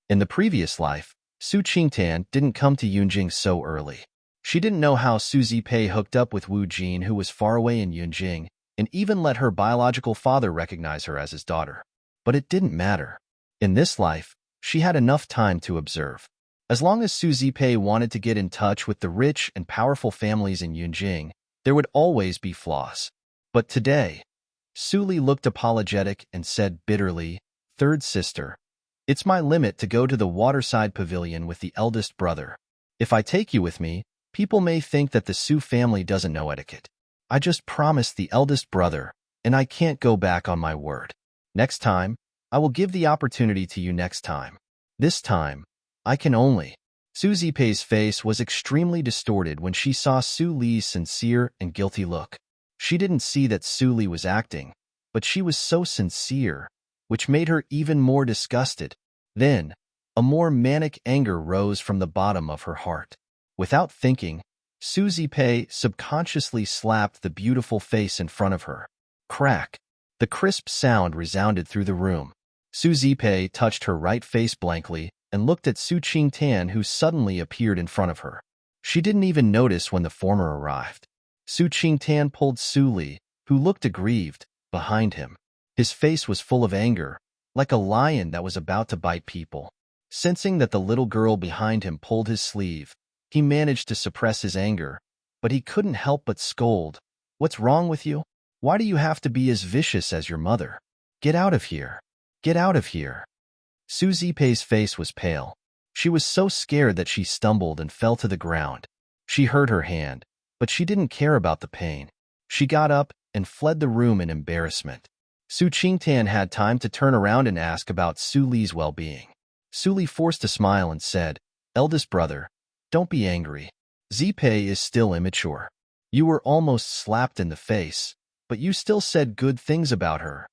In the previous life, Su Qingtan didn't come to Yunjing so early. She didn't know how Su Zipei hooked up with Wu Jin, who was far away in Yunjing, and even let her biological father recognize her as his daughter. But it didn't matter. In this life, she had enough time to observe. As long as Su Zipei wanted to get in touch with the rich and powerful families in Yunjing, there would always be flaws. But today, Su Li looked apologetic and said bitterly, Third sister, it's my limit to go to the waterside pavilion with the eldest brother. If I take you with me, people may think that the Su family doesn't know etiquette. I just promised the eldest brother, and I can't go back on my word. Next time, I will give the opportunity to you next time. This time, I can only. Su Zipei's face was extremely distorted when she saw Su Li's sincere and guilty look. She didn't see that Su Li was acting, but she was so sincere, which made her even more disgusted. Then, a more manic anger rose from the bottom of her heart. Without thinking, Su Zipei subconsciously slapped the beautiful face in front of her. Crack! The crisp sound resounded through the room. Su Zipei touched her right face blankly and looked at Su Qingtan, who suddenly appeared in front of her. She didn't even notice when the former arrived. Su Qingtan pulled Su Li, who looked aggrieved, behind him. His face was full of anger, like a lion that was about to bite people. Sensing that the little girl behind him pulled his sleeve, he managed to suppress his anger, but he couldn't help but scold. What's wrong with you? Why do you have to be as vicious as your mother? Get out of here. Get out of here. Su Zipei's face was pale. She was so scared that she stumbled and fell to the ground. She hurt her hand, but she didn't care about the pain. She got up and fled the room in embarrassment. Su Qingtan had time to turn around and ask about Su Li's well-being. Su Li forced a smile and said, "Eldest brother, don't be angry. Zipei is still immature. You were almost slapped in the face, but you still said good things about her."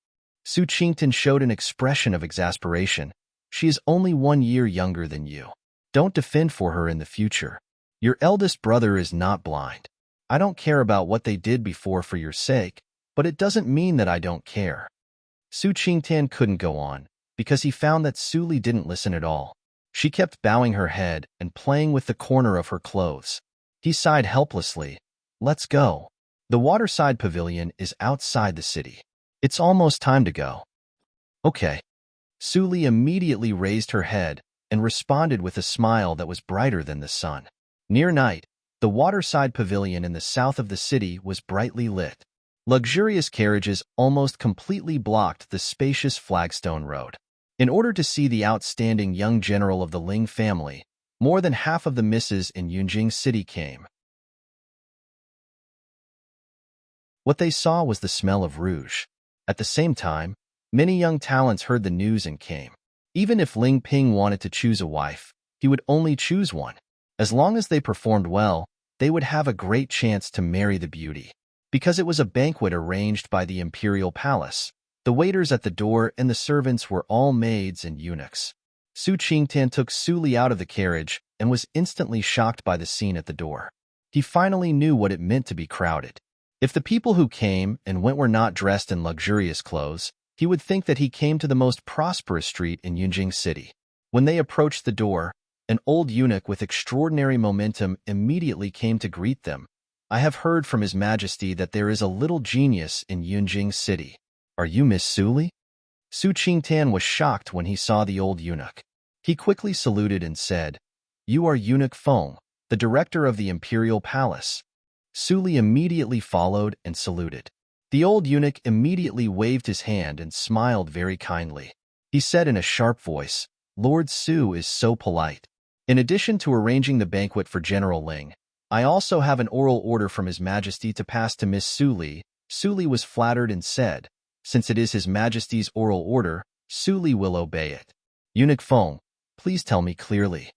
Su Qingtan showed an expression of exasperation. "She is only 1 year younger than you. Don't defend for her in the future. Your eldest brother is not blind. I don't care about what they did before for your sake, but it doesn't mean that I don't care." Su Qingtan couldn't go on, because he found that Su Li didn't listen at all. She kept bowing her head and playing with the corner of her clothes. He sighed helplessly. "Let's go. The waterside pavilion is outside the city. It's almost time to go." "Okay." Su Li immediately raised her head and responded with a smile that was brighter than the sun. Near night, the waterside pavilion in the south of the city was brightly lit. Luxurious carriages almost completely blocked the spacious flagstone road. In order to see the outstanding young general of the Ling family, more than half of the misses in Yunjing City came. What they saw was the smell of rouge. At the same time, many young talents heard the news and came. Even if Ling Ping wanted to choose a wife, he would only choose one. As long as they performed well, they would have a great chance to marry the beauty. Because it was a banquet arranged by the imperial palace, the waiters at the door and the servants were all maids and eunuchs. Su Qingtan took Su Li out of the carriage and was instantly shocked by the scene at the door. He finally knew what it meant to be crowded. If the people who came and went were not dressed in luxurious clothes, he would think that he came to the most prosperous street in Yunjing City. When they approached the door, an old eunuch with extraordinary momentum immediately came to greet them. "I have heard from His Majesty that there is a little genius in Yunjing City. Are you Miss Su Li?" Su Qingtan was shocked when he saw the old eunuch. He quickly saluted and said, "You are Eunuch Feng, the director of the imperial palace." Su Li immediately followed and saluted. The old eunuch immediately waved his hand and smiled very kindly. He said in a sharp voice, "Lord Su is so polite. In addition to arranging the banquet for General Ling, I also have an oral order from His Majesty to pass to Miss Su Li." Su Li was flattered and said, "Since it is His Majesty's oral order, Su Li will obey it." "Eunuch Feng, please tell me clearly."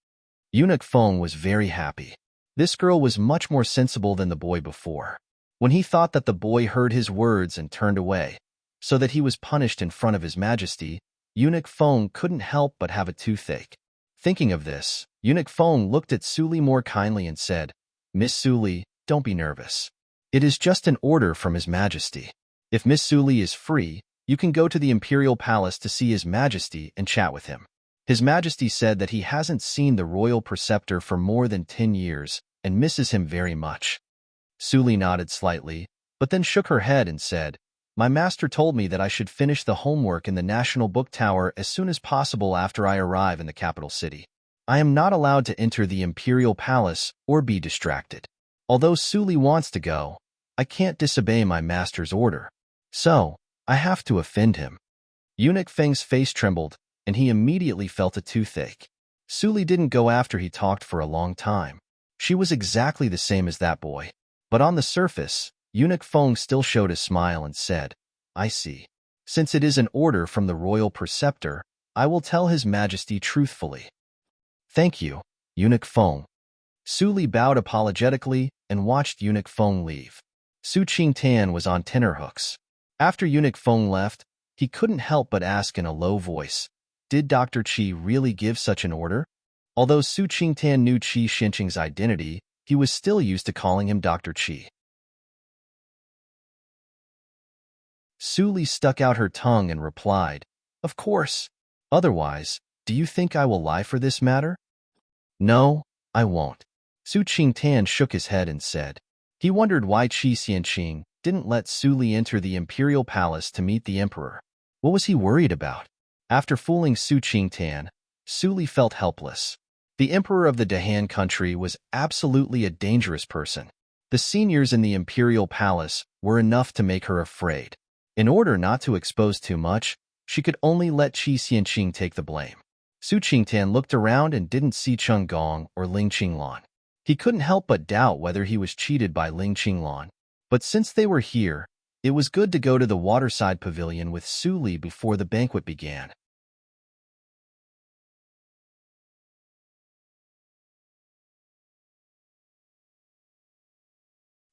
Eunuch Feng was very happy. This girl was much more sensible than the boy before. When he thought that the boy heard his words and turned away, so that he was punished in front of His Majesty, Eunuch Feng couldn't help but have a toothache. Thinking of this, Eunuch Feng looked at Su Li more kindly and said, "Miss Su Li, don't be nervous. It is just an order from His Majesty. If Miss Su Li is free, you can go to the Imperial Palace to see His Majesty and chat with him. His Majesty said that he hasn't seen the royal preceptor for more than 10 years and misses him very much." Su Li nodded slightly, but then shook her head and said, "My master told me that I should finish the homework in the National Book Tower as soon as possible after I arrive in the capital city. I am not allowed to enter the Imperial Palace or be distracted. Although Su Li wants to go, I can't disobey my master's order. So, I have to offend him." Eunuch Feng's face trembled, and he immediately felt a toothache. Su Li didn't go after he talked for a long time. She was exactly the same as that boy. But on the surface, Eunuch Feng still showed a smile and said, "I see. Since it is an order from the royal preceptor, I will tell His Majesty truthfully." "Thank you, Eunuch Feng." Su Li bowed apologetically and watched Eunuch Feng leave. Su Qingtan was on tenterhooks. After Eunuch Feng left, he couldn't help but ask in a low voice, "Did Dr. Qi really give such an order?" Although Su Qingtan knew Qi Xinqing's identity, he was still used to calling him Dr. Qi. Su Li stuck out her tongue and replied, "Of course. Otherwise, do you think I will lie for this matter?" "No, I won't." Su Qingtan shook his head and said. He wondered why Qi Xinqing didn't let Su Li enter the imperial palace to meet the emperor. What was he worried about? After fooling Su Qingtan, Su Li felt helpless. The emperor of the Dahan country was absolutely a dangerous person. The seniors in the imperial palace were enough to make her afraid. In order not to expose too much, she could only let Qi Xianqing take the blame. Su Qingtan looked around and didn't see Cheng Gong or Ling Qinglan. He couldn't help but doubt whether he was cheated by Ling Qinglan. But since they were here, It was good to go to the waterside pavilion with Su Li before the banquet began.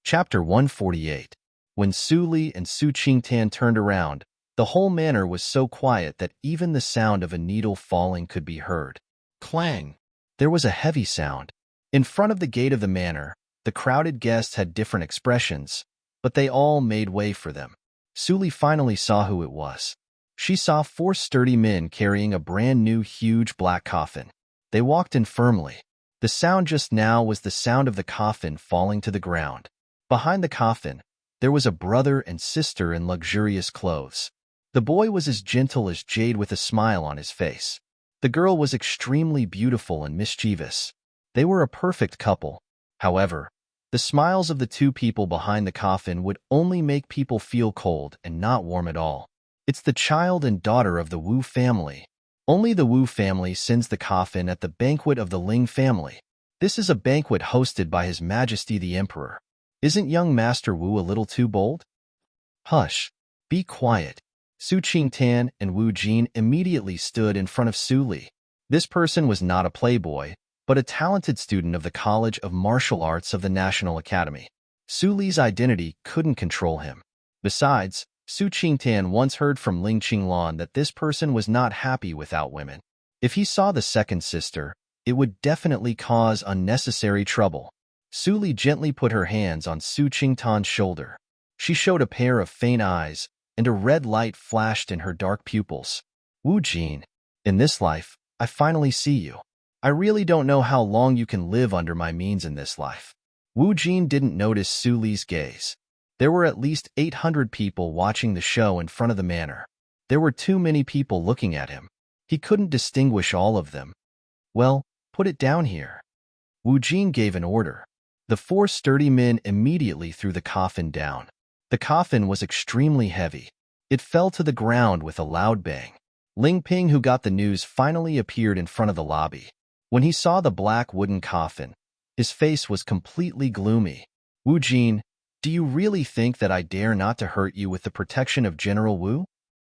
Chapter 148. When Su Li and Su Qingtan turned around, the whole manor was so quiet that even the sound of a needle falling could be heard. Clang! There was a heavy sound. In front of the gate of the manor, the crowded guests had different expressions, but they all made way for them. Su Li finally saw who it was. She saw 4 sturdy men carrying a brand-new huge black coffin. They walked in firmly. The sound just now was the sound of the coffin falling to the ground. Behind the coffin, there was a brother and sister in luxurious clothes. The boy was as gentle as jade with a smile on his face. The girl was extremely beautiful and mischievous. They were a perfect couple. However, the smiles of the 2 people behind the coffin would only make people feel cold and not warm at all. It's the child and daughter of the Wu family. Only the Wu family sends the coffin at the banquet of the Ling family. This is a banquet hosted by His Majesty the Emperor. Isn't young Master Wu a little too bold? Hush. Be quiet. Su Qingtan and Wu Jin immediately stood in front of Su Li. This person was not a playboy, but a talented student of the College of Martial Arts of the National Academy. Su Li's identity couldn't control him. Besides, Su Qingtan once heard from Ling Qinglan that this person was not happy without women. If he saw the second sister, it would definitely cause unnecessary trouble. Su Li gently put her hands on Su Qingtan's shoulder. She showed a pair of faint eyes, and a red light flashed in her dark pupils. Wu Jin, in this life, I finally see you. I really don't know how long you can live under my means in this life. Wu Jin didn't notice Su Li's gaze. There were at least 800 people watching the show in front of the manor. There were too many people looking at him. He couldn't distinguish all of them. Well, put it down here. Wu Jin gave an order. The 4 sturdy men immediately threw the coffin down. The coffin was extremely heavy. It fell to the ground with a loud bang. Ling Ping, who got the news, finally appeared in front of the lobby. When he saw the black wooden coffin, his face was completely gloomy. Wu Jin, do you really think that I dare not to hurt you with the protection of General Wu?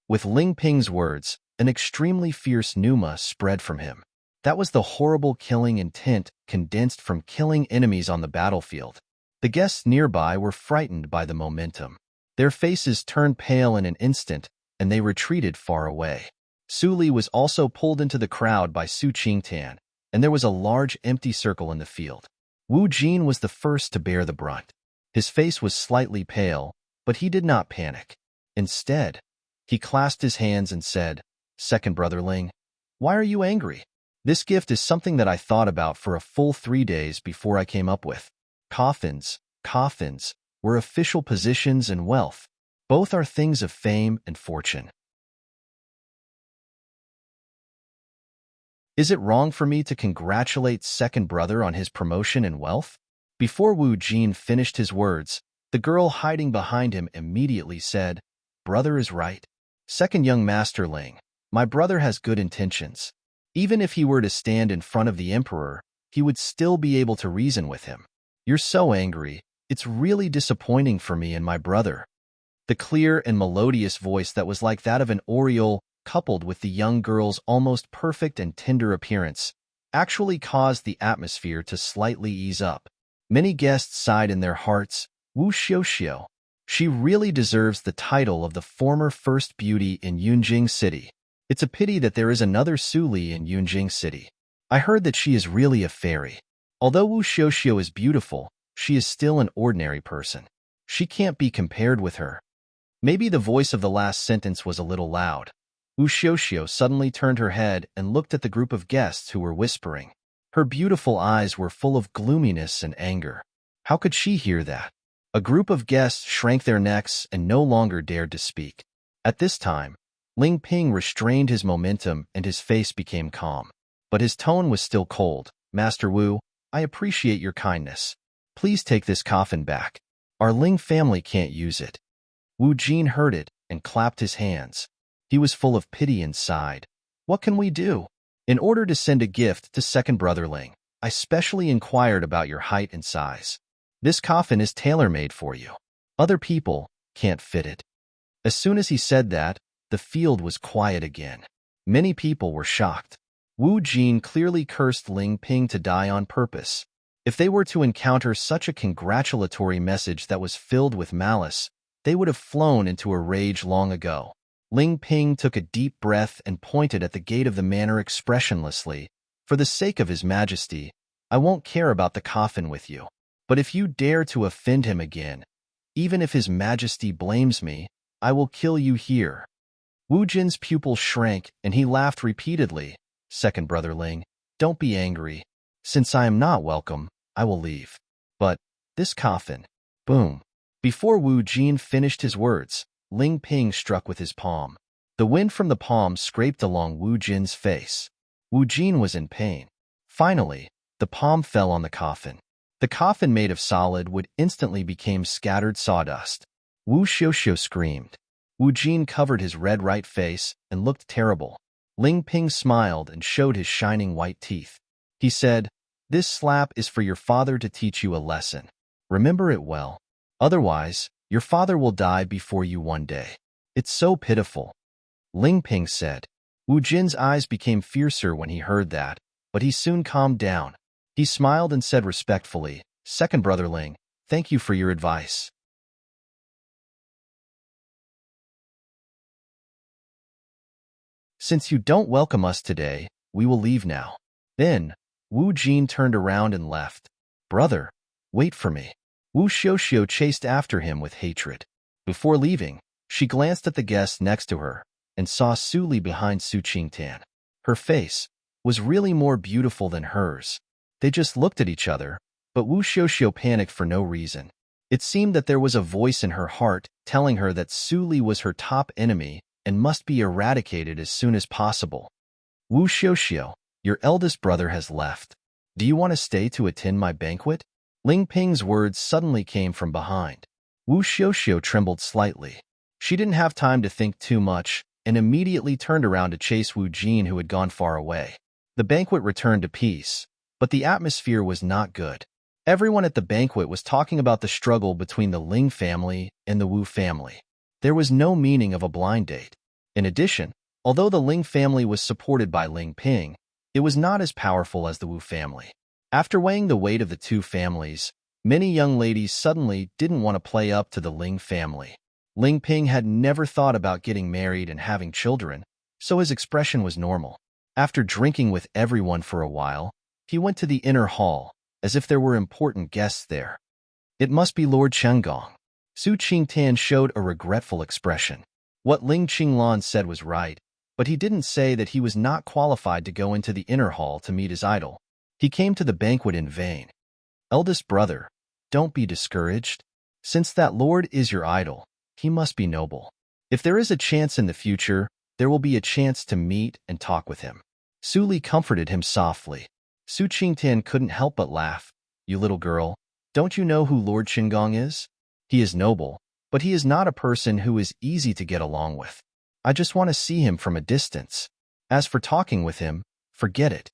With Ling Ping's words, an extremely fierce pneuma spread from him. That was the horrible killing intent condensed from killing enemies on the battlefield. The guests nearby were frightened by the momentum. Their faces turned pale in an instant, and they retreated far away. Su Li was also pulled into the crowd by Su Qingtan, and there was a large empty circle in the field. Wu Jin was the first to bear the brunt. His face was slightly pale, but he did not panic. Instead, he clasped his hands and said, "Second brother Ling, why are you angry? This gift is something that I thought about for a full 3 days before I came up with. Coffins were official positions and wealth. Both are things of fame and fortune. Is it wrong for me to congratulate second brother on his promotion and wealth?" Before Wu Jin finished his words, the girl hiding behind him immediately said, "Brother is right. Second young Master Ling, my brother has good intentions. Even if he were to stand in front of the Emperor, he would still be able to reason with him. You're so angry, it's really disappointing for me and my brother." The clear and melodious voice that was like that of an oriole, coupled with the young girl's almost perfect and tender appearance, actually caused the atmosphere to slightly ease up. Many guests sighed in their hearts, "Wu Xiuxiu. She really deserves the title of the former first beauty in Yunjing City. It's a pity that there is another Su Li in Yunjing City. I heard that she is really a fairy. Although Wu Xiuxiu is beautiful, she is still an ordinary person. She can't be compared with her." Maybe the voice of the last sentence was a little loud. Wu Xiuxiu suddenly turned her head and looked at the group of guests who were whispering. Her beautiful eyes were full of gloominess and anger. How could she hear that? A group of guests shrank their necks and no longer dared to speak. At this time, Ling Ping restrained his momentum and his face became calm. But his tone was still cold. "Master Wu, I appreciate your kindness. Please take this coffin back. Our Ling family can't use it." Wu Jin heard it and clapped his hands. He was full of pity and sighed. "What can we do? In order to send a gift to second brother Ling, I specially inquired about your height and size. This coffin is tailor-made for you. Other people, can't fit it. As soon as he said that, the field was quiet again. Many people were shocked. Wu Jin clearly cursed Ling Ping to die on purpose. If they were to encounter such a congratulatory message that was filled with malice, they would have flown into a rage long ago. Ling Ping took a deep breath and pointed at the gate of the manor expressionlessly. For the sake of His Majesty, I won't care about the coffin with you. But if you dare to offend him again, even if His Majesty blames me, I will kill you here. Wu Jin's pupil shrank, and he laughed repeatedly. Second brother Ling, don't be angry. Since I am not welcome, I will leave. But this coffin. Boom. Before Wu Jin finished his words, Ling Ping struck with his palm. The wind from the palm scraped along Wu Jin's face. Wu Jin was in pain. Finally, the palm fell on the coffin. The coffin made of solid wood instantly became scattered sawdust. Wu Xiuxiu screamed. Wu Jin covered his red right face and looked terrible. Ling Ping smiled and showed his shining white teeth. He said, "This slap is for your father to teach you a lesson. Remember it well. Otherwise, your father will die before you one day." It's so pitiful. Ling Ping said. Wu Jin's eyes became fiercer when he heard that, but he soon calmed down. He smiled and said respectfully, "Second brother Ling, thank you for your advice. Since you don't welcome us today, we will leave now." Then, Wu Jin turned around and left. "Brother, wait for me." Wu Xiuxiu chased after him with hatred. Before leaving, she glanced at the guest next to her and saw Su Li behind Su Qingtan. Her face was really more beautiful than hers. They just looked at each other, but Wu Xiuxiu panicked for no reason. It seemed that there was a voice in her heart telling her that Su Li was her top enemy and must be eradicated as soon as possible. "Wu Xiuxiu, your eldest brother has left. Do you want to stay to attend my banquet?" Ling Ping's words suddenly came from behind. Wu Xiuxiu trembled slightly. She didn't have time to think too much and immediately turned around to chase Wu Jin, who had gone far away. The banquet returned to peace, but the atmosphere was not good. Everyone at the banquet was talking about the struggle between the Ling family and the Wu family. There was no meaning of a blind date. In addition, although the Ling family was supported by Ling Ping, it was not as powerful as the Wu family. After weighing the weight of the two families, many young ladies suddenly didn't want to play up to the Ling family. Ling Ping had never thought about getting married and having children, so his expression was normal. After drinking with everyone for a while, he went to the inner hall, as if there were important guests there. "It must be Lord Chenggong." Su Qingtan showed a regretful expression. What Ling Qinglan said was right, but he didn't say that he was not qualified to go into the inner hall to meet his idol. He came to the banquet in vain. "Eldest brother, don't be discouraged. Since that lord is your idol, he must be noble. If there is a chance in the future, there will be a chance to meet and talk with him." Su Li comforted him softly. Su Qingtan couldn't help but laugh. "You little girl, don't you know who Lord Chenggong is? He is noble, but he is not a person who is easy to get along with. I just want to see him from a distance. As for talking with him, forget it."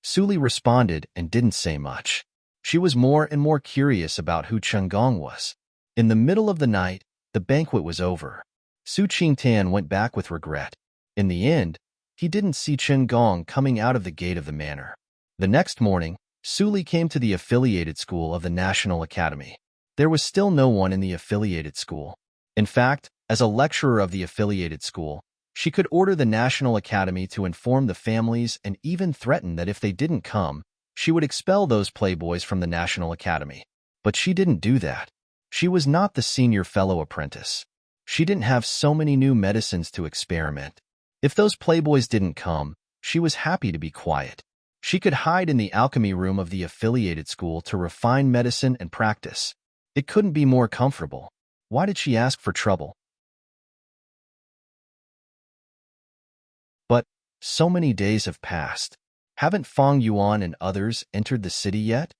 Su Li responded and didn't say much. She was more and more curious about who Chenggong was. In the middle of the night, the banquet was over. Su Qingtan went back with regret. In the end, he didn't see Chenggong coming out of the gate of the manor. The next morning, Su Li came to the affiliated school of the National Academy. There was still no one in the affiliated school. In fact, as a lecturer of the affiliated school, she could order the National Academy to inform the families and even threaten that if they didn't come, she would expel those playboys from the National Academy. But she didn't do that. She was not the senior fellow apprentice. She didn't have so many new medicines to experiment. If those playboys didn't come, she was happy to be quiet. She could hide in the alchemy room of the affiliated school to refine medicine and practice. It couldn't be more comfortable. Why did she ask for trouble? But so many days have passed. Haven't Feng Yuan and others entered the city yet?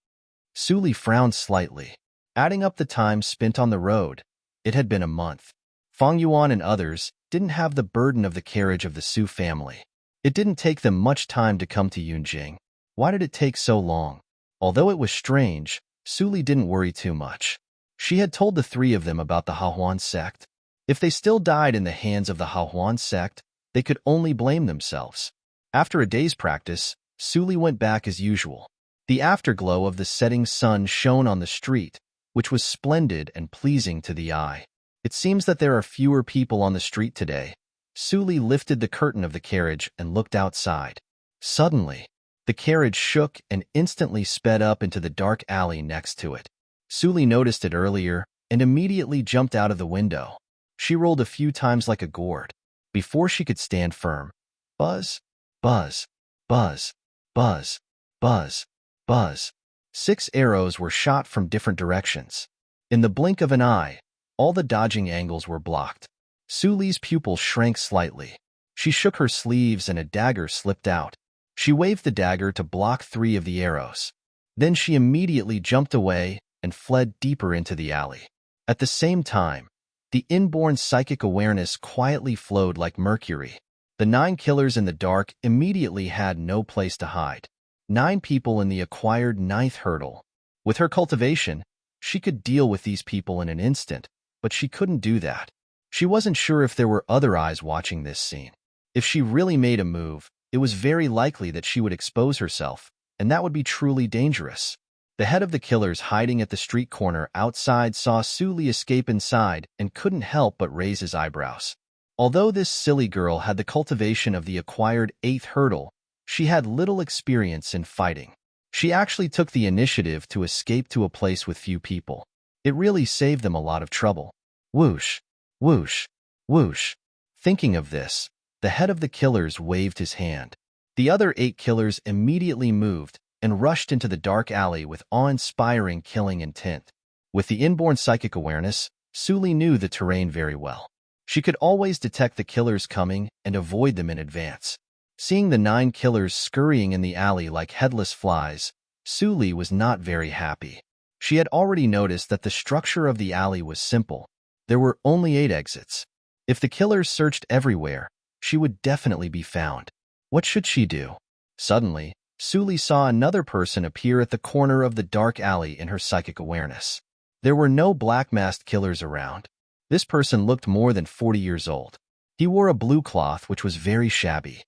Su Li frowned slightly. Adding up the time spent on the road, it had been a month. Feng Yuan and others didn't have the burden of the carriage of the Su family. It didn't take them much time to come to Yunjing. Why did it take so long? Although it was strange, Su Li didn't worry too much. She had told the three of them about the Hahuan sect. If they still died in the hands of the Hahuan sect, they could only blame themselves. After a day's practice, Suli went back as usual. The afterglow of the setting sun shone on the street, which was splendid and pleasing to the eye. It seems that there are fewer people on the street today. Suli lifted the curtain of the carriage and looked outside. Suddenly, the carriage shook and instantly sped up into the dark alley next to it. Suli noticed it earlier and immediately jumped out of the window. She rolled a few times like a gourd before she could stand firm. Buzz, buzz, buzz, buzz, buzz, buzz. 6 arrows were shot from different directions. In the blink of an eye, all the dodging angles were blocked. Suli's pupil shrank slightly. She shook her sleeves and a dagger slipped out. She waved the dagger to block 3 of the arrows. Then she immediately jumped away and fled deeper into the alley. At the same time, the inborn psychic awareness quietly flowed like mercury. The 9 killers in the dark immediately had no place to hide. 9 people in the acquired 9th hurdle. With her cultivation, she could deal with these people in an instant, but she couldn't do that. She wasn't sure if there were other eyes watching this scene. If she really made a move, it was very likely that she would expose herself, and that would be truly dangerous. The head of the killers hiding at the street corner outside saw Suli escape inside and couldn't help but raise his eyebrows. Although this silly girl had the cultivation of the acquired 8th hurdle, she had little experience in fighting. She actually took the initiative to escape to a place with few people. It really saved them a lot of trouble. Whoosh, whoosh, whoosh. Thinking of this, the head of the killers waved his hand. The other 8 killers immediately moved and rushed into the dark alley with awe-inspiring killing intent. With the inborn psychic awareness, Suli knew the terrain very well. She could always detect the killers coming and avoid them in advance. Seeing the 9 killers scurrying in the alley like headless flies, Suli was not very happy. She had already noticed that the structure of the alley was simple. There were only 8 exits. If the killers searched everywhere, she would definitely be found. What should she do? Suddenly, Suli saw another person appear at the corner of the dark alley in her psychic awareness. There were no black-masked killers around. This person looked more than 40 years old. He wore a blue cloth which was very shabby.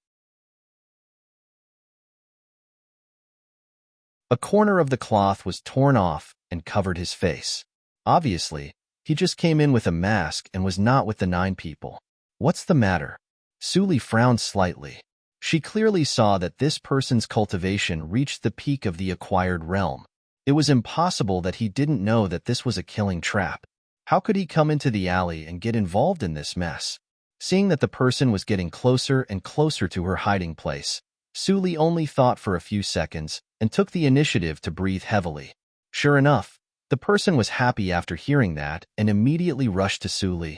A corner of the cloth was torn off and covered his face. Obviously, he just came in with a mask and was not with the 9 people. What's the matter? Suli frowned slightly. She clearly saw that this person's cultivation reached the peak of the acquired realm. It was impossible that he didn't know that this was a killing trap. How could he come into the alley and get involved in this mess? Seeing that the person was getting closer and closer to her hiding place, Suli only thought for a few seconds and took the initiative to breathe heavily. Sure enough, the person was happy after hearing that and immediately rushed to Suli.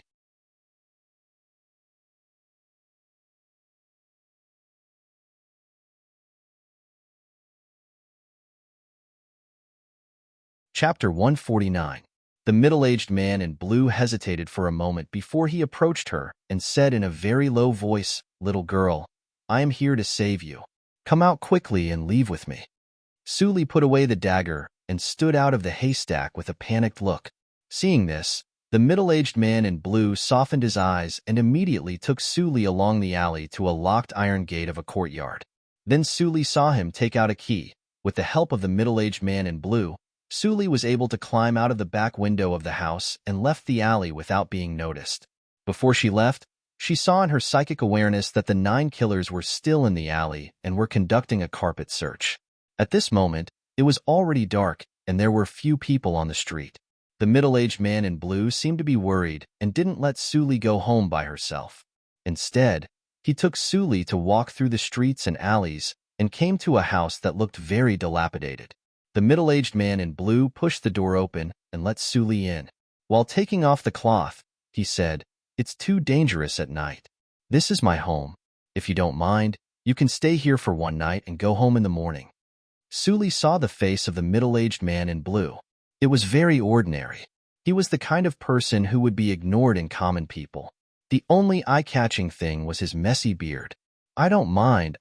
Chapter 149. The middle-aged man in blue hesitated for a moment before he approached her and said in a very low voice, "Little girl, I am here to save you. Come out quickly and leave with me." Suli put away the dagger and stood out of the haystack with a panicked look. Seeing this, the middle-aged man in blue softened his eyes and immediately took Suli along the alley to a locked iron gate of a courtyard. Then Suli saw him take out a key. With the help of the middle-aged man in blue, Suli was able to climb out of the back window of the house and left the alley without being noticed. Before she left, she saw in her psychic awareness that the 9 killers were still in the alley and were conducting a carpet search. At this moment, it was already dark and there were few people on the street. The middle-aged man in blue seemed to be worried and didn't let Suli go home by herself. Instead, he took Suli to walk through the streets and alleys and came to a house that looked very dilapidated. The middle-aged man in blue pushed the door open and let Suli in. While taking off the cloth, he said, "It's too dangerous at night. This is my home. If you don't mind, you can stay here for one night and go home in the morning." Suli saw the face of the middle-aged man in blue. It was very ordinary. He was the kind of person who would be ignored in common people. The only eye-catching thing was his messy beard. I don't mind."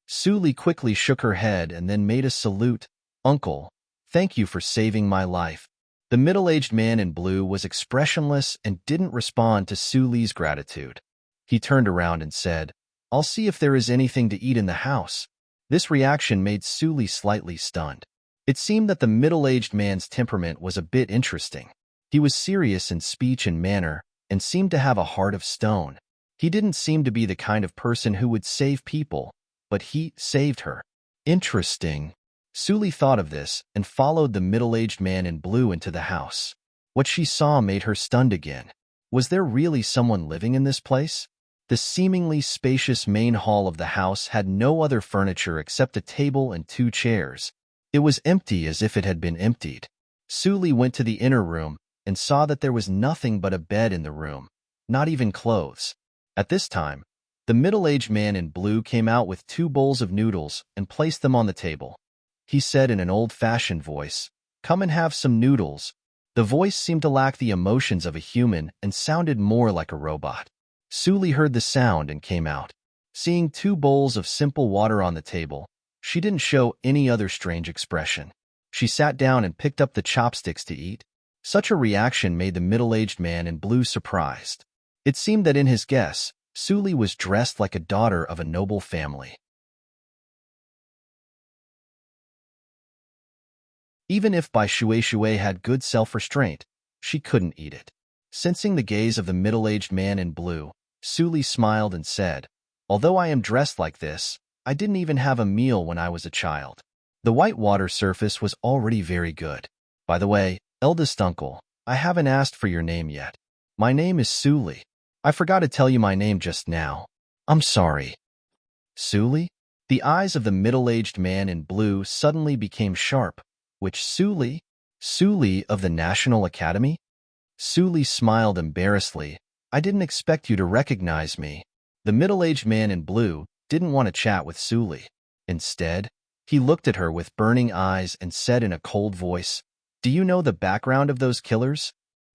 Suli quickly shook her head and then made a salute. "Uncle, thank you for saving my life. The middle-aged man in blue was expressionless and didn't respond to Su Li's gratitude. He turned around and said, "I'll see if there is anything to eat in the house." This reaction made Su Li slightly stunned. It seemed that the middle-aged man's temperament was a bit interesting. He was serious in speech and manner and seemed to have a heart of stone. He didn't seem to be the kind of person who would save people, but he saved her. Interesting. Su Li thought of this and followed the middle-aged man in blue into the house. What she saw made her stunned again. Was there really someone living in this place? The seemingly spacious main hall of the house had no other furniture except a table and 2 chairs. It was empty as if it had been emptied. Su Li went to the inner room and saw that there was nothing but a bed in the room, not even clothes. At this time, the middle-aged man in blue came out with 2 bowls of noodles and placed them on the table. He said in an old-fashioned voice, "Come and have some noodles." The voice seemed to lack the emotions of a human and sounded more like a robot. Su Li heard the sound and came out. Seeing 2 bowls of simple water on the table, she didn't show any other strange expression. She sat down and picked up the chopsticks to eat. Such a reaction made the middle-aged man in blue surprised. It seemed that in his guess, Su Li was dressed like a daughter of a noble family. Even if Bai Shui had good self-restraint, she couldn't eat it. Sensing the gaze of the middle-aged man in blue, Su Li smiled and said, "Although I am dressed like this, I didn't even have a meal when I was a child." The white water surface was already very good. "By the way, eldest uncle, I haven't asked for your name yet. My name is Su Li. I forgot to tell you my name just now. I'm sorry." Su Li? The eyes of the middle-aged man in blue suddenly became sharp. Which Su Li? Su Li of the National Academy? Su Li smiled embarrassedly. "I didn't expect you to recognize me." The middle-aged man in blue didn't want to chat with Su Li. Instead, he looked at her with burning eyes and said in a cold voice, "Do you know the background of those killers?"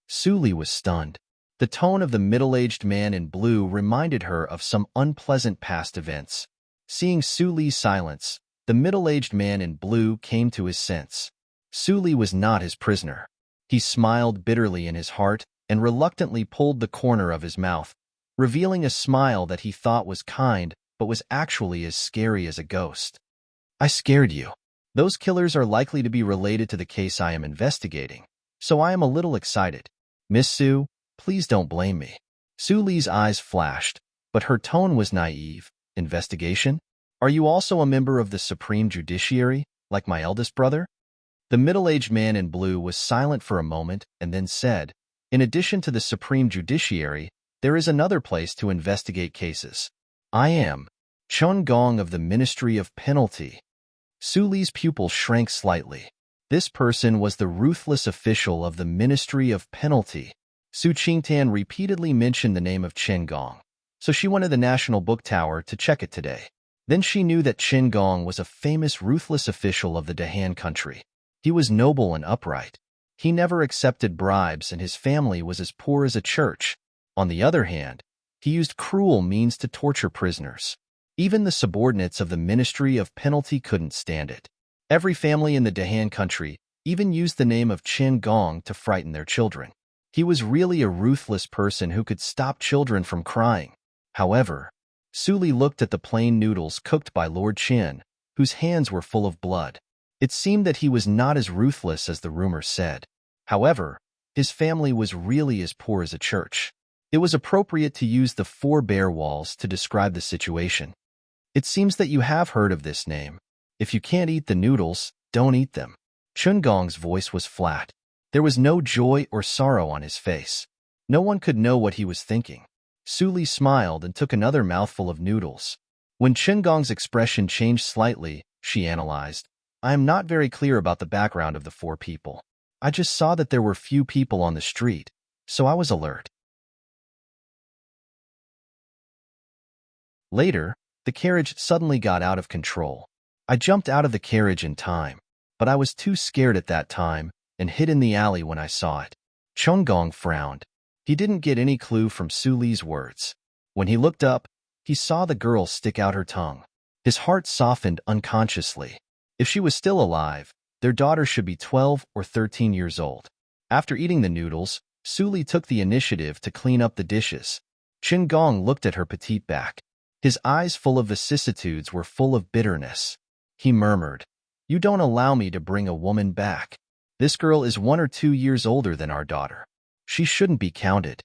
Su Li was stunned. The tone of the middle-aged man in blue reminded her of some unpleasant past events. Seeing Su Li's silence, the middle-aged man in blue came to his sense. Su Li was not his prisoner. He smiled bitterly in his heart and reluctantly pulled the corner of his mouth, revealing a smile that he thought was kind but was actually as scary as a ghost. "I scared you. Those killers are likely to be related to the case I am investigating, so I am a little excited. Miss Su, please don't blame me." Su Li's eyes flashed, but her tone was naive. "Investigation? Are you also a member of the Supreme Judiciary, like my eldest brother?" The middle-aged man in blue was silent for a moment and then said, "In addition to the Supreme Judiciary, there is another place to investigate cases. I am Chun Gong of the Ministry of Penalty." Su Li's pupils shrank slightly. This person was the ruthless official of the Ministry of Penalty. Su Qingtan repeatedly mentioned the name of Chen Gong, so she went to the National Book Tower to check it today. Then she knew that Chen Gong was a famous ruthless official of the Dahan country. He was noble and upright. He never accepted bribes and his family was as poor as a church. On the other hand, he used cruel means to torture prisoners. Even the subordinates of the Ministry of Penalty couldn't stand it. Every family in the Dahan country even used the name of Chen Gong to frighten their children. He was really a ruthless person who could stop children from crying. However, Su Li looked at the plain noodles cooked by Lord Chen, whose hands were full of blood. It seemed that he was not as ruthless as the rumor said. However, his family was really as poor as a church. It was appropriate to use the 4 bare walls to describe the situation. "It seems that you have heard of this name. If you can't eat the noodles, don't eat them." Chun Gong's voice was flat. There was no joy or sorrow on his face. No one could know what he was thinking. Su Li smiled and took another mouthful of noodles. When Chen Gong's expression changed slightly, she analyzed, "I am not very clear about the background of the 4 people. I just saw that there were few people on the street, so I was alert." Later, the carriage suddenly got out of control. I jumped out of the carriage in time, but I was too scared at that time and hid in the alley when I saw it. Chen Gong frowned. He didn't get any clue from Su Li's words. When he looked up, he saw the girl stick out her tongue. His heart softened unconsciously. If she was still alive, their daughter should be 12 or 13 years old. After eating the noodles, Suli took the initiative to clean up the dishes. Qin Gong looked at her petite back. His eyes full of vicissitudes were full of bitterness. He murmured, "You don't allow me to bring a woman back. This girl is 1 or 2 years older than our daughter. She shouldn't be counted."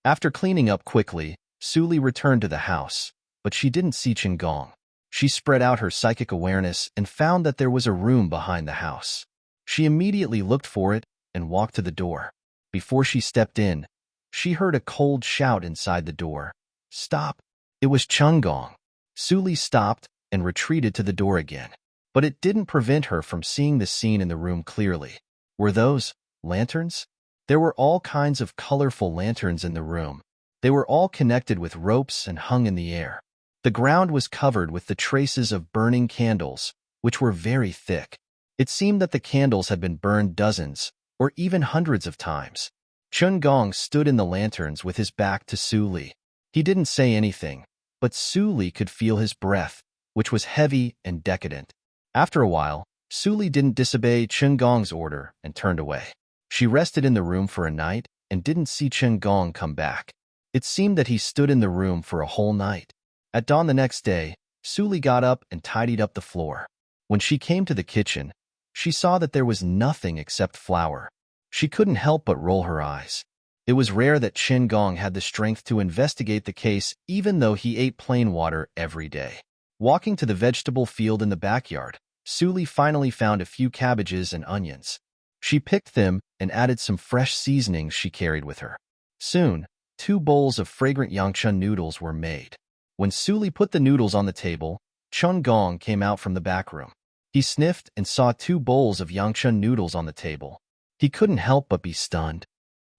After cleaning up quickly, Suli returned to the house, but she didn't see Qin Gong. She spread out her psychic awareness and found that there was a room behind the house. She immediately looked for it and walked to the door. Before she stepped in, she heard a cold shout inside the door. "Stop!" It was Qin Gong. Suli stopped and retreated to the door again. But it didn't prevent her from seeing the scene in the room clearly. Were those lanterns? There were all kinds of colorful lanterns in the room. They were all connected with ropes and hung in the air. The ground was covered with the traces of burning candles, which were very thick. It seemed that the candles had been burned dozens, or even hundreds of times. Qin Gong stood in the lanterns with his back to Suli. He didn't say anything, but Suli could feel his breath, which was heavy and decadent. After a while, Suli didn't disobey Qin Gong's order and turned away. She rested in the room for a night and didn't see Qin Gong come back. It seemed that he stood in the room for a whole night. At dawn the next day, Suli got up and tidied up the floor. When she came to the kitchen, she saw that there was nothing except flour. She couldn't help but roll her eyes. It was rare that Qin Gong had the strength to investigate the case even though he ate plain water every day. Walking to the vegetable field in the backyard, Suli finally found a few cabbages and onions. She picked them and added some fresh seasonings she carried with her. Soon, 2 bowls of fragrant yangchun noodles were made. When Suli put the noodles on the table, Qin Gong came out from the back room. He sniffed and saw 2 bowls of yangchun noodles on the table. He couldn't help but be stunned.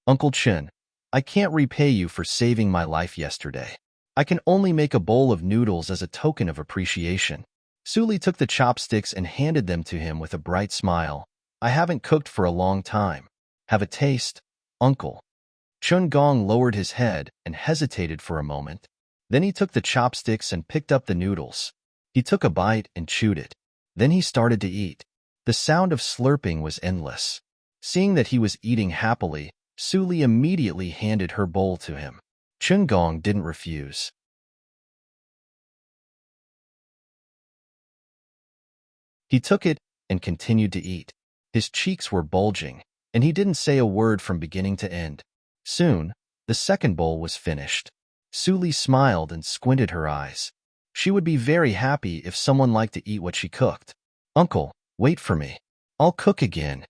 "Uncle Qin, I can't repay you for saving my life yesterday. I can only make a bowl of noodles as a token of appreciation." Suli took the chopsticks and handed them to him with a bright smile. "I haven't cooked for a long time. Have a taste, uncle." Qin Gong lowered his head and hesitated for a moment. Then he took the chopsticks and picked up the noodles. He took a bite and chewed it. Then he started to eat. The sound of slurping was endless. Seeing that he was eating happily, Suli immediately handed her bowl to him. Qin Gong didn't refuse. He took it and continued to eat. His cheeks were bulging, and he didn't say a word from beginning to end. Soon, the second bowl was finished. Suli smiled and squinted her eyes. She would be very happy if someone liked to eat what she cooked. "Uncle, wait for me. I'll cook again."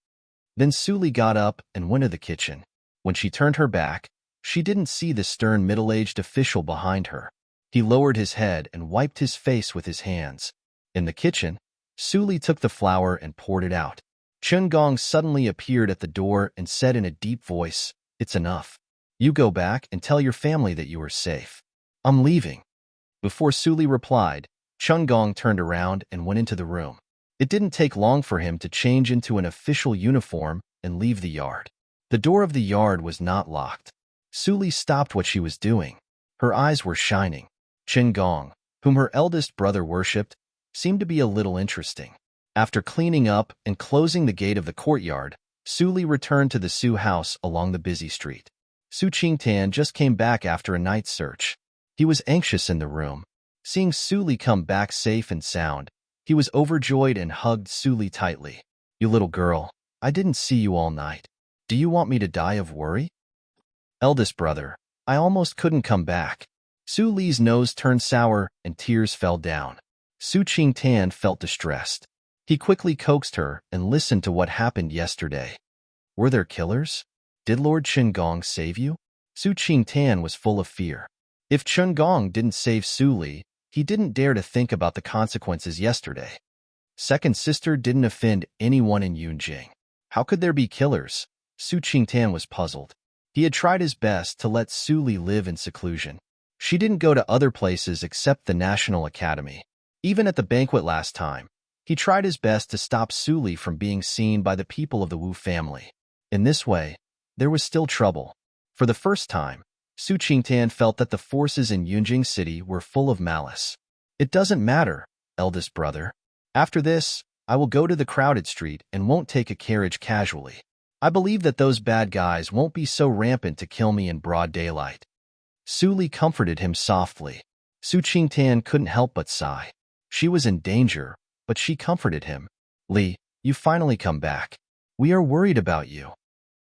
Then Suli got up and went to the kitchen. When she turned her back, she didn't see the stern middle-aged official behind her. He lowered his head and wiped his face with his hands. In the kitchen, Suli took the flour and poured it out. Qin Gong suddenly appeared at the door and said in a deep voice, "It's enough. You go back and tell your family that you are safe. I'm leaving." Before Suli replied, Qin Gong turned around and went into the room. It didn't take long for him to change into an official uniform and leave the yard. The door of the yard was not locked. Suli stopped what she was doing. Her eyes were shining. Qin Gong, whom her eldest brother worshipped, seemed to be a little interesting. After cleaning up and closing the gate of the courtyard, Suli returned to the Su house along the busy street. Su Qingtan just came back after a night search. He was anxious in the room. Seeing Suli come back safe and sound, he was overjoyed and hugged Suli tightly. "You little girl, I didn't see you all night. Do you want me to die of worry?" "Eldest brother, I almost couldn't come back." Su Li's nose turned sour and tears fell down. Su Qingtan felt distressed. He quickly coaxed her and listened to what happened yesterday. "Were there killers? Did Lord Qin Gong save you?" Su Qingtan was full of fear. If Qin Gong didn't save Suli, he didn't dare to think about the consequences yesterday. Second sister didn't offend anyone in Yunjing. How could there be killers? Su Qingtan was puzzled. He had tried his best to let Suli live in seclusion. She didn't go to other places except the National Academy. Even at the banquet last time, he tried his best to stop Suli from being seen by the people of the Wu family. In this way, there was still trouble. For the first time, Su Qingtan felt that the forces in Yunjing City were full of malice. "It doesn't matter, eldest brother. After this, I will go to the crowded street and won't take a carriage casually. I believe that those bad guys won't be so rampant to kill me in broad daylight. Su Li comforted him softly. Su Qingtan couldn't help but sigh. She was in danger, but she comforted him. Li, you finally come back. We are worried about you.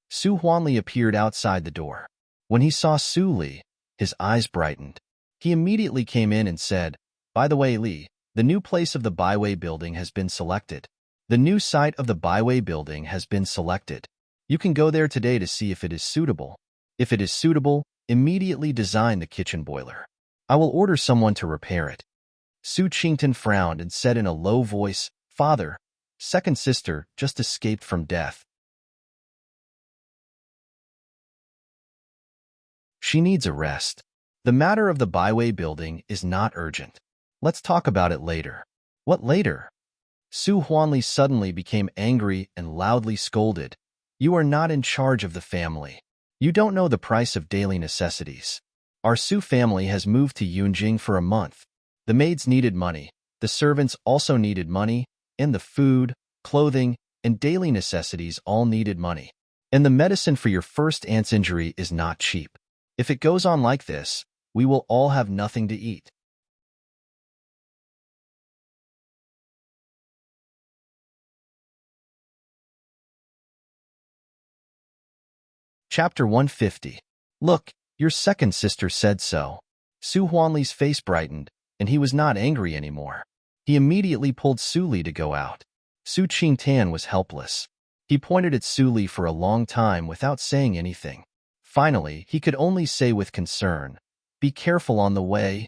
Su Huanli appeared outside the door. When he saw Su Li, his eyes brightened. He immediately came in and said, "By the way, Li, the new place of the Baiwei building has been selected. The new site of the Baiwei building has been selected. You can go there today to see if it is suitable. If it is suitable, immediately design the kitchen boiler. I will order someone to repair it." Su Qingtan frowned and said in a low voice, "Father, second sister just escaped from death. She needs a rest. The matter of the Baiwei building is not urgent. Let's talk about it later." "What later?" Su Huanli suddenly became angry and loudly scolded. "You are not in charge of the family. You don't know the price of daily necessities. Our Su family has moved to Yunjing for a month. The maids needed money, the servants also needed money, and the food, clothing, and daily necessities all needed money. And the medicine for your first aunt's injury is not cheap. If it goes on like this, we will all have nothing to eat." Chapter 150. "Look, your second sister said so." Su Huanli's face brightened, and he was not angry anymore. He immediately pulled Su Li to go out. Su Qingtan was helpless. He pointed at Su Li for a long time without saying anything. Finally, he could only say with concern, "Be careful on the way."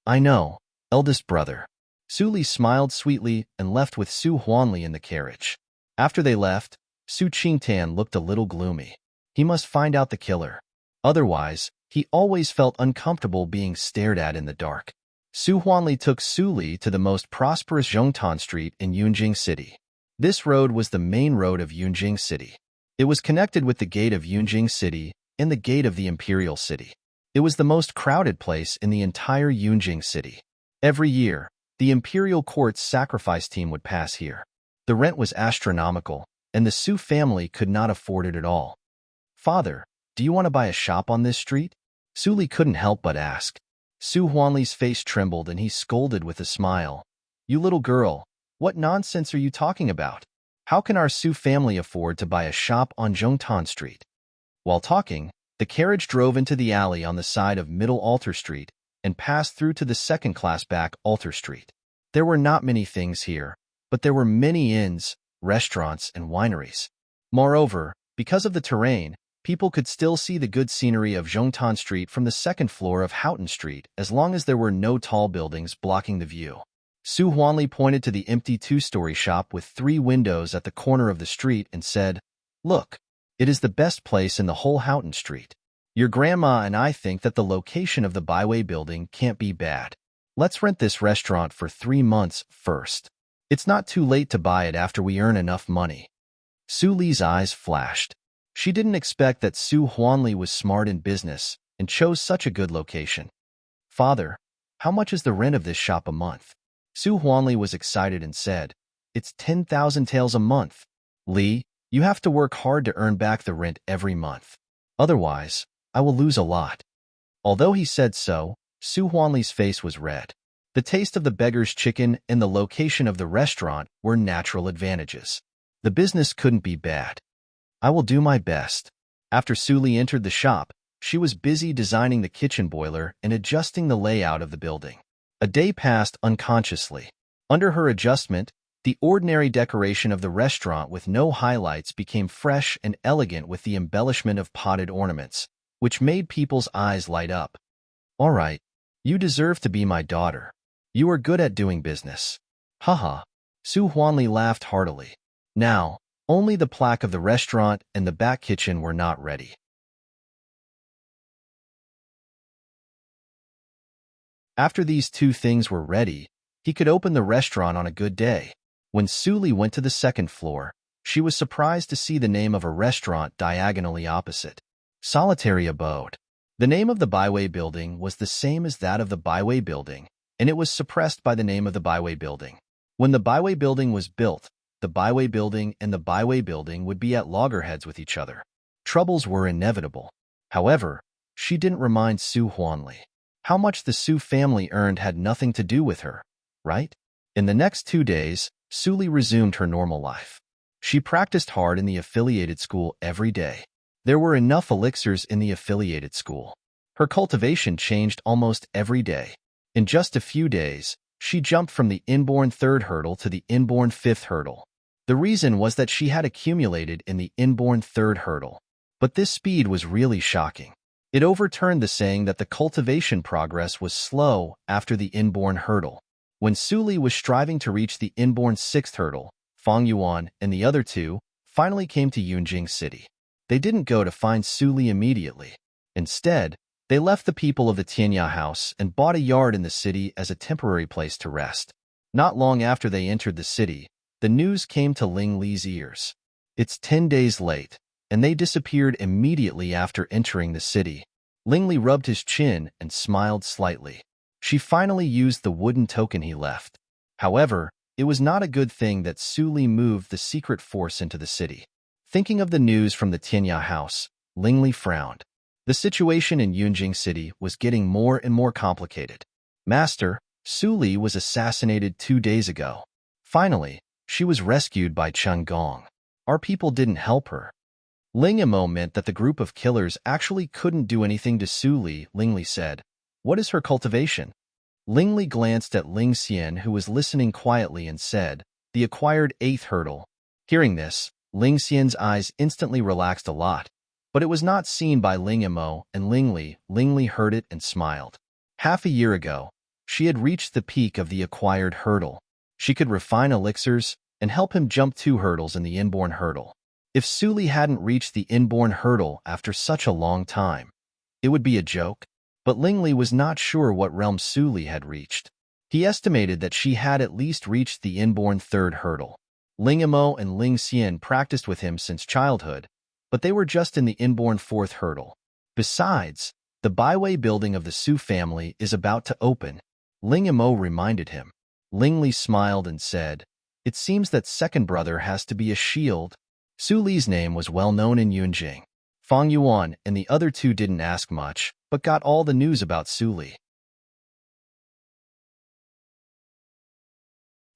"I know, eldest brother." Su Li smiled sweetly and left with Su Huanli in the carriage. After they left, Su Qingtan looked a little gloomy. He must find out the killer. Otherwise, he always felt uncomfortable being stared at in the dark. Su Huanli took Su Li to the most prosperous Zhongtan Street in Yunjing City. This road was the main road of Yunjing City. It was connected with the gate of Yunjing City and the gate of the Imperial City. It was the most crowded place in the entire Yunjing City. Every year, the Imperial Court's sacrifice team would pass here. The rent was astronomical, and the Su family could not afford it at all. "Father, do you want to buy a shop on this street?" Su Li couldn't help but ask. Su Huanli's face trembled and he scolded with a smile. "You little girl, what nonsense are you talking about? How can our Su family afford to buy a shop on Zhongtan Street?" While talking, the carriage drove into the alley on the side of Middle Altar Street and passed through to the second-class back Altar Street. There were not many things here, but there were many inns, restaurants, and wineries. Moreover, because of the terrain, people could still see the good scenery of Zhongtan Street from the second floor of Houghton Street as long as there were no tall buildings blocking the view. Su Huanli pointed to the empty two-story shop with 3 windows at the corner of the street and said, "Look, it is the best place in the whole Houghton Street. Your grandma and I think that the location of the Baiwei building can't be bad. Let's rent this restaurant for 3 months first. It's not too late to buy it after we earn enough money." Su Li's eyes flashed. She didn't expect that Su Huanli was smart in business and chose such a good location. "Father, how much is the rent of this shop a month?" Su Huanli was excited and said, "It's 10,000 taels a month. Li, you have to work hard to earn back the rent every month. Otherwise, I will lose a lot." Although he said so, Su Huanli's face was red. The taste of the beggar's chicken and the location of the restaurant were natural advantages. The business couldn't be bad. "I will do my best." After Su Li entered the shop, she was busy designing the kitchen boiler and adjusting the layout of the building. A day passed unconsciously. Under her adjustment, the ordinary decoration of the restaurant with no highlights became fresh and elegant with the embellishment of potted ornaments, which made people's eyes light up. "All right, you deserve to be my daughter. You are good at doing business." Haha. Su Huanli laughed heartily. Now, only the plaque of the restaurant and the back kitchen were not ready. After these 2 things were ready, he could open the restaurant on a good day. When Su Li went to the second floor, she was surprised to see the name of a restaurant diagonally opposite. Solitary Abode. The name of the Baiwei building was the same as that of the Baiwei building, and it was suppressed by the name of the Baiwei building. When the Baiwei building was built, the Byway Building and the Byway Building would be at loggerheads with each other. Troubles were inevitable. However, she didn't remind Su Huanli. How much the Su family earned had nothing to do with her, right? In the next 2 days, Suli resumed her normal life. She practiced hard in the affiliated school every day. There were enough elixirs in the affiliated school. Her cultivation changed almost every day. In just a few days, she jumped from the inborn 3rd hurdle to the inborn 5th hurdle. The reason was that she had accumulated in the inborn 3rd hurdle. But this speed was really shocking. It overturned the saying that the cultivation progress was slow after the inborn hurdle. When Suli was striving to reach the inborn 6th hurdle, Fang Yuan and the other two finally came to Yunjing City. They didn't go to find Suli immediately. Instead, they left the people of the Tianya house and bought a yard in the city as a temporary place to rest. Not long after they entered the city, the news came to Ling Li's ears. It's 10 days late, and they disappeared immediately after entering the city. Ling Li rubbed his chin and smiled slightly. She finally used the wooden token he left. However, it was not a good thing that Su Li moved the secret force into the city. Thinking of the news from the Tianya house, Ling Li frowned. The situation in Yunjing City was getting more and more complicated. Master, Su Li was assassinated 2 days ago. Finally, she was rescued by Cheng Gong. Our people didn't help her. Ling Imo meant that the group of killers actually couldn't do anything to Su Li. Ling Li said, "What is her cultivation?" Ling Li glanced at Ling Xian, who was listening quietly, and said, "The acquired 8th hurdle." Hearing this, Ling Xian's eyes instantly relaxed a lot, but it was not seen by Ling Imo and Ling Li. Ling Li heard it and smiled. Half a year ago, she had reached the peak of the acquired hurdle. She could refine elixirs and help him jump 2 hurdles in the inborn hurdle. If Su Li hadn't reached the inborn hurdle after such a long time, it would be a joke. But Ling Li was not sure what realm Su Li had reached. He estimated that she had at least reached the inborn 3rd hurdle. Ling Imo and Ling Xian practiced with him since childhood, but they were just in the inborn 4th hurdle. Besides, the Byway Building of the Su family is about to open. Ling Imo reminded him. Ling Li smiled and said, "It seems that second brother has to be a shield." Su Li's name was well known in Yunjing. Fang Yuan and the other two didn't ask much, but got all the news about Su Li.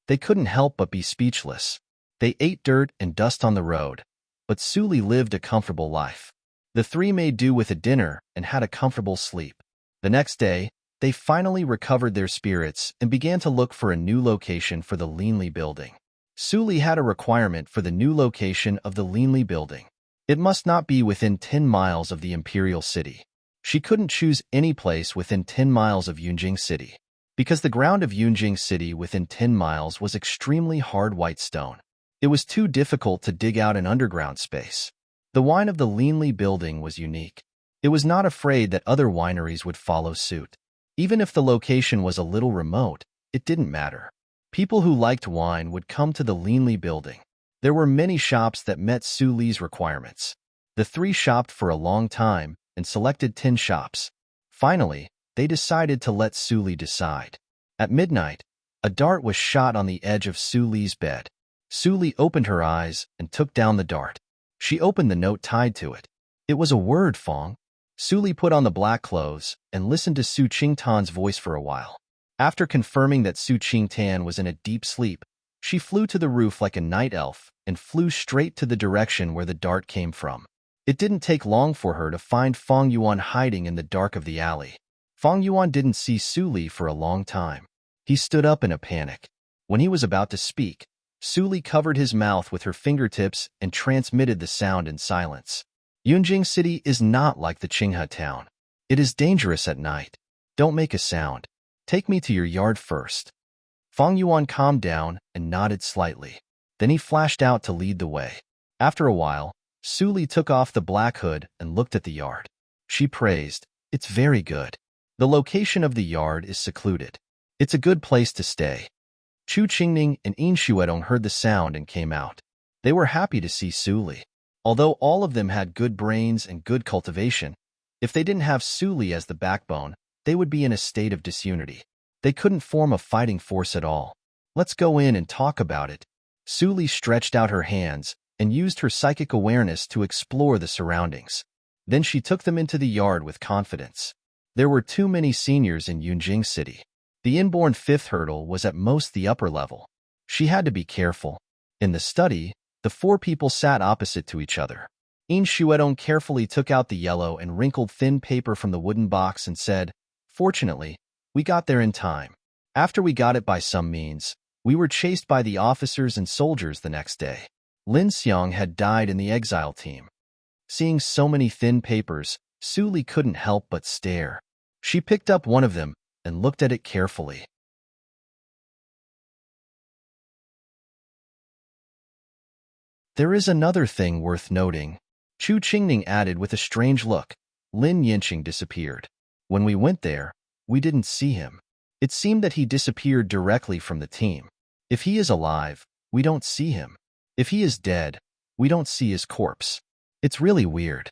They couldn't help but be speechless. They ate dirt and dust on the road, but Su Li lived a comfortable life. The three made do with a dinner and had a comfortable sleep. The next day, they finally recovered their spirits and began to look for a new location for the Linli building. Su Li had a requirement for the new location of the Linli building. It must not be within 10 miles of the Imperial City. She couldn't choose any place within 10 miles of Yunjing City, because the ground of Yunjing City within 10 miles was extremely hard white stone. It was too difficult to dig out an underground space. The wine of the Linli building was unique. It was not afraid that other wineries would follow suit. Even if the location was a little remote, it didn't matter. People who liked wine would come to the Linli building. There were many shops that met Su Li's requirements. The three shopped for a long time and selected 10 shops. Finally, they decided to let Su Li decide. At midnight, a dart was shot on the edge of Su Li's bed. Su Li opened her eyes and took down the dart. She opened the note tied to it. It was a word, Fong. Su Li put on the black clothes and listened to Su Qingtan's voice for a while. After confirming that Su Qingtan was in a deep sleep, she flew to the roof like a night elf and flew straight to the direction where the dart came from. It didn't take long for her to find Fang Yuan hiding in the dark of the alley. Fang Yuan didn't see Su Li for a long time. He stood up in a panic. When he was about to speak, Su Li covered his mouth with her fingertips and transmitted the sound in silence. Yunjing City is not like the Qinghe town. It is dangerous at night. Don't make a sound. Take me to your yard first. Fang Yuan calmed down and nodded slightly. Then he flashed out to lead the way. After a while, Su Li took off the black hood and looked at the yard. She praised, "It's very good. The location of the yard is secluded. It's a good place to stay." Chu Qingning and Yin Xuedong heard the sound and came out. They were happy to see Su Li. Although all of them had good brains and good cultivation, if they didn't have Su Li as the backbone, they would be in a state of disunity. They couldn't form a fighting force at all. "Let's go in and talk about it." Su Li stretched out her hands and used her psychic awareness to explore the surroundings. Then she took them into the yard with confidence. There were too many seniors in Yunjing City. The inborn fifth hurdle was at most the upper level. She had to be careful. In the study, the four people sat opposite to each other. In Shuedong carefully took out the yellow and wrinkled thin paper from the wooden box and said, "Fortunately, we got there in time. After we got it by some means, we were chased by the officers and soldiers the next day." Lin Xiang had died in the exile team. Seeing so many thin papers, Su Li couldn't help but stare. She picked up one of them and looked at it carefully. There is another thing worth noting, Chu Qingning added with a strange look. Lin Yinqing disappeared. When we went there, we didn't see him. It seemed that he disappeared directly from the team. If he is alive, we don't see him. If he is dead, we don't see his corpse. It's really weird.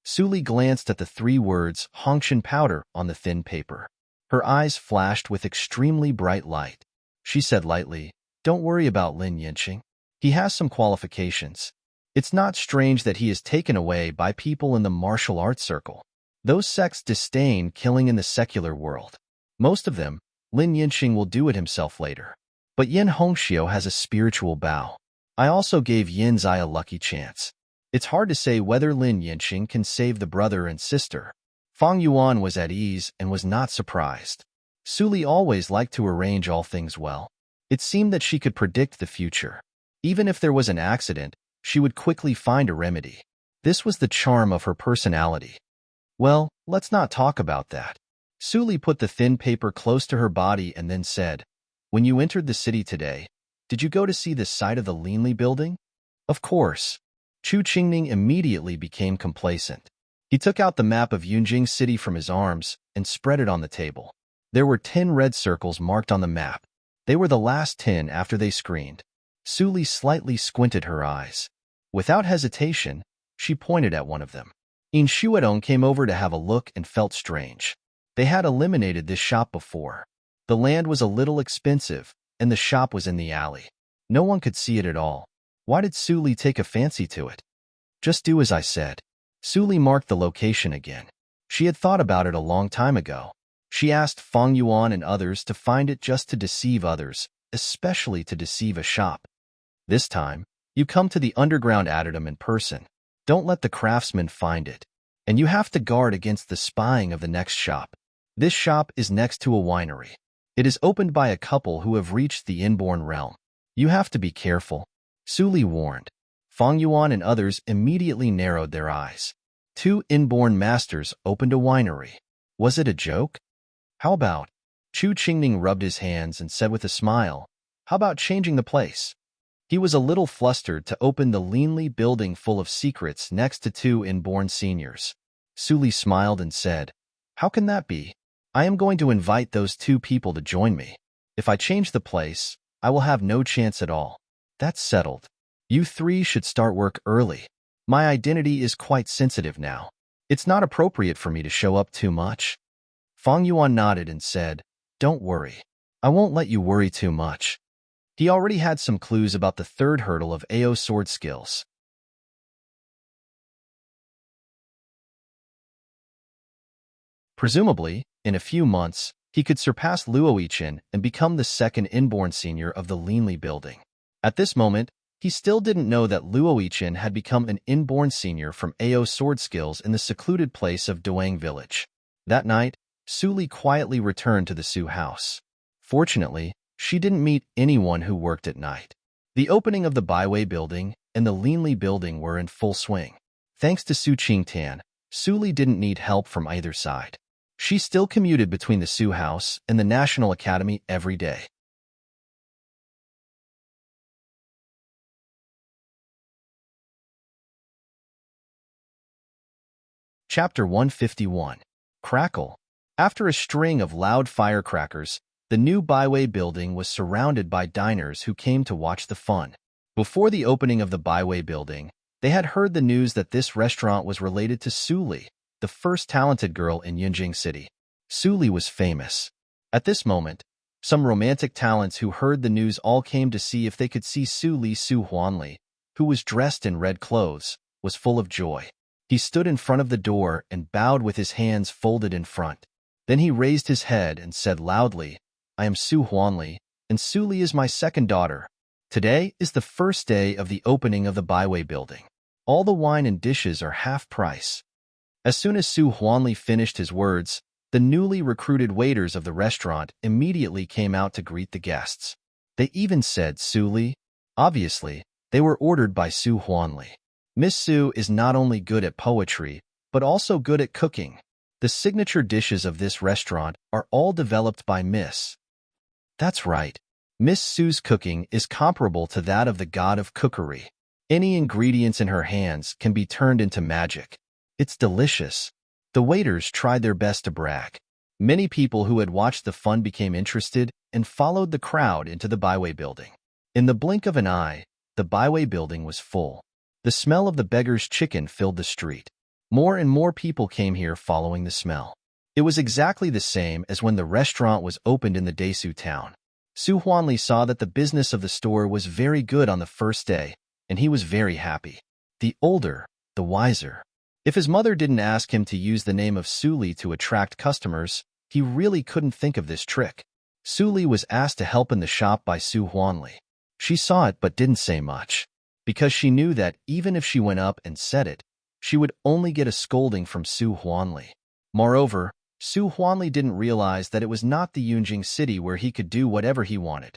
Su Li glanced at the three words Hongshan powder on the thin paper. Her eyes flashed with extremely bright light. She said lightly, "Don't worry about Lin Yinqing. He has some qualifications. It's not strange that he is taken away by people in the martial arts circle. Those sects disdain killing in the secular world. Most of them, Lin Yinqing will do it himself later. But Yin Hongxiu has a spiritual bow. I also gave Yin Zai a lucky chance. It's hard to say whether Lin Yinqing can save the brother and sister." Fang Yuan was at ease and was not surprised. Su Li always liked to arrange all things well. It seemed that she could predict the future. Even if there was an accident, she would quickly find a remedy. This was the charm of her personality. Well, let's not talk about that. Su Li put the thin paper close to her body and then said, "When you entered the city today, did you go to see the site of the Linli building?" "Of course." Chu Qingning immediately became complacent. He took out the map of Yunjing City from his arms and spread it on the table. There were 10 red circles marked on the map. They were the last 10 after they screened. Su Li slightly squinted her eyes. Without hesitation, she pointed at one of them. In Shuedong came over to have a look and felt strange. They had eliminated this shop before. The land was a little expensive, and the shop was in the alley. No one could see it at all. Why did Su Li take a fancy to it? "Just do as I said." Su Li marked the location again. She had thought about it a long time ago. She asked Fang Yuan and others to find it just to deceive others, especially to deceive a shop. This time, you come to the underground addendum in person. Don't let the craftsman find it. And you have to guard against the spying of the next shop. This shop is next to a winery. It is opened by a couple who have reached the inborn realm. You have to be careful. Su Li warned. Fang Yuan and others immediately narrowed their eyes. 2 inborn masters opened a winery. Was it a joke? How about? Chu Qingning rubbed his hands and said with a smile, "How about changing the place?" He was a little flustered to open the Linli building full of secrets next to 2 inborn seniors. Su Li smiled and said, "How can that be? I am going to invite those 2 people to join me. If I change the place, I will have no chance at all." "That's settled. You 3 should start work early. My identity is quite sensitive now. It's not appropriate for me to show up too much." Fang Yuan nodded and said, "Don't worry. I won't let you worry too much." He already had some clues about the 3rd hurdle of AO sword skills. Presumably, in a few months, he could surpass Luo Yichen and become the 2nd inborn senior of the Linli building. At this moment, he still didn't know that Luo Yichen had become an inborn senior from AO sword skills in the secluded place of Doang village. That night, Su Li quietly returned to the Su house. Fortunately, she didn't meet anyone who worked at night. The opening of the Baiwei building and the Linli building were in full swing. Thanks to Su Qingtan, Su Li didn't need help from either side. She still commuted between the Su house and the National Academy every day. Chapter 151. Crackle. After a string of loud firecrackers, the new Baiwei building was surrounded by diners who came to watch the fun. Before the opening of the Baiwei building, they had heard the news that this restaurant was related to Su Li, the first talented girl in Yunjing City. Su Li was famous. At this moment, Some romantic talents who heard the news all came to see if they could see Su Huanli, who was dressed in red clothes, was full of joy. He stood in front of the door and bowed with his hands folded in front. Then he raised his head and said loudly, "I am Su Huanli, and Su Li is my second daughter. Today is the first day of the opening of the Byway building. All the wine and dishes are half price." As soon as Su Huanli finished his words, the newly recruited waiters of the restaurant immediately came out to greet the guests. They even said Su Li. Obviously, they were ordered by Su Huanli. Miss Su is not only good at poetry, but also good at cooking. The signature dishes of this restaurant are all developed by Miss. That's right. Miss Su's cooking is comparable to that of the god of cookery. Any ingredients in her hands can be turned into magic. It's delicious. The waiters tried their best to brag. Many people who had watched the fun became interested and followed the crowd into the Byway building. In the blink of an eye, the Byway building was full. The smell of the beggar's chicken filled the street. More and more people came here following the smell. It was exactly the same as when the restaurant was opened in the Desu town. Su Huanli saw that the business of the store was very good on the first day, and he was very happy. The older, the wiser. If his mother didn't ask him to use the name of Su Li to attract customers, he really couldn't think of this trick. Su Li was asked to help in the shop by Su Huanli. She saw it but didn't say much, because she knew that even if she went up and said it, she would only get a scolding from Su Huanli. Moreover, Su Huanli didn't realize that it was not the Yunjing city where he could do whatever he wanted.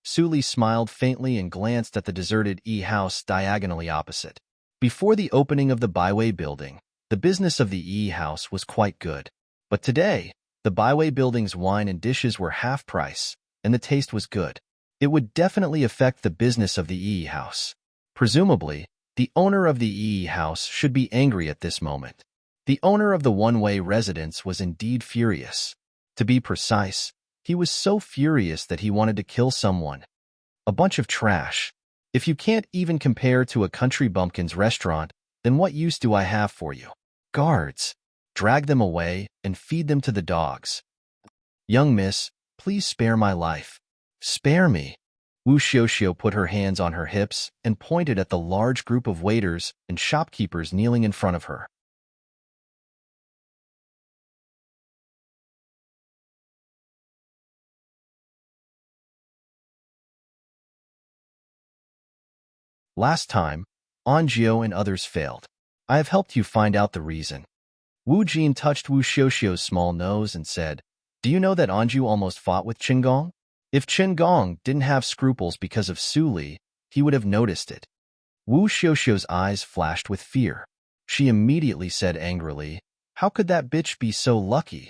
Su Li smiled faintly and glanced at the deserted house diagonally opposite. Before the opening of the Byway building, the business of the house was quite good. But today, the Byway building's wine and dishes were half price, and the taste was good. It would definitely affect the business of the house. Presumably, the owner of the house should be angry at this moment. The owner of the one-way residence was indeed furious. To be precise, he was so furious that he wanted to kill someone. A bunch of trash. If you can't even compare to a Country Bumpkin's restaurant, then what use do I have for you? Guards, drag them away and feed them to the dogs. Young miss, please spare my life. Spare me. Wu Xiaoxiao put her hands on her hips and pointed at the large group of waiters and shopkeepers kneeling in front of her. Last time, Anjiu and others failed. I have helped you find out the reason. Wu Jin touched Wu Xiaoxiao's small nose and said, "Do you know that Anju almost fought with Qingong? If Qingong didn't have scruples because of Su Li, he would have noticed it." Wu Xiaoxiao's eyes flashed with fear. She immediately said angrily, "How could that bitch be so lucky?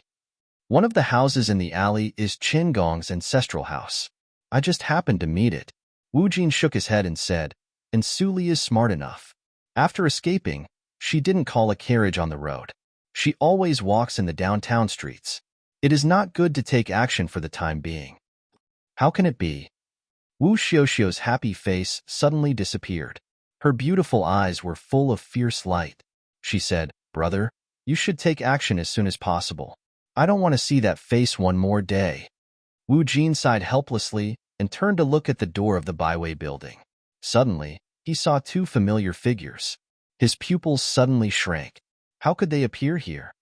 One of the houses in the alley is Qingong's ancestral house. I just happened to meet it." Wu Jin shook his head and said, "And Su Li is smart enough. After escaping, she didn't call a carriage on the road. She always walks in the downtown streets. It is not good to take action for the time being." How can it be? Wu Xiaoxiao's happy face suddenly disappeared. Her beautiful eyes were full of fierce light. She said, "Brother, you should take action as soon as possible. I don't want to see that face one more day." Wu Jin sighed helplessly and turned to look at the door of the Byway building. Suddenly, he saw two familiar figures. His pupils suddenly shrank. How could they appear here?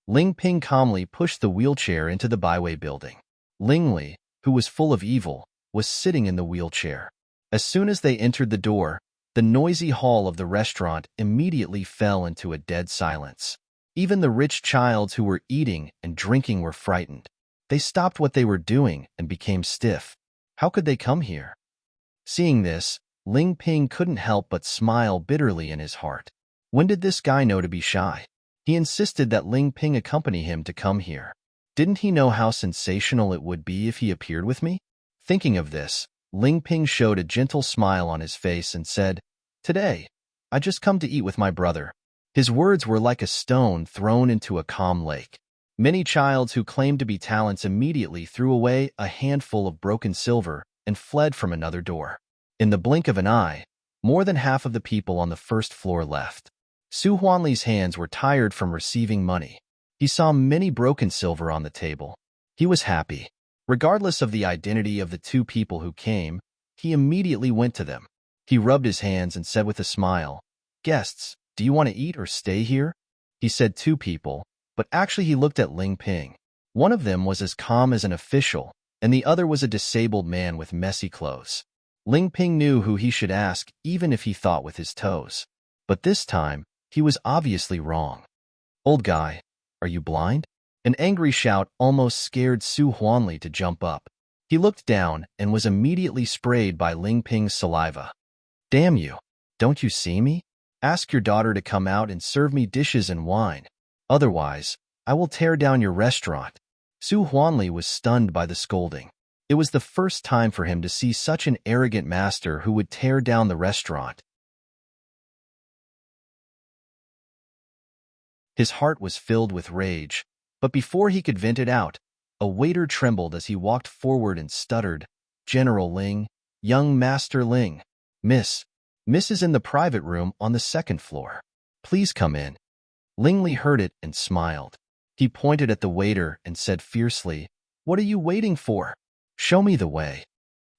Ling Ping calmly pushed the wheelchair into the Byway building. Ling Li, who was full of evil, was sitting in the wheelchair. As soon as they entered the door, the noisy hall of the restaurant immediately fell into a dead silence. Even the rich childs who were eating and drinking were frightened. They stopped what they were doing and became stiff. How could they come here? Seeing this, Ling Ping couldn't help but smile bitterly in his heart. When did this guy know to be shy? He insisted that Ling Ping accompany him to come here. Didn't he know how sensational it would be if he appeared with me? Thinking of this, Ling Ping showed a gentle smile on his face and said, "Today, I just come to eat with my brother." His words were like a stone thrown into a calm lake. Many childs who claimed to be talents immediately threw away a handful of broken silver and fled from another door. In the blink of an eye, more than half of the people on the first floor left. Su Huanli's hands were tired from receiving money. He saw many broken silver on the table. He was happy. Regardless of the identity of the two people who came, he immediately went to them. He rubbed his hands and said with a smile, "Guests, do you want to eat or stay here?" He said two people, but actually he looked at Ling Ping. One of them was as calm as an official, and the other was a disabled man with messy clothes. Ling Ping knew who he should ask even if he thought with his toes. But this time, he was obviously wrong. "Old guy, are you blind?" An angry shout almost scared Su Huanli to jump up. He looked down and was immediately sprayed by Ling Ping's saliva. "Damn you! Don't you see me? Ask your daughter to come out and serve me dishes and wine. Otherwise, I will tear down your restaurant." Su Huanli was stunned by the scolding. It was the first time for him to see such an arrogant master who would tear down the restaurant. His heart was filled with rage, but before he could vent it out, a waiter trembled as he walked forward and stuttered, "General Ling, young Master Ling. Miss is in the private room on the second floor. Please come in." Ling Li heard it and smiled. He pointed at the waiter and said fiercely, "What are you waiting for? Show me the way."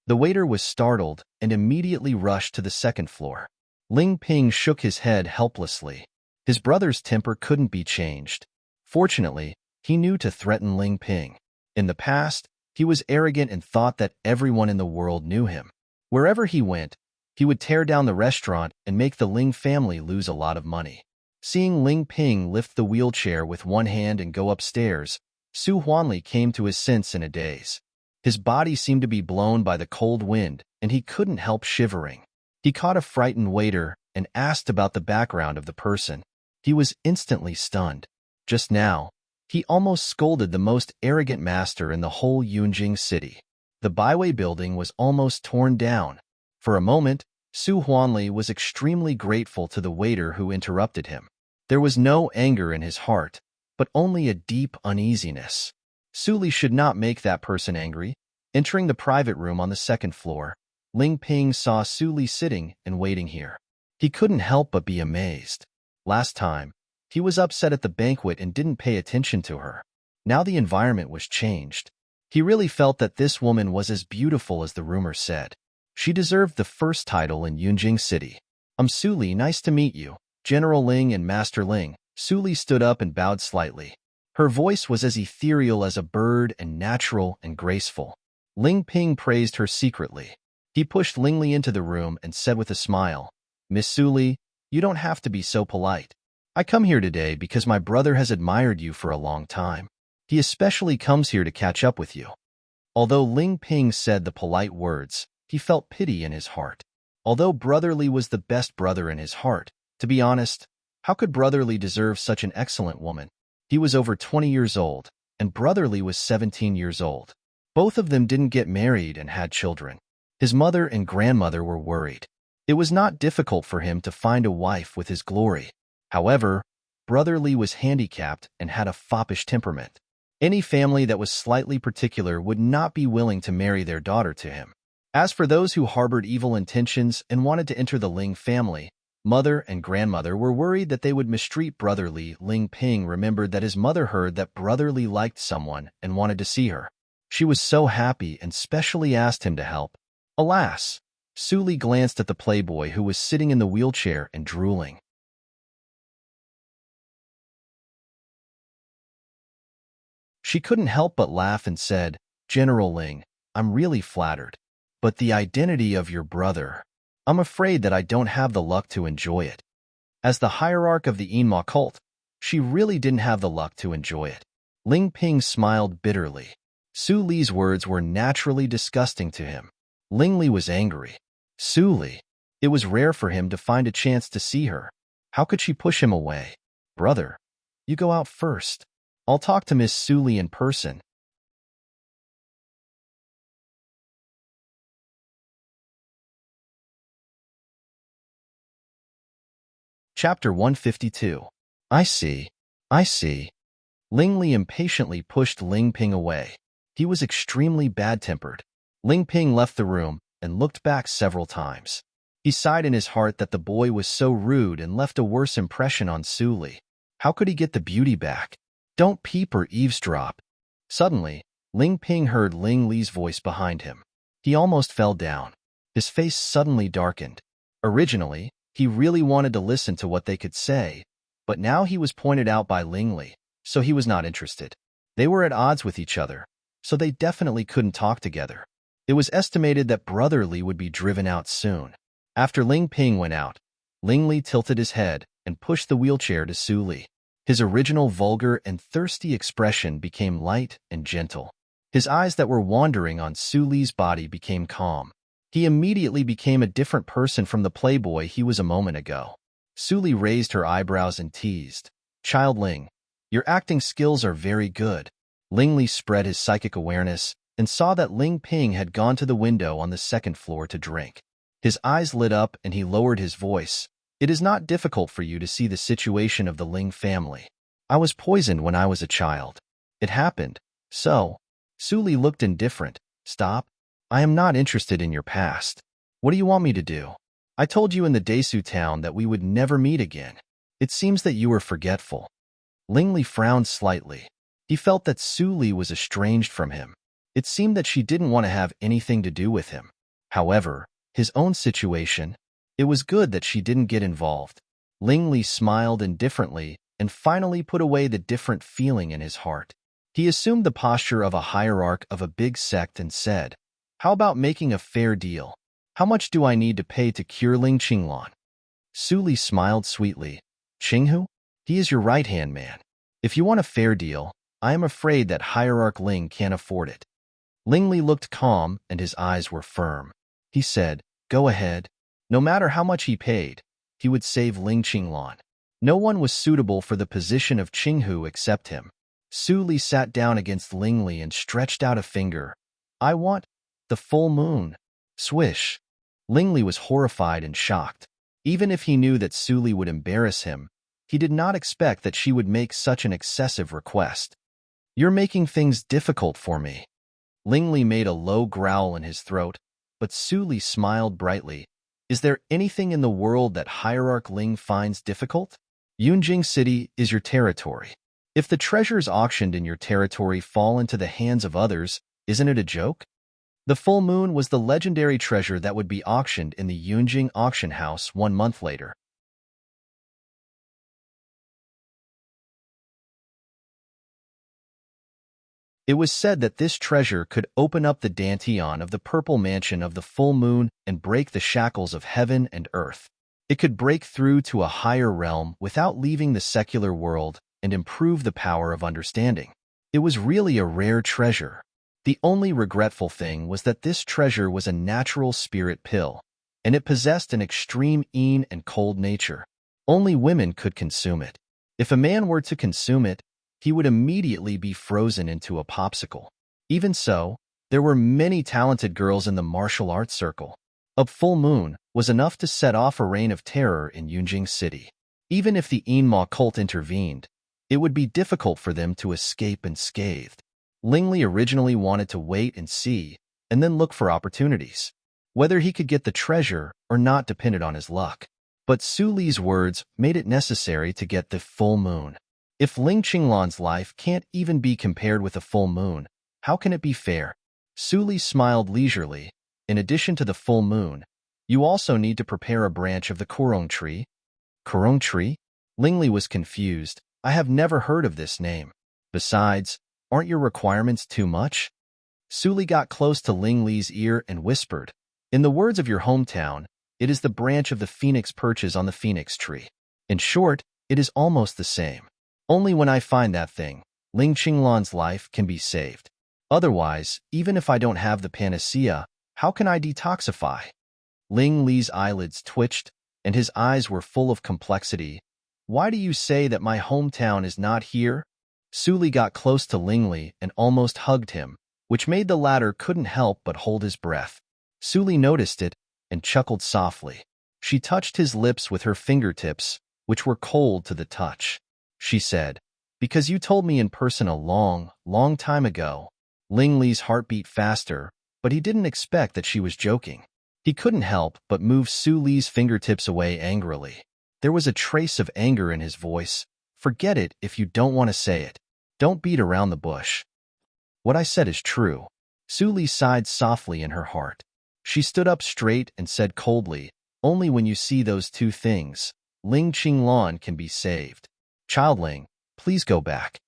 The waiter was startled and immediately rushed to the second floor. Ling Ping shook his head helplessly. His brother's temper couldn't be changed. Fortunately, he knew to threaten Ling Ping. In the past, he was arrogant and thought that everyone in the world knew him. Wherever he went, he would tear down the restaurant and make the Ling family lose a lot of money. Seeing Ling Ping lift the wheelchair with one hand and go upstairs, Su Huanli came to his sense in a daze. His body seemed to be blown by the cold wind, and he couldn't help shivering. He caught a frightened waiter and asked about the background of the person. He was instantly stunned. Just now, he almost scolded the most arrogant master in the whole Yunjing city. The byway building was almost torn down. For a moment, Su Huanli was extremely grateful to the waiter who interrupted him. There was no anger in his heart, but only a deep uneasiness. Su Li should not make that person angry. Entering the private room on the second floor, Ling Ping saw Su Li sitting and waiting here. He couldn't help but be amazed. Last time, he was upset at the banquet and didn't pay attention to her. Now the environment was changed. He really felt that this woman was as beautiful as the rumor said. She deserved the first title in Yunjing City. "I'm Su Li, nice to meet you, General Ling and Master Ling." Su Li stood up and bowed slightly. Her voice was as ethereal as a bird and natural and graceful. Ling Ping praised her secretly. He pushed Ling Li into the room and said with a smile, "Miss Su Li, you don't have to be so polite. I come here today because my brother has admired you for a long time. He especially comes here to catch up with you." Although Ling Ping said the polite words, he felt pity in his heart. Although Brotherly was the best brother in his heart, to be honest, how could Brotherly deserve such an excellent woman? He was over 20 years old, and Brotherly was 17 years old. Both of them didn't get married and had children. His mother and grandmother were worried. It was not difficult for him to find a wife with his glory. However, Brotherly was handicapped and had a foppish temperament. Any family that was slightly particular would not be willing to marry their daughter to him. As for those who harbored evil intentions and wanted to enter the Ling family, mother and grandmother were worried that they would mistreat Brotherly. Ling Ping remembered that his mother heard that Brotherly liked someone and wanted to see her. She was so happy and specially asked him to help. Alas! Su Li glanced at the playboy who was sitting in the wheelchair and drooling. She couldn't help but laugh and said, "General Ling, I'm really flattered. But the identity of your brother, I'm afraid that I don't have the luck to enjoy it." As the hierarch of the Yinma cult, she really didn't have the luck to enjoy it. Ling Ping smiled bitterly. Su Li's words were naturally disgusting to him. Ling Li was angry. Su Li. It was rare for him to find a chance to see her. How could she push him away? "Brother, you go out first. I'll talk to Miss Su Li in person." Chapter 152. I see. I see. Ling Li impatiently pushed Ling Ping away. He was extremely bad-tempered. Ling Ping left the room and looked back several times. He sighed in his heart that the boy was so rude and left a worse impression on Su Li. How could he get the beauty back? Don't peep or eavesdrop. Suddenly, Ling Ping heard Ling Li's voice behind him. He almost fell down. His face suddenly darkened. Originally, he really wanted to listen to what they could say, but now he was pointed out by Ling Li, so he was not interested. They were at odds with each other, so they definitely couldn't talk together. It was estimated that Brother Li would be driven out soon. After Ling Ping went out, Ling Li tilted his head and pushed the wheelchair to Su Li. His original vulgar and thirsty expression became light and gentle. His eyes that were wandering on Su Li's body became calm. He immediately became a different person from the playboy he was a moment ago. Su Li raised her eyebrows and teased, "Child Ling, your acting skills are very good." Ling Li spread his psychic awareness and saw that Ling Ping had gone to the window on the second floor to drink. His eyes lit up and he lowered his voice. "It is not difficult for you to see the situation of the Ling family. I was poisoned when I was a child. It happened, so..." Su Li looked indifferent. "Stop. I am not interested in your past. What do you want me to do? I told you in the Desu town that we would never meet again. It seems that you were forgetful." Ling Li frowned slightly. He felt that Su Li was estranged from him. It seemed that she didn't want to have anything to do with him. However, his own situation, it was good that she didn't get involved. Ling Li smiled indifferently and finally put away the different feeling in his heart. He assumed the posture of a hierarch of a big sect and said, "How about making a fair deal? How much do I need to pay to cure Ling Qinglan?" Su Li smiled sweetly. "Qinghu? He is your right-hand man. If you want a fair deal, I am afraid that Hierarch Ling can't afford it." Ling Li looked calm and his eyes were firm. He said, "Go ahead." No matter how much he paid, he would save Ling Qinglan. No one was suitable for the position of Qinghu except him. Su Li sat down against Ling Li and stretched out a finger. "I want the full moon." Swish. Ling Li was horrified and shocked. Even if he knew that Su Li would embarrass him, he did not expect that she would make such an excessive request. "You're making things difficult for me." Ling Li made a low growl in his throat, but Su Li smiled brightly. "Is there anything in the world that Hierarch Ling finds difficult? Yunjing City is your territory. If the treasures auctioned in your territory fall into the hands of others, isn't it a joke?" The full moon was the legendary treasure that would be auctioned in the Yunjing auction house 1 month later. It was said that this treasure could open up the dantian of the purple mansion of the full moon and break the shackles of heaven and earth. It could break through to a higher realm without leaving the secular world and improve the power of understanding. It was really a rare treasure. The only regretful thing was that this treasure was a natural spirit pill, and it possessed an extreme yin and cold nature. Only women could consume it. If a man were to consume it, he would immediately be frozen into a popsicle. Even so, there were many talented girls in the martial arts circle. A full moon was enough to set off a reign of terror in Yunjing City. Even if the Yinma cult intervened, it would be difficult for them to escape unscathed. Ling Li originally wanted to wait and see, and then look for opportunities. Whether he could get the treasure or not depended on his luck. But Su Li's words made it necessary to get the full moon. If Ling Qinglan's life can't even be compared with a full moon, how can it be fair? Su Li smiled leisurely. "In addition to the full moon, you also need to prepare a branch of the Korong tree." Korong tree? Ling Li was confused. "I have never heard of this name. Besides, aren't your requirements too much?" Su Li got close to Ling Li's ear and whispered, "In the words of your hometown, it is the branch of the phoenix perches on the phoenix tree. In short, it is almost the same. Only when I find that thing, Ling Qinglan's life can be saved. Otherwise, even if I don't have the panacea, how can I detoxify?" Ling Li's eyelids twitched, and his eyes were full of complexity. "Why do you say that my hometown is not here?" Su Li got close to Ling Li and almost hugged him, which made the latter couldn't help but hold his breath. Su Li noticed it and chuckled softly. She touched his lips with her fingertips, which were cold to the touch. She said, "Because you told me in person a long, long time ago." Ling Li's heart beat faster, but he didn't expect that she was joking. He couldn't help but move Su Li's fingertips away angrily. There was a trace of anger in his voice. "Forget it if you don't want to say it. Don't beat around the bush." What I said is true. Su Li sighed softly in her heart. She stood up straight and said coldly, only when you see those two things, Ling Qinglan can be saved. Childling, please go back.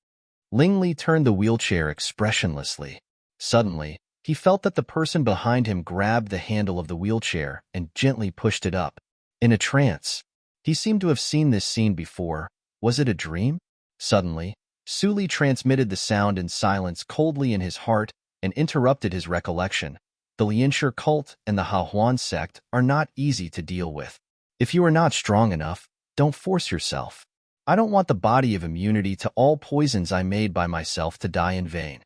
Ling Li turned the wheelchair expressionlessly. Suddenly, he felt that the person behind him grabbed the handle of the wheelchair and gently pushed it up. In a trance, he seemed to have seen this scene before. Was it a dream? Suddenly, Su Li transmitted the sound in silence coldly in his heart and interrupted his recollection. The Lianshi cult and the Hahuan sect are not easy to deal with. If you are not strong enough, don't force yourself. I don't want the body of immunity to all poisons I made by myself to die in vain.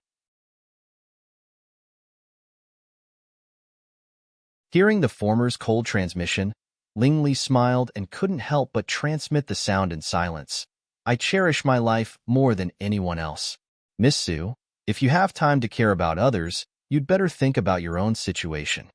Hearing the former's cold transmission, Ling Li smiled and couldn't help but transmit the sound in silence. I cherish my life more than anyone else. Miss Su, if you have time to care about others, you'd better think about your own situation.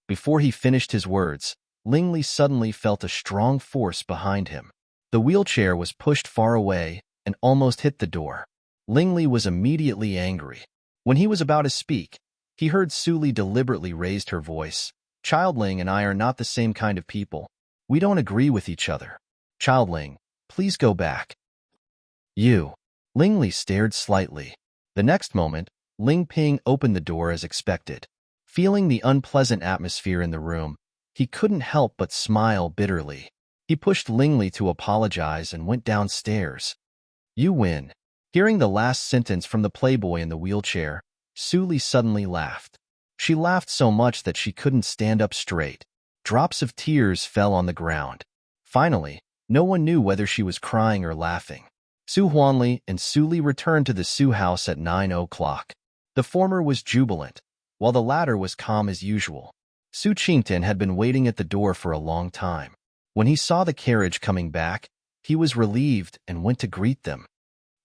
Before he finished his words, Ling Li suddenly felt a strong force behind him. The wheelchair was pushed far away and almost hit the door. Ling Li was immediately angry. When he was about to speak, he heard Su Li deliberately raised her voice. Childling and I are not the same kind of people. We don't agree with each other. Childling, please go back. You. Ling Li stared slightly. The next moment, Ling Ping opened the door as expected. Feeling the unpleasant atmosphere in the room, he couldn't help but smile bitterly. He pushed Ling Li to apologize and went downstairs. You win. Hearing the last sentence from the playboy in the wheelchair, Su Li suddenly laughed. She laughed so much that she couldn't stand up straight. Drops of tears fell on the ground. Finally, no one knew whether she was crying or laughing. Su Huanli and Su Li returned to the Su house at 9 o'clock. The former was jubilant, while the latter was calm as usual. Su Qingtan had been waiting at the door for a long time. When he saw the carriage coming back, he was relieved and went to greet them.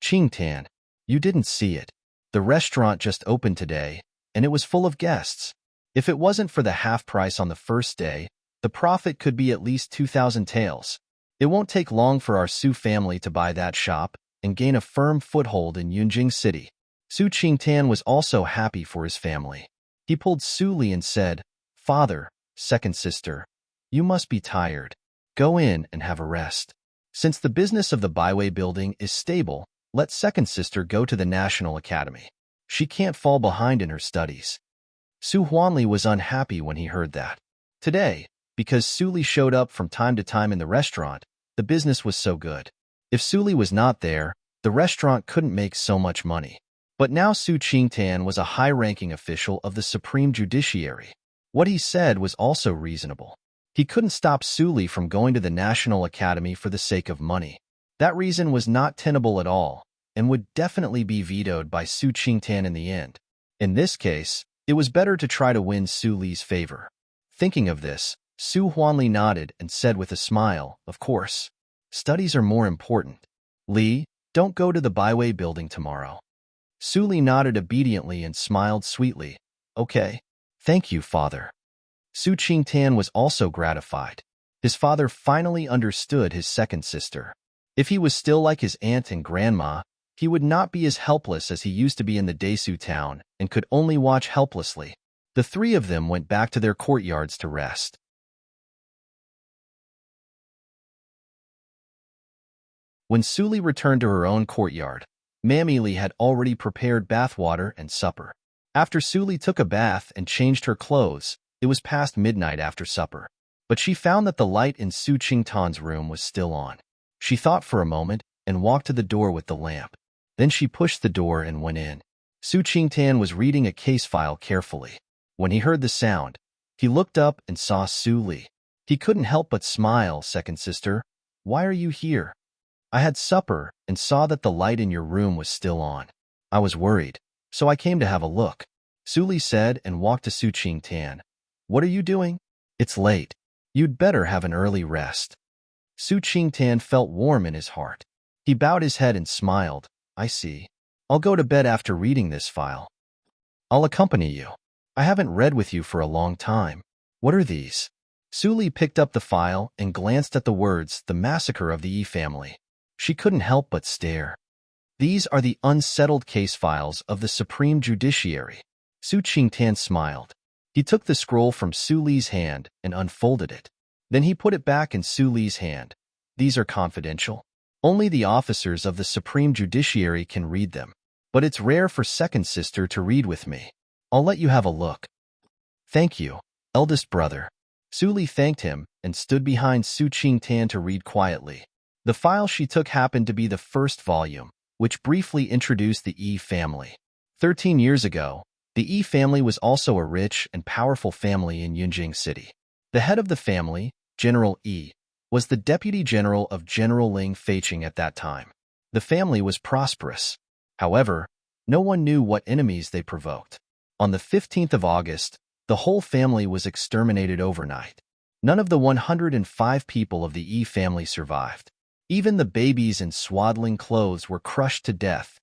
Qingtan, you didn't see it. The restaurant just opened today, and it was full of guests. If it wasn't for the half price on the first day, the profit could be at least 2,000 taels. It won't take long for our Su family to buy that shop and gain a firm foothold in Yunjing City. Su Qingtan was also happy for his family. He pulled Su Li and said, Father, second sister, you must be tired. Go in and have a rest. Since the business of the Baiwei building is stable, let second sister go to the National Academy. She can't fall behind in her studies. Su Huanli was unhappy when he heard that. Today, because Su Li showed up from time to time in the restaurant, the business was so good. If Su Li was not there, the restaurant couldn't make so much money. But now Su Qingtan was a high-ranking official of the Supreme Judiciary. What he said was also reasonable. He couldn't stop Su Li from going to the National Academy for the sake of money. That reason was not tenable at all, and would definitely be vetoed by Su Qingtan in the end. In this case, it was better to try to win Su Li's favor. Thinking of this, Su Huanli nodded and said with a smile, of course. Studies are more important. Li, don't go to the Baiwei building tomorrow. Su Li nodded obediently and smiled sweetly. Okay. Thank you, father. Su Qingtan was also gratified. His father finally understood his second sister. If he was still like his aunt and grandma, he would not be as helpless as he used to be in the Desu town and could only watch helplessly. The three of them went back to their courtyards to rest. When Su Li returned to her own courtyard, Mammy Li had already prepared bathwater and supper. After Su Li took a bath and changed her clothes, it was past midnight after supper. But she found that the light in Su Qingtan's room was still on. She thought for a moment and walked to the door with the lamp. Then she pushed the door and went in. Su Qingtan was reading a case file carefully. When he heard the sound, he looked up and saw Su Li. He couldn't help but smile. Second sister, why are you here? I had supper and saw that the light in your room was still on. I was worried, so I came to have a look. Su Li said and walked to Su Qingtan. What are you doing? It's late. You'd better have an early rest. Su Qingtan felt warm in his heart. He bowed his head and smiled. I see. I'll go to bed after reading this file. I'll accompany you. I haven't read with you for a long time. What are these? Su Li picked up the file and glanced at the words, The Massacre of the Yi Family. She couldn't help but stare. These are the unsettled case files of the Supreme Judiciary. Su Qingtan smiled. He took the scroll from Su Li's hand and unfolded it. Then he put it back in Su Li's hand. These are confidential. Only the officers of the Supreme Judiciary can read them. But it's rare for second sister to read with me. I'll let you have a look. Thank you, eldest brother. Su Li thanked him and stood behind Su Qingtan to read quietly. The file she took happened to be the first volume, which briefly introduced the Yi family. 13 years ago, the Yi family was also a rich and powerful family in Yunjing City. The head of the family, General Yi, was the deputy general of General Ling Feiqing at that time. The family was prosperous. However, no one knew what enemies they provoked. On the 15th of August, the whole family was exterminated overnight. None of the 105 people of the Yi family survived. Even the babies in swaddling clothes were crushed to death.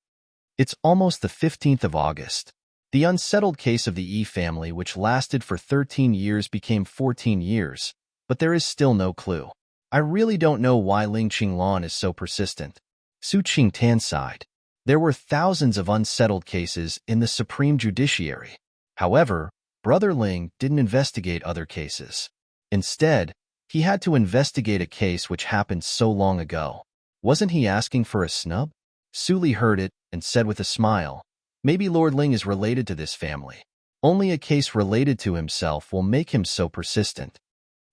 It's almost the 15th of August. The unsettled case of the Yi family, which lasted for 13 years, became 14 years, but there is still no clue. I really don't know why Ling Qinglan is so persistent. Su Qingtan sighed. There were thousands of unsettled cases in the Supreme Judiciary. However, Brother Ling didn't investigate other cases. Instead, he had to investigate a case which happened so long ago. Wasn't he asking for a snub? Su Li heard it and said with a smile, maybe Lord Ling is related to this family. Only a case related to himself will make him so persistent.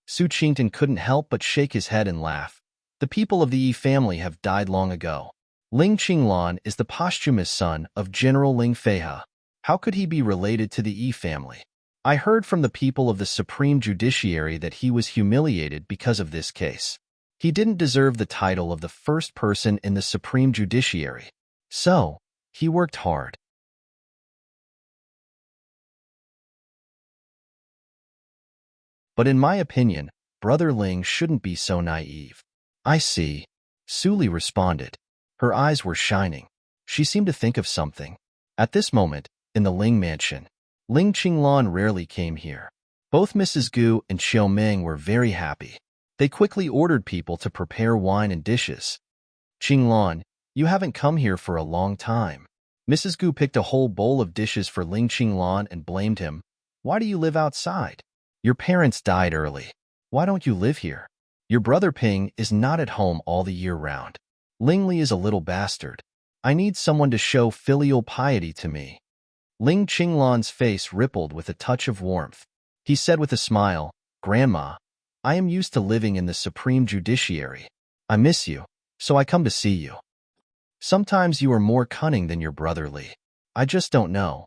Su Qingtan couldn't help but shake his head and laugh. The people of the Yi family have died long ago. Ling Qinglan is the posthumous son of General Ling Feihe. How could he be related to the Yi family? I heard from the people of the Supreme Judiciary that he was humiliated because of this case. He didn't deserve the title of the first person in the Supreme Judiciary. So, he worked hard. But in my opinion, Brother Ling shouldn't be so naive. I see. Su Li responded. Her eyes were shining. She seemed to think of something. At this moment, in the Ling mansion, Ling Qinglan rarely came here. Both Mrs. Gu and Xiao Meng were very happy. They quickly ordered people to prepare wine and dishes. Qinglan, you haven't come here for a long time. Mrs. Gu picked a whole bowl of dishes for Ling Qinglan and blamed him. Why do you live outside? Your parents died early. Why don't you live here? Your brother Ping is not at home all the year round. Ling Li is a little bastard. I need someone to show filial piety to me. Ling Qinglan's face rippled with a touch of warmth. He said with a smile, Grandma, I am used to living in the Supreme Judiciary. I miss you, so I come to see you. Sometimes you are more cunning than your brother Li. I just don't know.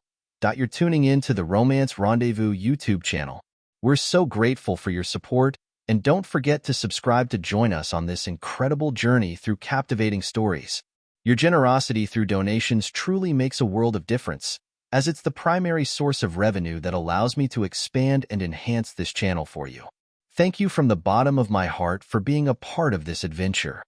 You're tuning in to the Romance Rendezvous YouTube channel. We're so grateful for your support, and don't forget to subscribe to join us on this incredible journey through captivating stories. Your generosity through donations truly makes a world of difference, as it's the primary source of revenue that allows me to expand and enhance this channel for you. Thank you from the bottom of my heart for being a part of this adventure.